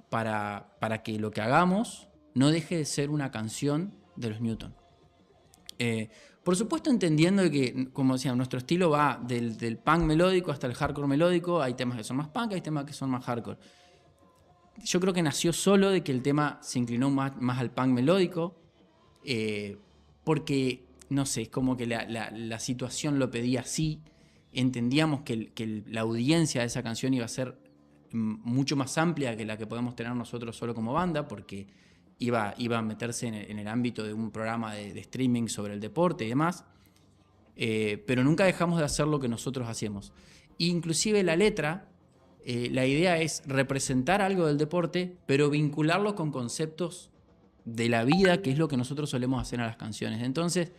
[SPEAKER 7] para que lo que hagamos no deje de ser una canción de los Newton. Por supuesto entendiendo que, como decía, nuestro estilo va del punk melódico hasta el hardcore melódico. Hay temas que son más punk, hay temas que son más hardcore. Yo creo que nació solo de que el tema se inclinó más al punk melódico, porque, no sé, es como que la situación lo pedía así. Entendíamos que la audiencia de esa canción iba a ser mucho más amplia que la que podemos tener nosotros solo como banda, porque iba a meterse en el ámbito de un programa de streaming sobre el deporte y demás, pero nunca dejamos de hacer lo que nosotros hacemos. Inclusive la letra, la idea es representar algo del deporte, pero vincularlo con conceptos de la vida, que es lo que nosotros solemos hacer en las canciones. Entonces,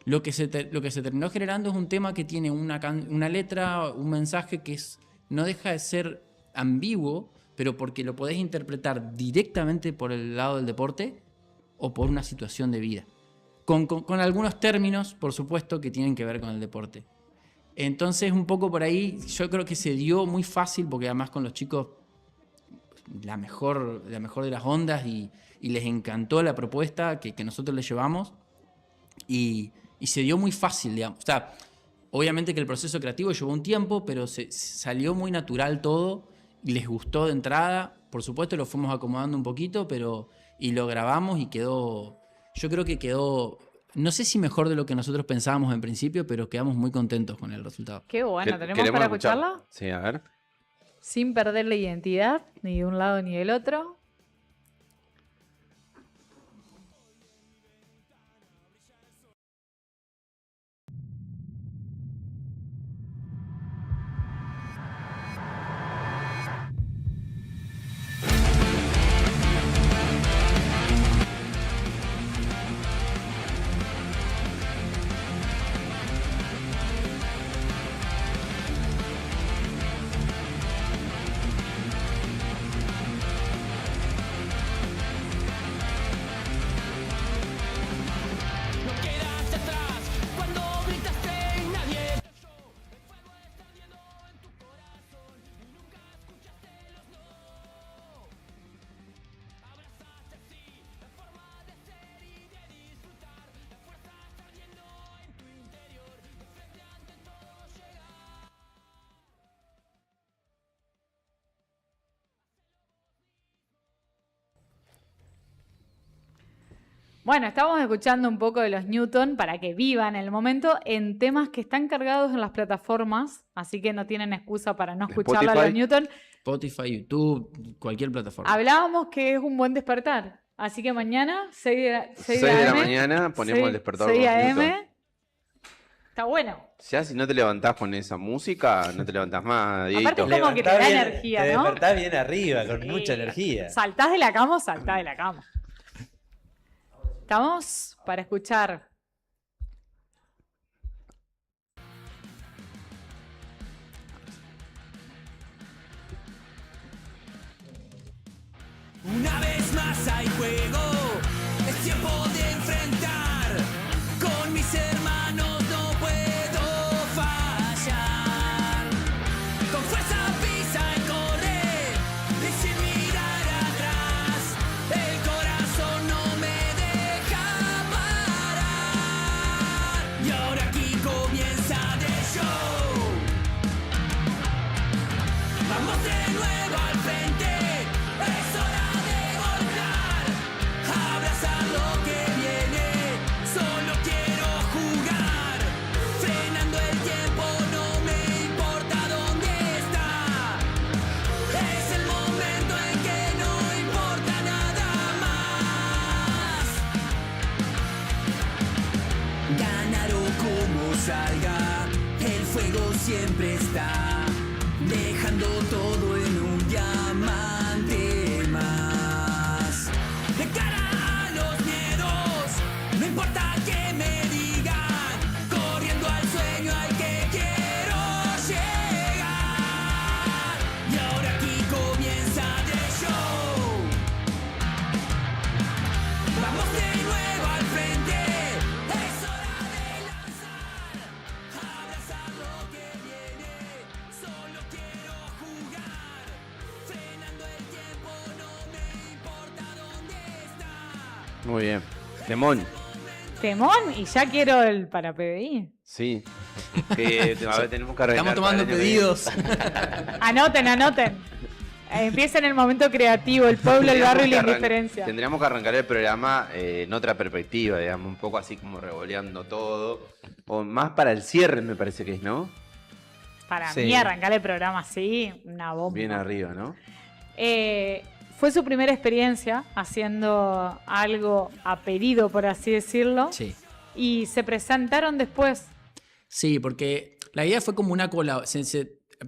[SPEAKER 7] lo que se terminó generando es un tema que tiene una letra, un mensaje que no deja de ser ambiguo, pero porque lo podés interpretar directamente por el lado del deporte o por una situación de vida. Con algunos términos, por supuesto, que tienen que ver con el deporte. Entonces, un poco por ahí, yo creo que se dio muy fácil, porque además con los chicos la mejor de las ondas y les encantó la propuesta que nosotros les llevamos y se dio muy fácil, digamos. O sea, obviamente que el proceso creativo llevó un tiempo, pero salió muy natural todo y les gustó de entrada. Por supuesto lo fuimos acomodando un poquito, y lo grabamos y quedó, yo creo que quedó, no sé si mejor de lo que nosotros pensábamos en principio, pero quedamos muy contentos con el resultado.
[SPEAKER 1] Qué bueno, ¿tenemos
[SPEAKER 2] ¿Queremos
[SPEAKER 1] para
[SPEAKER 2] escuchar?
[SPEAKER 1] escucharla?
[SPEAKER 2] Sí, a ver.
[SPEAKER 1] Sin perder la identidad, ni de un lado ni del otro.
[SPEAKER 3] No quedaste atrás cuando gritaste y nadie te oyó. El fuego está ardiendo en tu corazón y nunca escuchaste los no. Abrazaste sí la forma de ser y de disfrutar. La fuerza está ardiendo en tu interior. De frente ante todo llegar.
[SPEAKER 1] Bueno, estamos escuchando un poco de los Newton para que vivan el momento en temas que están cargados en las plataformas, así que no tienen excusa para no escucharlo a los
[SPEAKER 2] Spotify.
[SPEAKER 1] Newton.
[SPEAKER 7] Spotify, YouTube, cualquier plataforma.
[SPEAKER 1] Hablábamos que es un buen despertar, así que mañana, 6
[SPEAKER 2] 6 de la mañana ponemos el despertador
[SPEAKER 1] 6
[SPEAKER 2] con
[SPEAKER 1] AM.
[SPEAKER 2] Newton.
[SPEAKER 1] Está bueno.
[SPEAKER 2] Ya si no te levantás con esa música, no te levantás más, Dieguito.
[SPEAKER 1] Aparte es como que te da energía,
[SPEAKER 4] te
[SPEAKER 1] ¿no?
[SPEAKER 4] despertás bien arriba, con
[SPEAKER 1] Sí.
[SPEAKER 4] mucha energía.
[SPEAKER 1] Saltás de la cama o saltás de la cama. Estamos para escuchar.
[SPEAKER 3] pasa y juego. Es tiempo de enfrentar. Con mis hermanos no puedo fallar. Con fuerza pisa y corre, y sin mirar atrás. El corazón no me deja parar. Y ahora aquí comienza The Show. Vamos de nuevo al frente. Es hora de golpear. Abrazar lo que viene. Solo quiero jugar. Frenando el tiempo, no me importa dónde está. Es el momento en que no importa nada más. Ganar o como salga, el fuego siempre está, dejando todo en un diamante más. De cara a los miedos, no importa que me digan, corriendo al sueño al que quiero llegar. Y ahora aquí comienza The Show. Vamos de nuevo al frente. Es hora de lanzar, abrazar lo que viene. Solo quiero jugar. Frenando el tiempo, no me importa dónde está.
[SPEAKER 2] Muy bien. Temón.
[SPEAKER 1] Temón, y ya quiero el para PBI.
[SPEAKER 2] Sí. Que, a ver, tenemos que arreglar
[SPEAKER 4] Estamos tomando
[SPEAKER 2] para el año que
[SPEAKER 4] pedidos.
[SPEAKER 1] Anoten, anoten. Empieza en el momento creativo, el pueblo, el barrio y la indiferencia.
[SPEAKER 2] Tendríamos que arrancar el programa en otra perspectiva, digamos, un poco así como revoleando todo. O más para el cierre, me parece que es, ¿no?
[SPEAKER 1] Para
[SPEAKER 4] Sí.
[SPEAKER 1] mí arrancar el programa así, una bomba.
[SPEAKER 2] Bien arriba, ¿no?
[SPEAKER 1] Fue su primera experiencia haciendo algo a pedido, por así decirlo.
[SPEAKER 7] Sí.
[SPEAKER 1] Y se presentaron después.
[SPEAKER 7] Sí, porque la idea fue como una colaboración.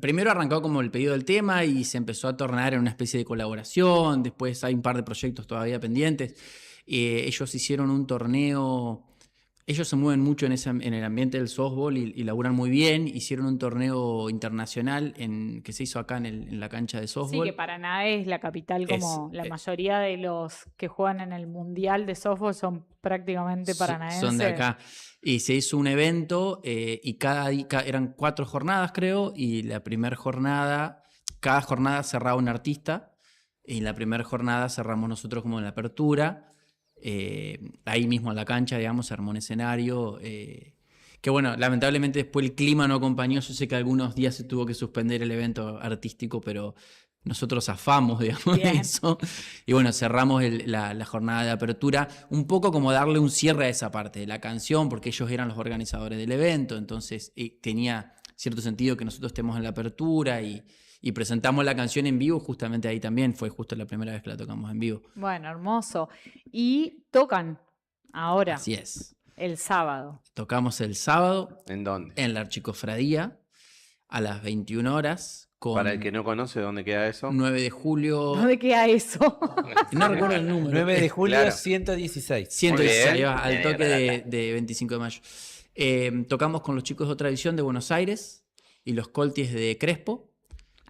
[SPEAKER 7] Primero arrancó como el pedido del tema y se empezó a tornar en una especie de colaboración. Después hay un par de proyectos todavía pendientes. Ellos hicieron un torneo. Ellos se mueven mucho en el ambiente del softball y laburan muy bien. Hicieron un torneo internacional que se hizo acá en la cancha de
[SPEAKER 1] Sí,
[SPEAKER 7] softball.
[SPEAKER 1] que Paraná es la capital, como la mayoría de los que juegan en el Mundial de Softball son prácticamente paranaenses.
[SPEAKER 7] Son de acá. Y se hizo un evento y eran 4 jornadas, creo, y la primera jornada, cada jornada cerraba un artista, y la primera jornada cerramos nosotros como en la apertura. Ahí mismo en la cancha, digamos, se armó un escenario. Que bueno, lamentablemente después el clima no acompañó. Yo sé que algunos días se tuvo que suspender el evento artístico, pero nosotros zafamos, digamos,
[SPEAKER 1] Bien.
[SPEAKER 7] eso. Y bueno, cerramos la jornada de apertura, un poco como darle un cierre a esa parte de la canción, porque ellos eran los organizadores del evento, entonces tenía cierto sentido que nosotros estemos en la apertura y presentamos la canción en vivo justamente ahí también. Fue justo la primera vez que la tocamos en vivo.
[SPEAKER 1] Bueno, hermoso. Y tocan ahora,
[SPEAKER 7] Así es.
[SPEAKER 1] el sábado.
[SPEAKER 7] Tocamos el sábado
[SPEAKER 2] ¿En dónde?
[SPEAKER 7] en la Archicofradía a las 21 horas con
[SPEAKER 2] Para el que no conoce dónde queda eso.
[SPEAKER 7] 9 de julio.
[SPEAKER 1] ¿Dónde queda eso?
[SPEAKER 7] No recuerdo el número.
[SPEAKER 4] 9 de julio,
[SPEAKER 2] Claro.
[SPEAKER 4] 116.
[SPEAKER 7] 116,
[SPEAKER 2] Muy bien.
[SPEAKER 7] ahí va, al
[SPEAKER 8] Bien,
[SPEAKER 7] toque
[SPEAKER 8] bien,
[SPEAKER 7] de 25 de mayo. Tocamos con los chicos de otra división de Buenos Aires y los Colties de Crespo.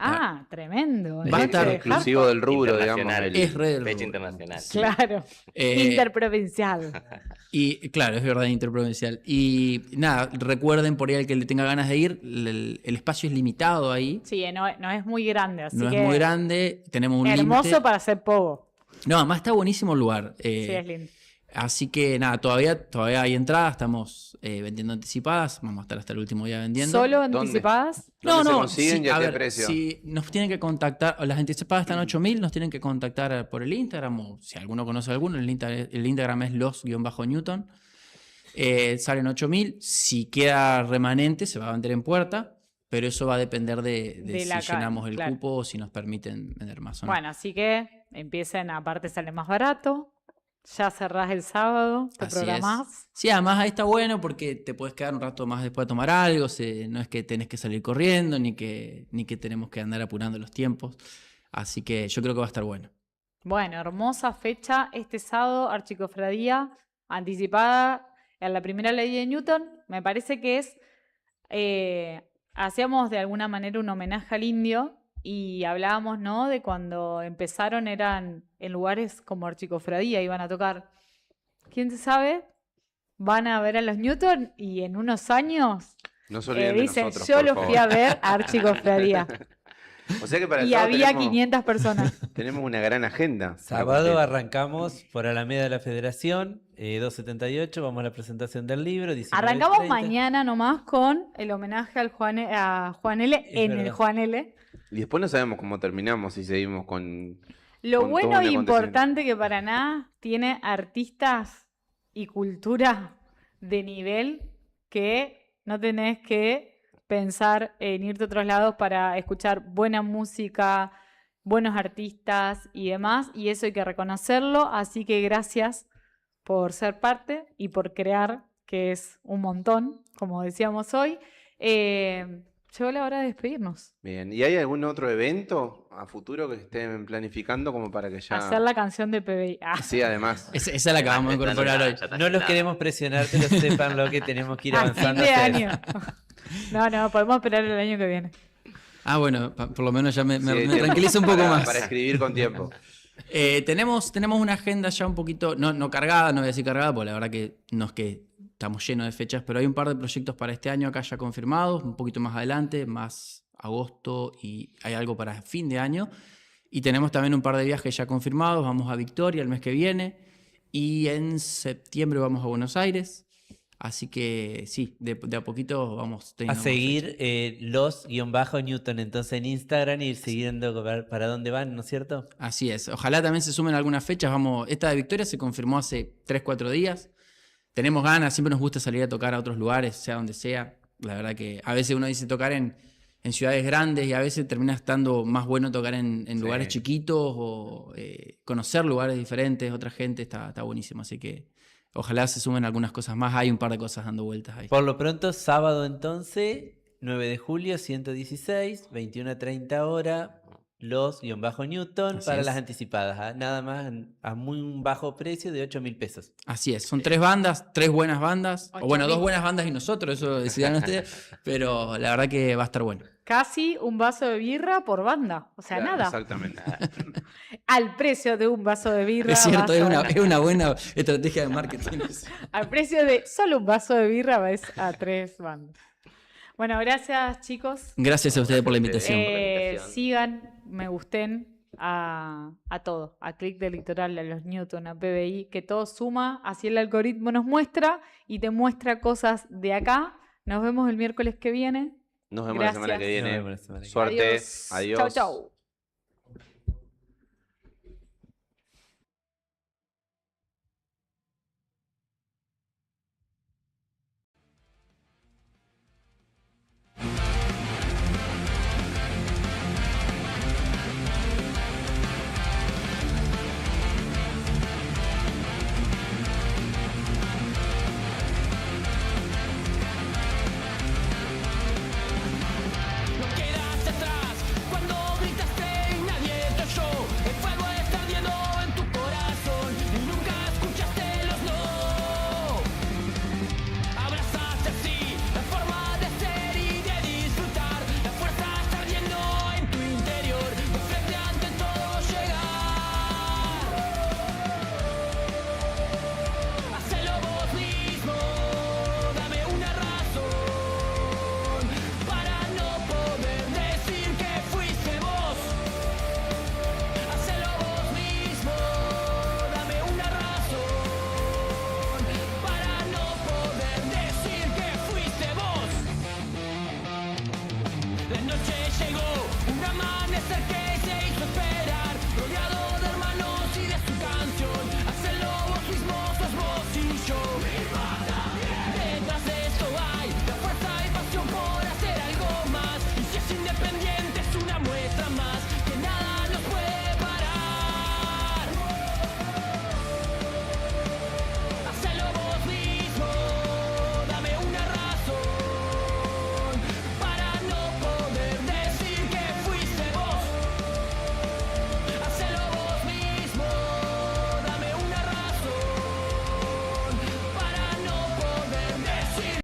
[SPEAKER 1] Ah, tremendo.
[SPEAKER 7] Va a estar
[SPEAKER 1] Noche de
[SPEAKER 2] Exclusivo del rubro, digamos.
[SPEAKER 8] Internacional.
[SPEAKER 7] Es re del
[SPEAKER 8] Fecha
[SPEAKER 7] rubro.
[SPEAKER 8] internacional.
[SPEAKER 1] hardcore. Claro.
[SPEAKER 7] Eh,
[SPEAKER 1] Interprovincial.
[SPEAKER 7] Y claro, es verdad, interprovincial. Y nada, recuerden por ahí al que le tenga ganas de ir, el espacio es limitado ahí.
[SPEAKER 1] Sí, no es muy grande, así
[SPEAKER 7] No
[SPEAKER 1] que
[SPEAKER 7] es muy grande, tenemos un
[SPEAKER 1] hermoso
[SPEAKER 7] límite.
[SPEAKER 1] para hacer pogo.
[SPEAKER 7] No, además está buenísimo el lugar.
[SPEAKER 1] Sí, es lindo.
[SPEAKER 7] Así que nada, todavía hay entradas, estamos vendiendo anticipadas, vamos a estar hasta el último día vendiendo.
[SPEAKER 1] ¿Solo
[SPEAKER 2] ¿Dónde?
[SPEAKER 1] anticipadas?
[SPEAKER 2] ¿Dónde se consiguen y a
[SPEAKER 7] a
[SPEAKER 2] qué
[SPEAKER 7] ver,
[SPEAKER 2] precio?
[SPEAKER 7] Si nos tienen que contactar, las anticipadas están 8.000, nos tienen que contactar por el Instagram, o si alguno conoce a alguno, el Instagram es los_Newton. Salen 8.000, si queda remanente se va a vender en puerta, pero eso va a depender de
[SPEAKER 1] De
[SPEAKER 7] si
[SPEAKER 1] la
[SPEAKER 7] llenamos el
[SPEAKER 1] claro.
[SPEAKER 7] cupo o si nos permiten vender más o no.
[SPEAKER 1] Bueno, así que empiecen, aparte sale más barato. Ya cerrás el sábado, te
[SPEAKER 7] Así
[SPEAKER 1] programás.
[SPEAKER 7] es. Sí, además ahí está bueno porque te puedes quedar un rato más después de tomar algo, no es que tenés que salir corriendo, ni que tenemos que andar apurando los tiempos. Así que yo creo que va a estar bueno.
[SPEAKER 1] Bueno, hermosa fecha este sábado, Archicofradía, anticipada en la primera ley de Newton. Me parece que hacíamos de alguna manera un homenaje al indio y hablábamos, ¿no? De cuando empezaron eran en lugares como Archicofradía, iban a tocar. ¿Quién sabe? Van a ver a los Newton y en unos años
[SPEAKER 2] No se olviden de
[SPEAKER 1] dicen,
[SPEAKER 2] nosotros,
[SPEAKER 1] yo
[SPEAKER 2] por
[SPEAKER 1] los
[SPEAKER 2] favor.
[SPEAKER 1] fui a ver a Archicofradía.
[SPEAKER 2] O sea que para el
[SPEAKER 1] Y
[SPEAKER 2] sábado
[SPEAKER 1] había
[SPEAKER 2] tenemos,
[SPEAKER 1] 500 personas.
[SPEAKER 2] tenemos una gran agenda. para
[SPEAKER 4] Sábado
[SPEAKER 2] cumplir.
[SPEAKER 4] arrancamos por Alameda de la Federación, 278, vamos a la presentación del libro. 19:30.
[SPEAKER 1] Arrancamos mañana nomás con el homenaje a Juan L.
[SPEAKER 4] Es
[SPEAKER 1] en el
[SPEAKER 4] verdad.
[SPEAKER 1] Juan L.
[SPEAKER 2] Y después no sabemos cómo terminamos si seguimos con...
[SPEAKER 1] Lo
[SPEAKER 2] con
[SPEAKER 1] bueno
[SPEAKER 2] todo un
[SPEAKER 1] e
[SPEAKER 2] acontecimiento.
[SPEAKER 1] importante que Paraná tiene artistas y cultura de nivel que no tenés que pensar en irte a otros lados para escuchar buena música, buenos artistas y demás, y eso hay que reconocerlo, así que gracias por ser parte y por crear, que es un montón, como decíamos hoy. Llegó la hora de despedirnos.
[SPEAKER 2] Bien, ¿y hay algún otro evento a futuro que estén planificando como para que ya...
[SPEAKER 1] Hacer la canción de PBI. Ah.
[SPEAKER 2] Sí, además.
[SPEAKER 7] Esa la acabamos de
[SPEAKER 8] Ya está
[SPEAKER 7] incorporar
[SPEAKER 8] agendada,
[SPEAKER 7] hoy.
[SPEAKER 8] ya está
[SPEAKER 4] No los
[SPEAKER 8] agendada.
[SPEAKER 4] queremos presionar, pero sepan lo que tenemos que ir
[SPEAKER 1] A fin
[SPEAKER 4] avanzando.
[SPEAKER 1] de
[SPEAKER 4] ustedes.
[SPEAKER 1] año. No, podemos esperar el año que viene.
[SPEAKER 7] Ah, bueno, por lo menos ya me
[SPEAKER 2] Sí,
[SPEAKER 7] tranquiliza un poco
[SPEAKER 2] para-
[SPEAKER 7] más.
[SPEAKER 2] Para escribir con tiempo.
[SPEAKER 7] Tenemos una agenda ya un poquito, no cargada, no voy a decir cargada, porque la verdad que no es que estamos llenos de fechas, pero hay un par de proyectos para este año acá ya confirmados, un poquito más adelante, más agosto, y hay algo para fin de año. Y tenemos también un par de viajes ya confirmados, vamos a Victoria el mes que viene, y en septiembre vamos a Buenos Aires. Así que sí, de a poquito vamos
[SPEAKER 4] A
[SPEAKER 7] teniendo más
[SPEAKER 4] seguir los_Newton entonces en Instagram y ir siguiendo para dónde van, ¿no es cierto?
[SPEAKER 7] Así es. Ojalá también se sumen algunas fechas. Esta de Victoria se confirmó hace 3-4 días. Tenemos ganas, siempre nos gusta salir a tocar a otros lugares, sea donde sea. La verdad que a veces uno dice tocar en ciudades grandes y a veces termina estando más bueno tocar en lugares chiquitos o conocer lugares diferentes, otra gente, está buenísimo. Así que ojalá se sumen algunas cosas más. Hay un par de cosas dando vueltas ahí.
[SPEAKER 4] Por lo pronto, sábado entonces, 9 de julio, 116, 21:30 hora, los_Newton
[SPEAKER 7] Así
[SPEAKER 4] para
[SPEAKER 7] es.
[SPEAKER 4] las anticipadas. ¿Ah? Nada más a muy bajo precio de 8.000 pesos.
[SPEAKER 7] Así es, son 3 bandas, 3 buenas bandas. O bueno, 2
[SPEAKER 1] 8.000.
[SPEAKER 7] buenas bandas y nosotros, eso decidan ustedes. Pero la verdad que va a estar bueno.
[SPEAKER 1] Casi un vaso de birra por banda. O sea,
[SPEAKER 2] Claro,
[SPEAKER 1] nada.
[SPEAKER 2] Exactamente.
[SPEAKER 1] Al precio de un vaso de birra.
[SPEAKER 7] Es cierto,
[SPEAKER 1] vas
[SPEAKER 7] es una buena estrategia de marketing.
[SPEAKER 1] Al precio de solo un vaso de birra vas a 3 bandas. Bueno, gracias chicos.
[SPEAKER 7] Gracias a ustedes por la invitación.
[SPEAKER 8] por la invitación.
[SPEAKER 1] Sigan, me gusten a todo. A Click del Litoral, a los Newton, a PBI, que todo suma. Así el algoritmo nos muestra y te muestra cosas de acá. Nos vemos el miércoles que viene.
[SPEAKER 2] Nos vemos la semana
[SPEAKER 1] Gracias.
[SPEAKER 2] que viene.
[SPEAKER 4] Nos vemos la semana que viene.
[SPEAKER 2] Suerte.
[SPEAKER 1] Adiós.
[SPEAKER 2] Adiós.
[SPEAKER 1] Chau, chau.